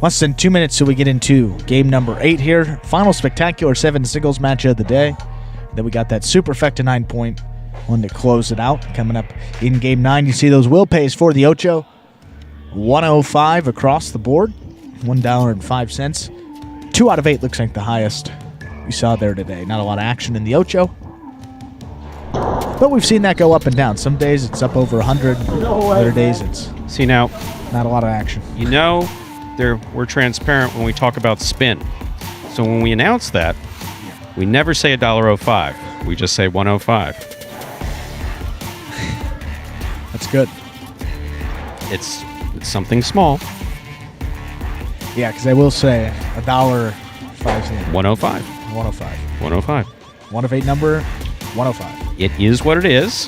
Speaker 2: less than 2 minutes till we get into game number 8 here. Final spectacular 7 singles match of the day. Then we got that superfecta 9-point one to close it out. Coming up in game 9, you see those will pays for the Ocho. 105 across the board. $1.05. 2 out of 8 looks like the highest we saw there today. Not a lot of action in the Ocho, but we've seen that go up and down. Some days it's up over 100. Other days it's
Speaker 1: now
Speaker 2: not a lot of action.
Speaker 1: You know, we're transparent when we talk about spin. So when we announce that, we never say $1.05. We just say 105.
Speaker 2: That's good.
Speaker 1: It's something small.
Speaker 2: Yeah, because I will say $1.05.
Speaker 1: 105.
Speaker 2: 105.
Speaker 1: 105.
Speaker 2: 1 of 8 number, 105.
Speaker 1: It is what it is.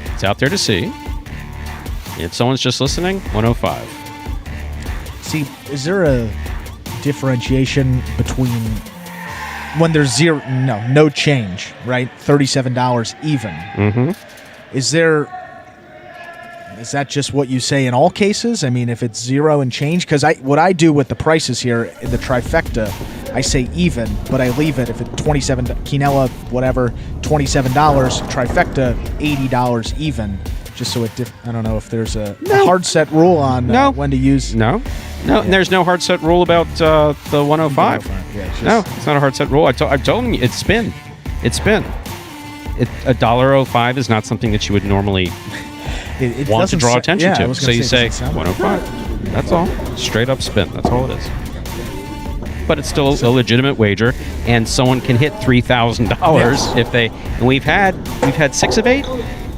Speaker 1: It's out there to see. If someone's just listening, 105.
Speaker 2: See, is there a differentiation between when there's no change, right? $37 even.
Speaker 1: Mm-hmm.
Speaker 2: Is that just what you say in all cases? I mean, if it's 0 and change, because what I do with the prices here in the trifecta, I say even, but I leave it if it's $27 quinella, whatever, $27 trifecta, $80 even. Just so I don't know if there's a hard set rule on when to use.
Speaker 1: No, and there's no hard set rule about the 105. No, it's not a hard set rule. I told them it's spin. It's spin. $1.05 is not something that you would normally want to draw attention to. So you say 105. That's all. Straight up spin. That's all it is. But it's still a legitimate wager, and someone can hit $3,000 if they. And we've had 6 of 8.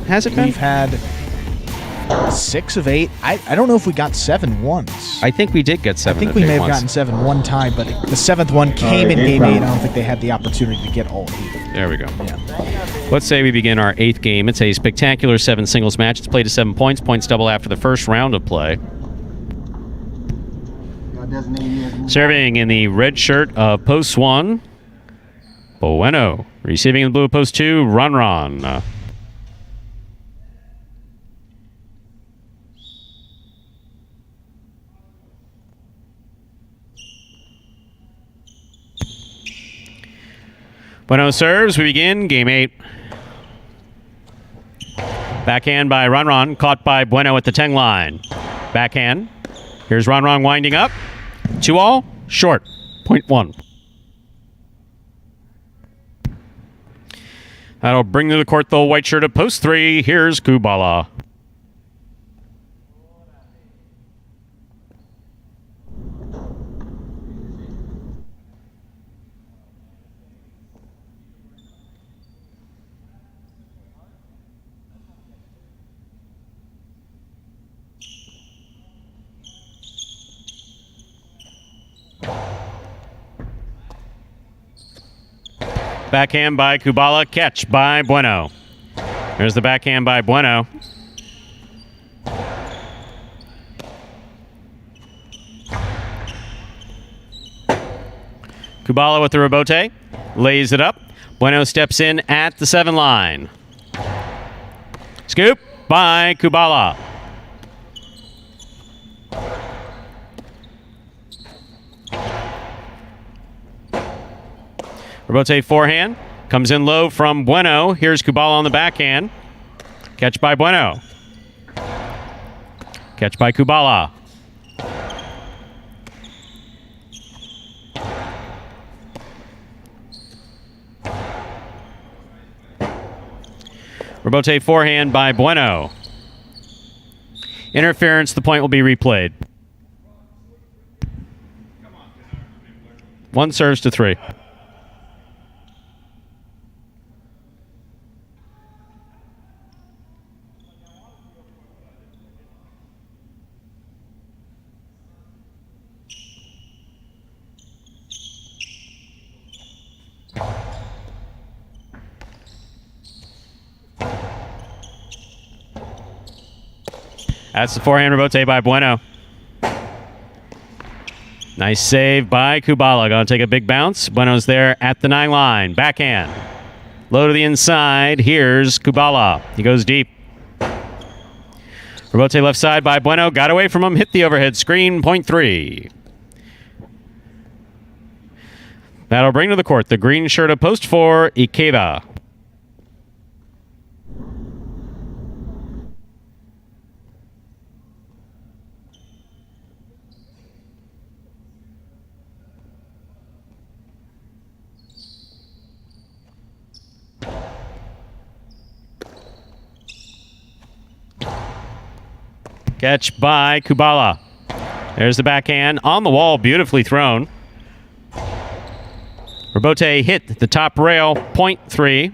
Speaker 1: Has it been?
Speaker 2: We've had 6 of 8. I don't know if we got 7 once.
Speaker 1: I think we did get 7.
Speaker 2: I think we may have gotten 7 one time, but the 7th one came in game 8. I don't think they had the opportunity to get all 8.
Speaker 1: There we go.
Speaker 2: Yeah.
Speaker 1: Let's say we begin our 8th game. It's a spectacular 7 singles match. It's played to 7 points. Points double after the first round of play. Serving in the red shirt of post 1, Bueno. Receiving in the blue of post 2, Ron. Bueno serves. We begin game 8. Backhand by Ron. Caught by Bueno at the 10 line. Backhand. Here's Ron winding up. 2-all. Short. Point 1. That'll bring to the court the white shirt of post 3. Here's Kubala. Backhand by Kubala, catch by Bueno. There's the backhand by Bueno. Kubala with the rebote, lays it up. Bueno steps in at the 7 line. Scoop by Kubala. Rebote forehand. Comes in low from Bueno. Here's Kubala on the backhand. Catch by Bueno. Catch by Kubala. Rebote forehand by Bueno. Interference. The point will be replayed. 1 serves to 3. That's the forehand rebote by Bueno. Nice save by Kubala. Going to take a big bounce. Bueno's there at the 9 line. Backhand. Low to the inside. Here's Kubala. He goes deep. Rebote left side by Bueno. Got away from him. Hit the overhead screen. Point 3. That'll bring to the court the green shirt of post 4, Ikeda. Catch by Kubala. There's the backhand on the wall, beautifully thrown. Rebote hit the top rail, point 3.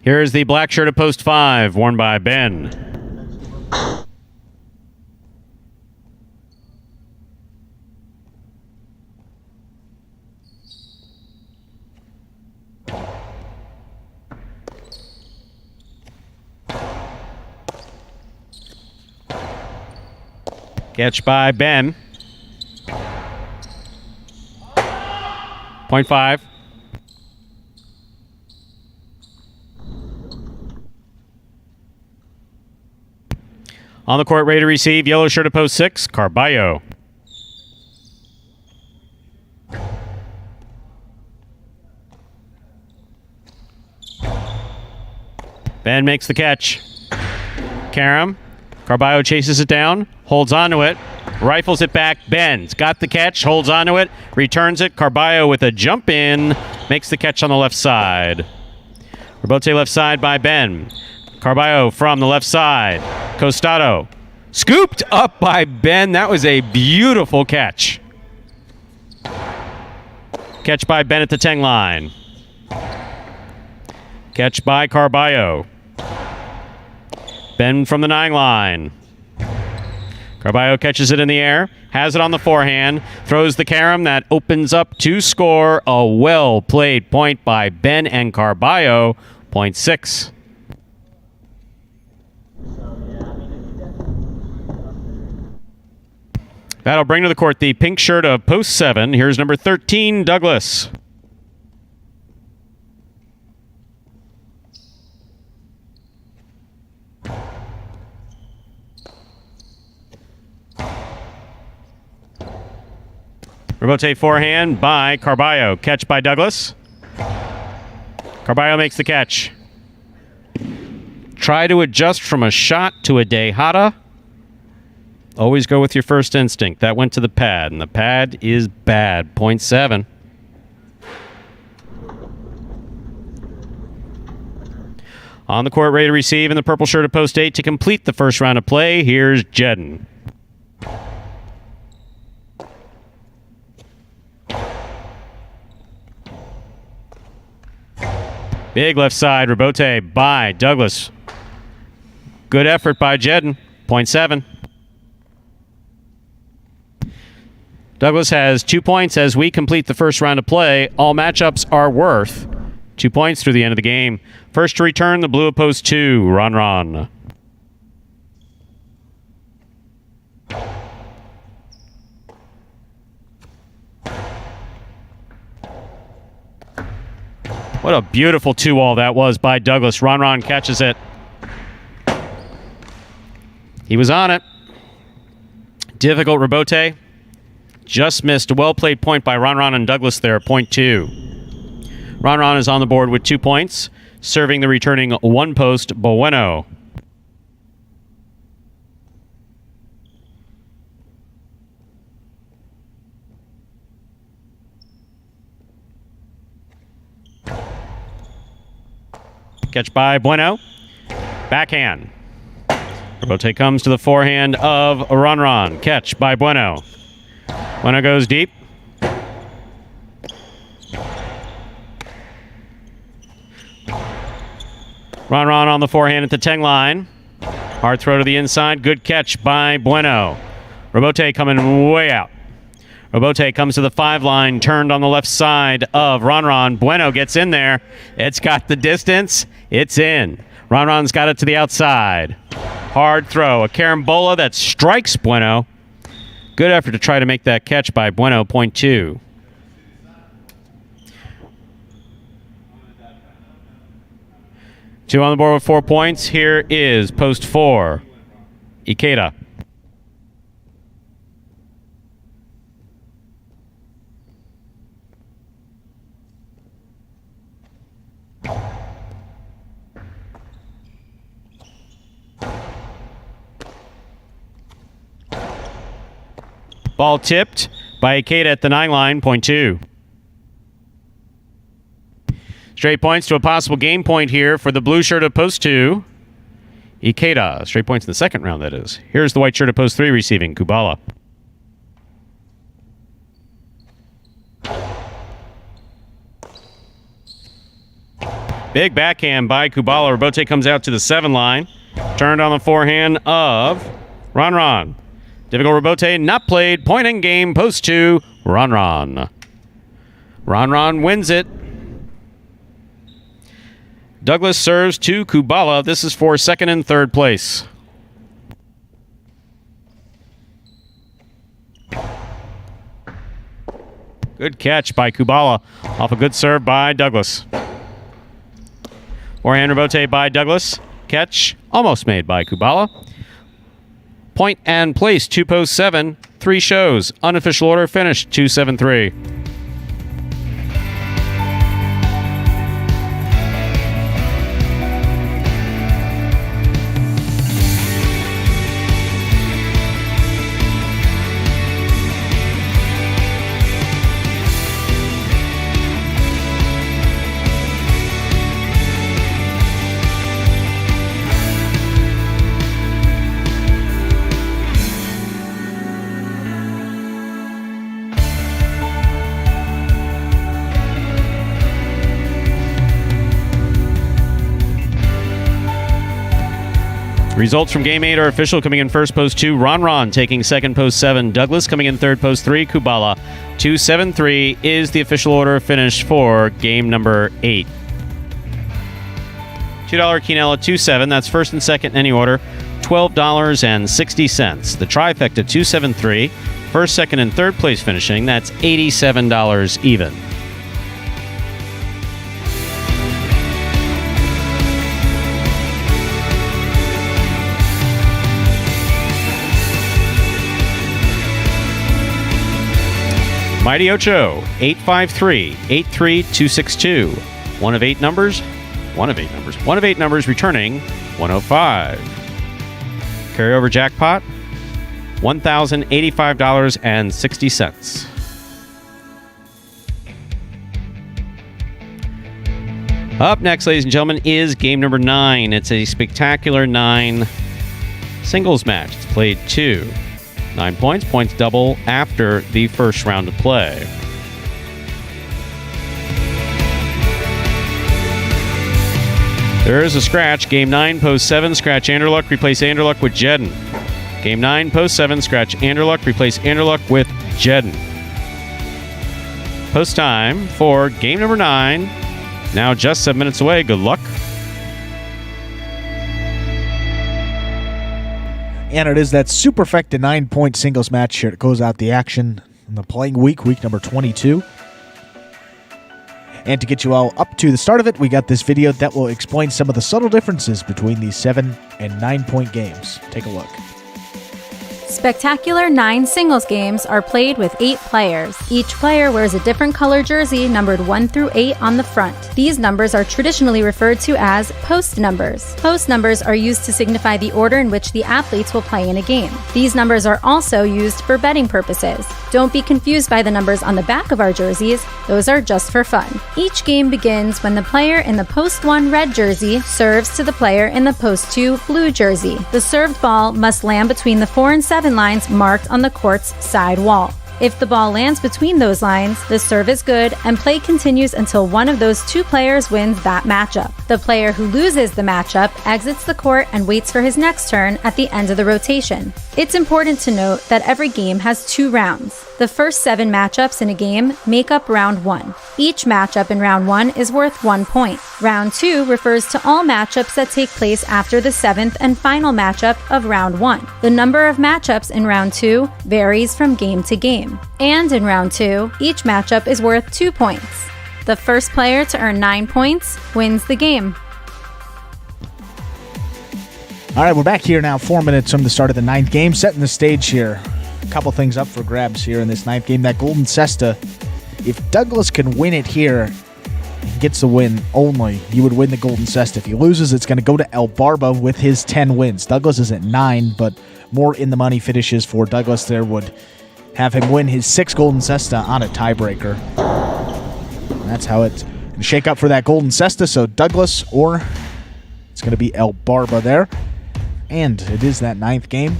Speaker 1: Here's the black shirt of post 5, worn by Ben. Catch by Ben. Point 5. On the court, ready to receive. Yellow shirt of post 6, Carballo. Ben makes the catch. Karam. Carballo chases it down, holds onto it, rifles it back. Ben's got the catch, holds onto it, returns it. Carballo with a jump in, makes the catch on the left side. Rebote left side by Ben. Carballo from the left side. Costado. Scooped up by Ben. That was a beautiful catch. Catch by Ben at the 10 line. Catch by Carballo. Ben from the 9 line. Carballo catches it in the air, has it on the forehand, throws the carom that opens up to score. A well-played point by Ben and Carballo. Point 6. That'll bring to the court the pink shirt of post 7. Here's number 13, Douglas. Rebote forehand by Carballo. Catch by Douglas. Carballo makes the catch. Try to adjust from a shot to a dejada. Always go with your first instinct. That went to the pad, and the pad is bad. 0.7. On the court, ready to receive in the purple shirt of post 8 to complete the first round of play. Here's Jedden. Big left side, rebote by Douglas. Good effort by Jedden. 0.7. Douglas has 2 points as we complete the first round of play. All matchups are worth 2 points through the end of the game. First to return, the blue of post 2, Ron. What a beautiful 2-all that was by Douglas. Ron catches it. He was on it. Difficult rebote. Just missed a well-played point by Ron and Douglas there, 0.2. Ron is on the board with 2 points, serving the returning one post, Bueno. Catch by Bueno. Backhand. Rebote comes to the forehand of Ron. Catch by Bueno. Bueno goes deep. Ron on the forehand at the 10 line. Hard throw to the inside. Good catch by Bueno. Rebote coming way out. Rebote comes to the 5 line, turned on the left side of Ron. Bueno gets in there. It's got the distance. It's in. Ron's got it to the outside. Hard throw. A carambola that strikes Bueno. Good effort to try to make that catch by Bueno, 0.2. Two on the board with 4 points. Here is post 4, Ikeda. Ball tipped by Ikeda at the 9 line, 0.2. Straight points to a possible game point here for the blue shirt of post 2. Ikeda. Straight points in the second round, that is. Here's the white shirt of post 3 receiving, Kubala. Big backhand by Kubala. Rebote comes out to the 7 line. Turned on the forehand of Ron. Difficult rebote, not played. Point in game, post 2, Ron. Ron wins it. Douglas serves to Kubala. This is for second and third place. Good catch by Kubala off a good serve by Douglas. Forehand rebote by Douglas. Catch almost made by Kubala. Point and place, 2 post 7, 3 shows. Unofficial order finished, 2-7-3. Results from Game 8 are official. Coming in first, post 2, Ron taking second, post 7, Douglas. Coming in third, post 3, Kubala. 2-7-3 is the official order of finish for game number 8. $2 Quinella, 2-7. That's first and second in any order. $12.60. The trifecta, 2-7-3. First, second, and third place finishing, that's $87 even. Mighty Ocho, 853-83262. One of eight numbers, returning 105. Carryover jackpot, $1,085.60. Up next, ladies and gentlemen, is game number 9. It's a spectacular 9 singles match. It's played 2. 9 points. Points double after the first round of play. There is a scratch. Game 9, post 7, scratch Anderluck, replace Anderluck with Jedden. Game 9, post 7, scratch Anderluck, replace Anderluck with Jedden. Post time for game number 9. Now just 7 minutes away. Good luck.
Speaker 2: And it is that superfecta 9-point singles match here. It goes out the action in the playing week number 22. And to get you all up to the start of it, we got this video that will explain some of the subtle differences between these 7 and 9-point games. Take a look.
Speaker 3: Spectacular 9 singles games are played with 8 players. Each player wears a different color jersey numbered 1 through 8 on the front. These numbers are traditionally referred to as post numbers. Post numbers are used to signify the order in which the athletes will play in a game. These numbers are also used for betting purposes. Don't be confused by the numbers on the back of our jerseys. Those are just for fun. Each game begins when the player in the post 1 red jersey serves to the player in the post 2 blue jersey. The served ball must land between the 4 and 7 lines marked on the court's side wall. If the ball lands between those lines, the serve is good and play continues until one of those 2 players wins that matchup. The player who loses the matchup exits the court and waits for his next turn at the end of the rotation. It's important to note that every game has 2 rounds. The first 7 matchups in a game make up round 1. Each matchup in round 1 is worth 1 point. Round 2 refers to all matchups that take place after the 7th and final matchup of round 1. The number of matchups in round 2 varies from game to game. And in round 2, each matchup is worth 2 points. The first player to earn 9 points wins the game.
Speaker 2: All right, we're back here now, 4 minutes from the start of the 9th game, setting the stage here. A couple things up for grabs here in this 9th game. That Golden Cesta, if Douglas can win it here, gets the win only, you would win the Golden Cesta. If he loses, it's going to go to El Barba with his 10 wins. Douglas is at 9, but more in the money finishes for Douglas there would have him win his 6th Golden Cesta on a tiebreaker. And that's how it's going to shake up for that Golden Cesta. So Douglas, or it's going to be El Barba there. And it is that 9th game.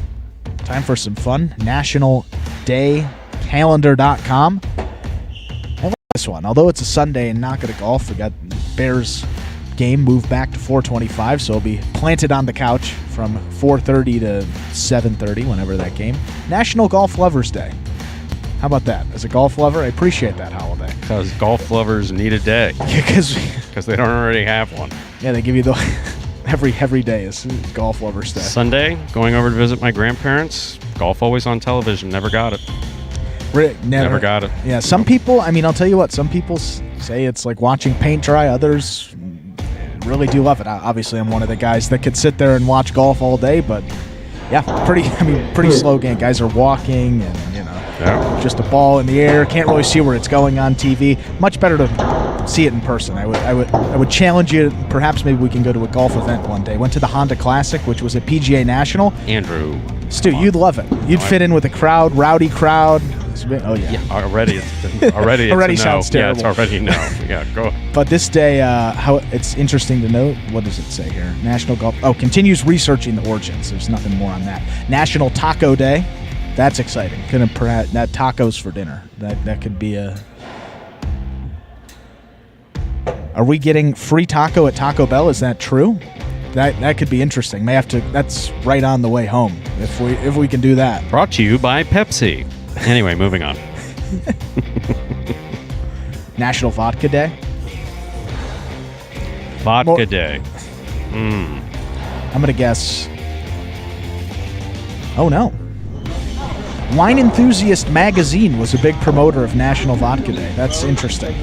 Speaker 2: Time for some fun. NationalDayCalendar.com. I like this one. Although it's a Sunday and not going to golf, we got Bears game moved back to 4:25, so it'll be planted on the couch from 4:30 to 7:30, whenever that game. National Golf Lovers Day. How about that? As a golf lover, I appreciate that holiday.
Speaker 1: Because golf lovers need a day.
Speaker 2: Because
Speaker 1: they don't already have one.
Speaker 2: Yeah, they give you the every day is Golf Lovers Day.
Speaker 1: Sunday, going over to visit my grandparents. Golf always on television. Never got it. Never got it.
Speaker 2: Yeah, some people, I mean, I'll tell you what, some people say it's like watching paint dry. Others really do love it. Obviously, I'm one of the guys that could sit there and watch golf all day, but yeah, pretty slow game. Guys are walking and, just a ball in the air. Can't really see where it's going on TV. Much better to see it in person. I would challenge you. Perhaps maybe we can go to a golf event one day. Went to the Honda Classic, which was at PGA National.
Speaker 1: Andrew,
Speaker 2: Stu, you'd love it. You'd fit in with a crowd, rowdy crowd. Oh yeah.
Speaker 1: Already
Speaker 2: sounds terrible.
Speaker 1: Yeah, it's already no. Yeah, go.
Speaker 2: But this day, how it's interesting to note. What does it say here? National Golf. Oh, continues researching the origins. There's nothing more on that. National Taco Day. That's exciting. That tacos for dinner. That could be a. Are we getting free taco at Taco Bell? Is that true? That could be interesting. May have to. That's right on the way home. If we can do that.
Speaker 1: Brought to you by Pepsi. Anyway, moving on.
Speaker 2: National Vodka Day.
Speaker 1: Vodka Day.
Speaker 2: I'm gonna guess. Oh no. Wine Enthusiast magazine was a big promoter of National Vodka Day. That's interesting.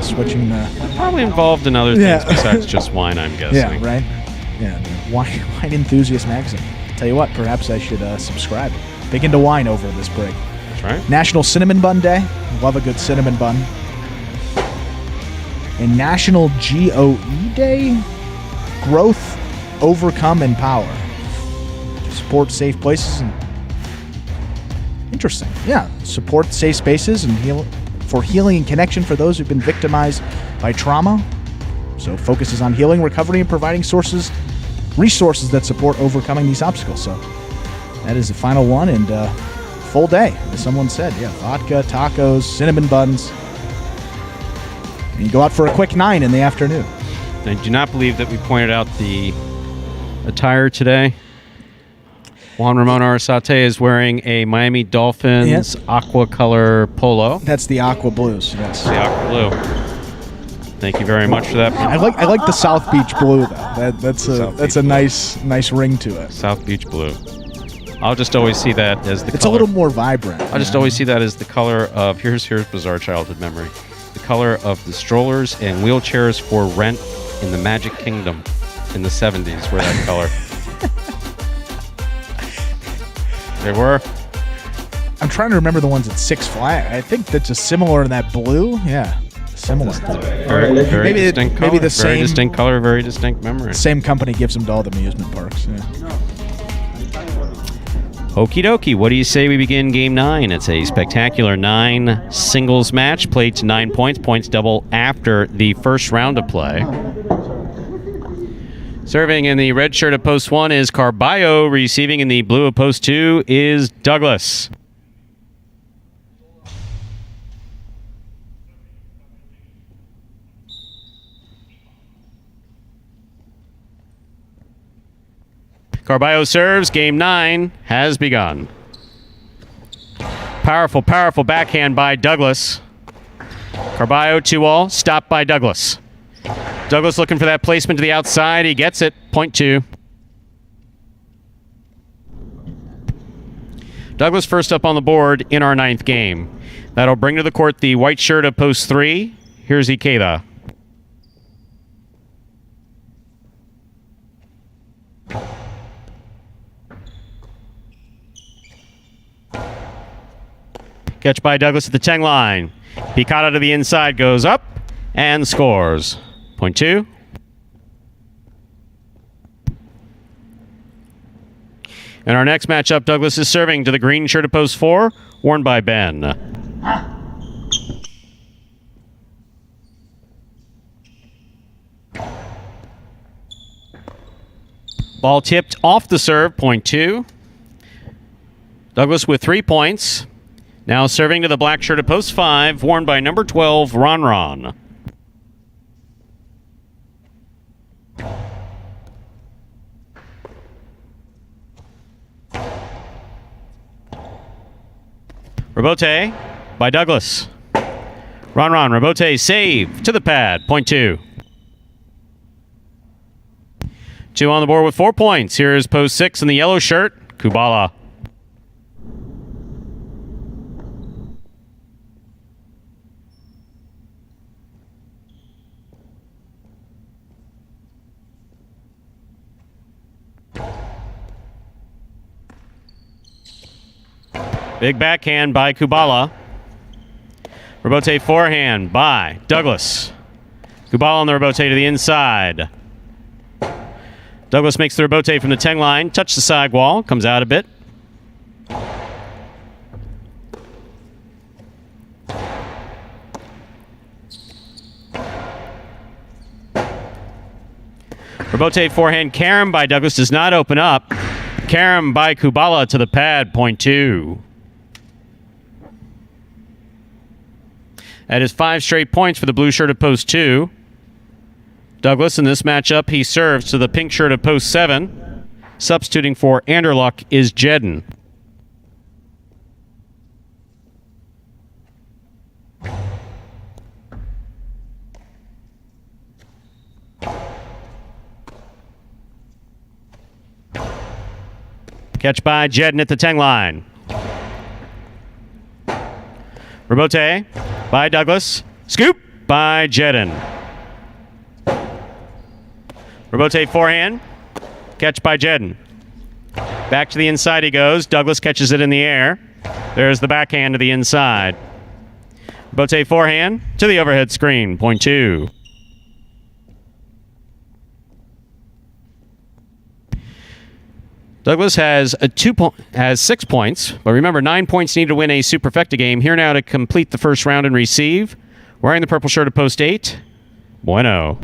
Speaker 2: Switching the...
Speaker 1: Probably involved in other things besides just wine, I'm guessing.
Speaker 2: Yeah, right? Yeah, Wine Enthusiast magazine. Tell you what, perhaps I should subscribe. Big into wine over this break.
Speaker 1: That's right.
Speaker 2: National Cinnamon Bun Day. Love a good cinnamon bun. And National GOE Day. Growth, Overcome, Empower. Support safe places and... Interesting. Yeah. Support safe spaces and for healing and connection for those who've been victimized by trauma. So focuses on healing, recovery, and providing resources that support overcoming these obstacles. So that is the final one, and full day, as someone said. Yeah, vodka, tacos, cinnamon buns. And you go out for a quick 9 in the afternoon.
Speaker 1: I do not believe that we pointed out the attire today. Juan Ramon Arasate is wearing a Miami Dolphins aqua color polo.
Speaker 2: That's the aqua blues. Yes,
Speaker 1: the aqua blue. Thank you very much for that.
Speaker 2: I like the South Beach blue though. That's a nice ring to it.
Speaker 1: South Beach blue. I'll just always see that as the.
Speaker 2: It's a little more vibrant.
Speaker 1: I just always see that as the color of here's bizarre childhood memory. The color of the strollers and wheelchairs for rent in the Magic Kingdom in the 70s were that color. They were.
Speaker 2: I'm trying to remember the ones at Six Flags. I think that's just similar to that blue. Yeah, similar.
Speaker 1: Very distinct color.
Speaker 2: Maybe the same.
Speaker 1: Very distinct color, very distinct memory.
Speaker 2: Same company gives them to all the amusement parks. Yeah.
Speaker 1: Okie dokie. What do you say we begin Game 9? It's a spectacular 9 singles match played to 9 points. Points double after the first round of play. Serving in the red shirt of post 1 is Carballo. Receiving in the blue of post 2 is Douglas. Carballo serves. Game 9 has begun. Powerful backhand by Douglas. Carballo 2-all. Stopped by Douglas. Douglas looking for that placement to the outside. He gets it. Point 2. Douglas first up on the board in our 9th game. That'll bring to the court the white shirt of post 3. Here's Ikeda. Catch by Douglas at the 10 line. Picada to the inside, goes up and scores. Point 2. In our next matchup, Douglas is serving to the green shirt of post 4, worn by Ben. Ball tipped off the serve, point 2. Douglas with 3 points. Now serving to the black shirt of post 5, worn by number 12, Ron. Rebote by Douglas. Ron, Rebote save to the pad, point 2. 2 on the board with 4 points. Here's post 6 in the yellow shirt, Kubala. Big backhand by Kubala. Rebote forehand by Douglas. Kubala on the rebote to the inside. Douglas makes the rebote from the 10 line. Touch the side wall. Comes out a bit. Rebote forehand carom by Douglas does not open up. Carom by Kubala to the pad, point 2. That is 5 straight points for the blue shirt of post 2. Douglas in this matchup, he serves to the pink shirt of post 7. Substituting for Anderluck is Jedden. Catch by Jedden at the 10 line. Rebote by Douglas. Scoop by Jedden. Rebote forehand. Catch by Jedden. Back to the inside he goes. Douglas catches it in the air. There's the backhand to the inside. Rebote forehand to the overhead screen. Point 2. Douglas has 6 points, but remember, 9 points needed to win a superfecta game. Here now to complete the first round and receive. Wearing the purple shirt of post 8, Bueno.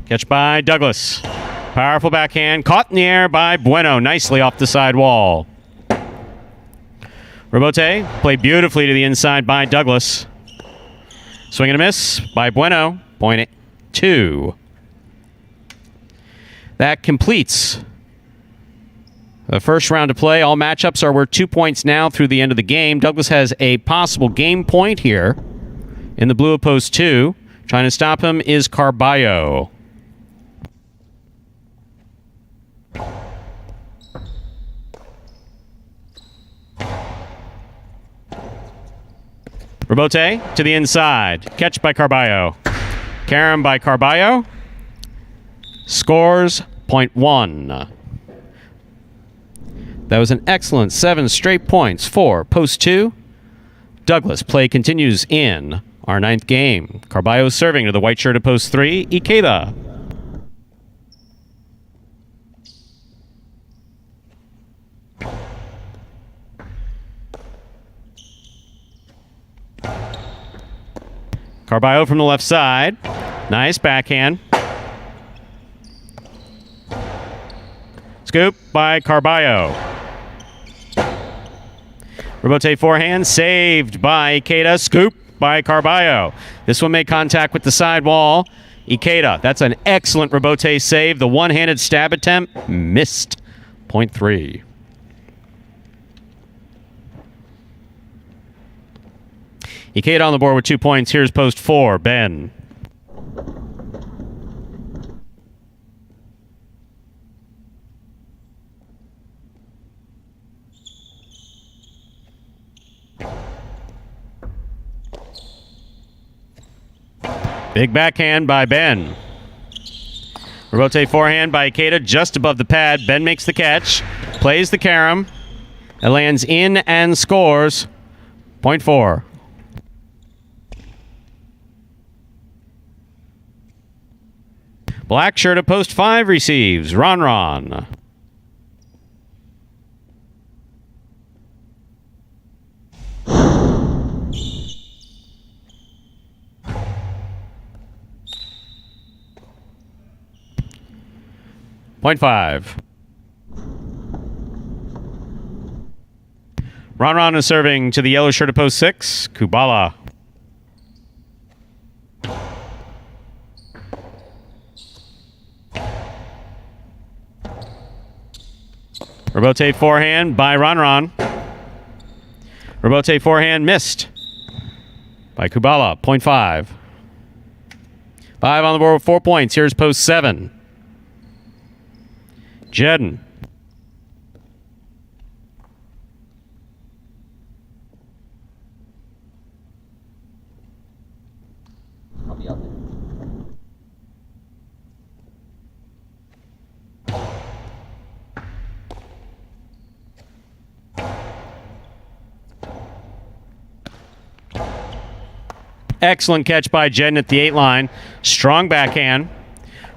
Speaker 1: Catch by Douglas. Powerful backhand. Caught in the air by Bueno. Nicely off the side wall. Rebote played beautifully to the inside by Douglas. Swing and a miss by Bueno. Point 2. That completes the first round of play. All matchups are worth 2 points now through the end of the game. Douglas has a possible game point here in the blue of post 2. Trying to stop him is Carballo. Rebote to the inside. Catch by Carballo. Carom by Carballo. Scores .1. That was an excellent 7 straight points for post 2. Douglas play continues in our 9th game. Carballo serving to the white shirt of post 3. Ikeda. Carballo from the left side. Nice backhand. Scoop by Carballo. Rebote forehand. Saved by Ikeda. Scoop by Carballo. This one made contact with the side wall. Ikeda. That's an excellent rebote save. The one-handed stab attempt missed. Point 3. Ikeda on the board with 2 points. Here's post 4, Ben. Big backhand by Ben. Rebote forehand by Ikeda just above the pad. Ben makes the catch. Plays the carom. It lands in and scores. Point 4. Black shirt of post 5 receives. Ron. Point 5. Ron is serving to the yellow shirt of post 6. Kubala. Rebote forehand by Ron. Rebote forehand missed by Kubala. Point 5. 5 on the board with 4 points. Here's post 7. Jedden. Excellent catch by Jedden at the 8 line. Strong backhand.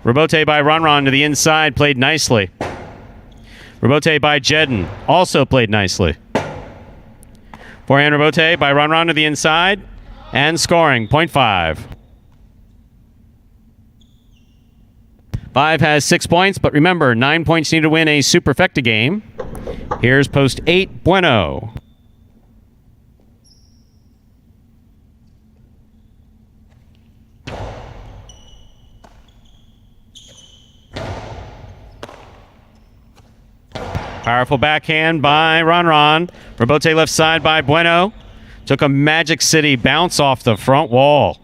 Speaker 1: Rebote by Ron to the inside. Played nicely. Rebote by Jedden. Also played nicely. Forehand rebote by Ron to the inside. And scoring. Point 5. 5 has 6 points, but remember, 9 points need to win a superfecta game. Here's post 8, Bueno. Powerful backhand by Ron. Rebote left side by Bueno. Took a Magic City bounce off the front wall.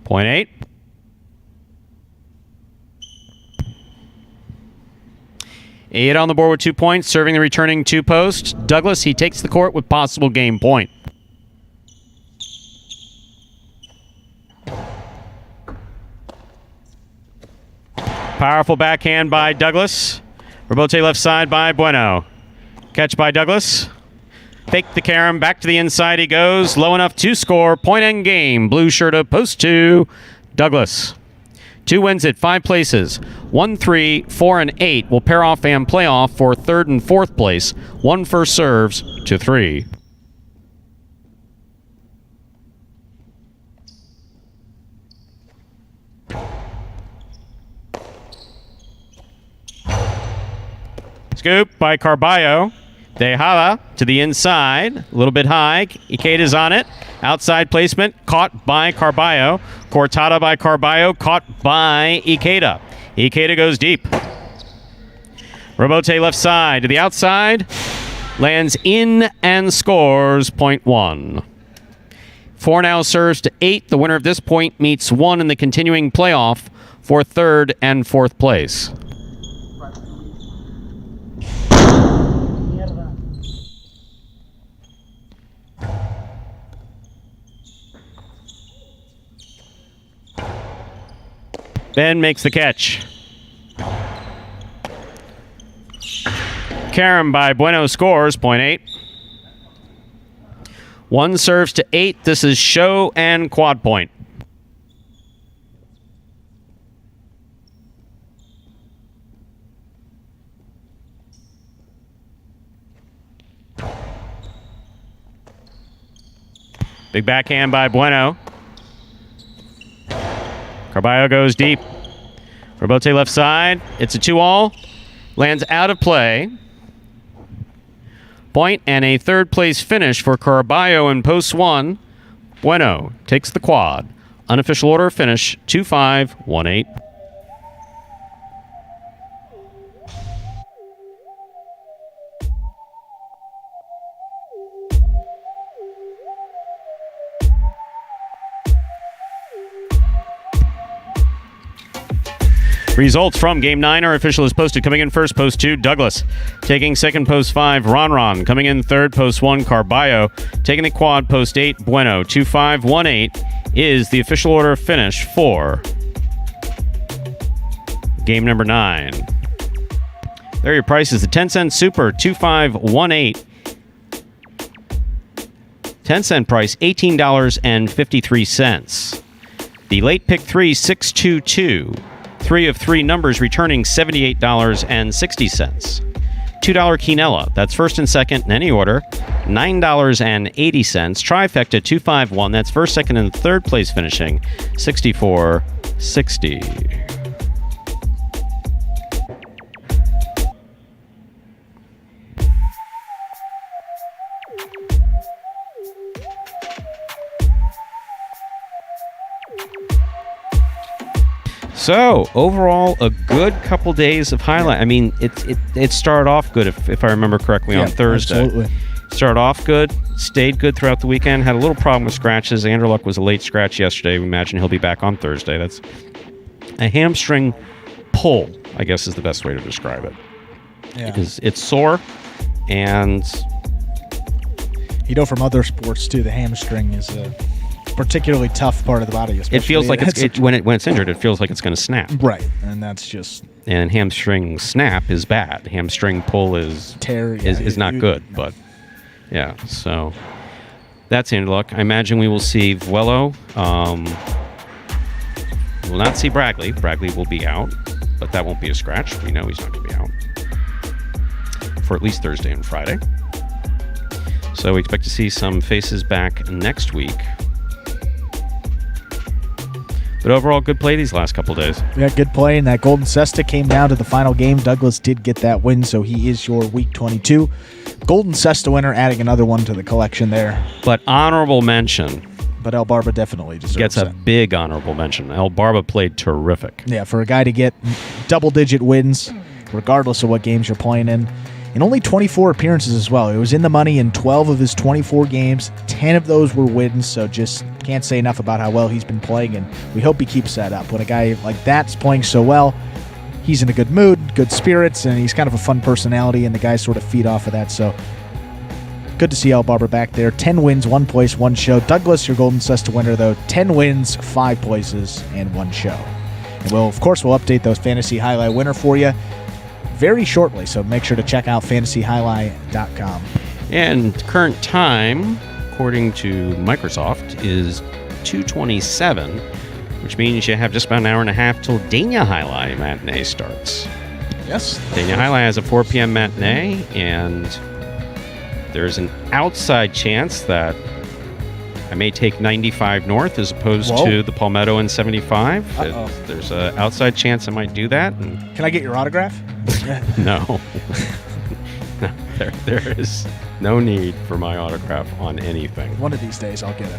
Speaker 1: Point 8. Eight on the board with 2 points, serving the returning 2 post. Douglas, he takes the court with possible game point. Powerful backhand by Douglas. Rebote left side by Bueno. Catch by Douglas. Fake the carom. Back to the inside he goes. Low enough to score. Point and game. Blue shirt of post 2. Douglas. 2 wins at 5 places. 1, 3, 4, and 8 will pair off and play off for 3rd and 4th place. 1 first serves to 3. Scoop by Carballo. Jai-Alai to the inside. A little bit high. Ikeda's on it. Outside placement. Caught by Carballo. Cortada by Carballo. Caught by Ikeda. Ikeda goes deep. Rebote left side to the outside. Lands in and scores point 1. 4 now serves to 8. The winner of this point meets 1 in the continuing playoff for 3rd and 4th place. Ben makes the catch. Carom by Bueno scores, point 8. 1 serves to 8. This is show and quad point. Big backhand by Bueno. Carballo goes deep. Rebote left side. It's a 2-all. Lands out of play. Point and a 3rd place finish for Carballo in post 1. Bueno takes the quad. Unofficial order finish 2-5, 1-8. Results from Game 9 are official as posted. Coming in first, post 2, Douglas. Taking second, post 5, Ron. Coming in third, post 1, Carballo. Taking the quad, post 8, Bueno. 2-5, 1-8 is the official order of finish for game number 9. There are your prices. The 10-cent super, 2-5-1-8. 10-cent price, $18.53. The late pick 3, 6-2-2. 3 of 3 numbers returning $78.60. $2 quinella. That's first and second in any order. $9.80. Trifecta 251. That's first, second, and third place finishing $64.60. So, overall, a good couple days of highlight. I mean, it started off good, if I remember correctly, on Thursday.
Speaker 2: Absolutely.
Speaker 1: Started off good, stayed good throughout the weekend, had a little problem with scratches. Andrew Luck was a late scratch yesterday. We imagine he'll be back on Thursday. That's a hamstring pull, I guess is the best way to describe it.
Speaker 2: Yeah.
Speaker 1: Because it's sore, and...
Speaker 2: You know, from other sports, too, the hamstring is a particularly tough part of the body.
Speaker 1: It feels like when it's injured, it feels like it's going to snap.
Speaker 2: Right, and that's just...
Speaker 1: And hamstring snap is bad. Hamstring pull is not good, but yeah. So that's Andrew Luck. I imagine we will see Vuelo. We will not see Bragley. Bragley will be out, but that won't be a scratch. We know he's not going to be out for at least Thursday and Friday. So we expect to see some faces back next week. But overall, good play these last couple days.
Speaker 2: Yeah, good play. And that Golden Cesta came down to the final game. Douglas did get that win, so he is your Week 22 Golden Cesta winner, adding another one to the collection there.
Speaker 1: But honorable mention.
Speaker 2: But El Barba definitely deserves
Speaker 1: gets a big honorable mention. El Barba played terrific.
Speaker 2: Yeah, for a guy to get double-digit wins, regardless of what games you're playing in. And only 24 appearances as well. He was in the money in 12 of his 24 games. 10 of those were wins, so just Can't say enough about how well he's been playing, and we hope he keeps that up. When a guy like that's playing so well, he's in a good mood, good spirits, and he's kind of a fun personality, and the guys sort of feed off of that. So good to see Al Barber back there. 10 wins, 1 place, 1 show. Douglas, your Golden Cesta winner, though. 10 wins, 5 places, and 1 show. And we'll update those Fantasy Highlight winner for you very shortly, so make sure to check out fantasyhighlight.com.
Speaker 1: And current time, according to Microsoft, is 2:27, which means you have just about an hour and a half till Jai-Alai matinee starts.
Speaker 2: Yes.
Speaker 1: Jai-Alai has a 4 p.m. matinee, and there's an outside chance that I may take 95 north as opposed to the Palmetto and 75. There's an outside chance I might do that. And
Speaker 2: can I get your autograph?
Speaker 1: No. There is no need for my autograph on anything.
Speaker 2: One of these days I'll get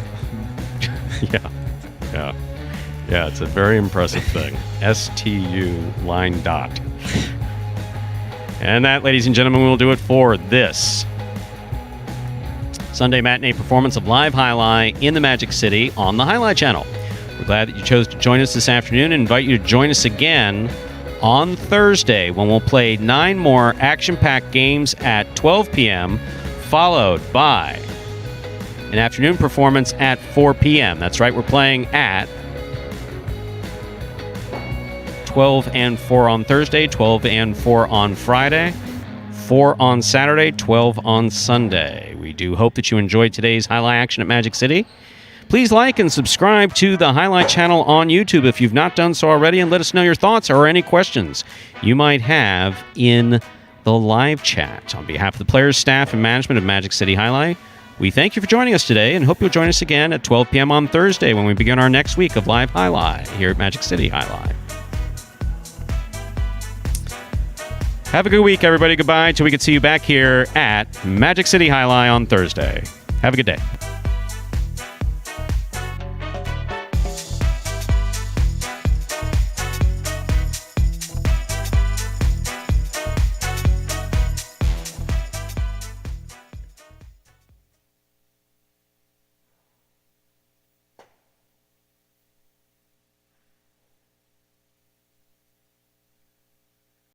Speaker 2: it.
Speaker 1: Yeah, it's a very impressive thing. STU line dot. And that, ladies and gentlemen, will do it for this Sunday matinee performance of Live Jai-Alai in the Magic City on the Jai-Alai Channel. We're glad that you chose to join us this afternoon and invite you to join us again on Thursday when we'll play 9 more action-packed games at 12 p.m., followed by an afternoon performance at 4 p.m. That's right, we're playing at 12 and 4 on Thursday, 12 and 4 on Friday, 4 on Saturday, 12 on Sunday. We do hope that you enjoyed today's Jai-Alai action at Magic City. Please like and subscribe to the Jai-Alai channel on YouTube if you've not done so already, and let us know your thoughts or any questions you might have in the live chat. On behalf of the players, staff, and management of Magic City Jai-Alai, we thank you for joining us today and hope you'll join us again at 12 p.m. on Thursday when we begin our next week of Live Jai-Alai here at Magic City Jai-Alai. Have a good week, everybody. Goodbye till we can see you back here at Magic City Jai-Alai on Thursday. Have a good day.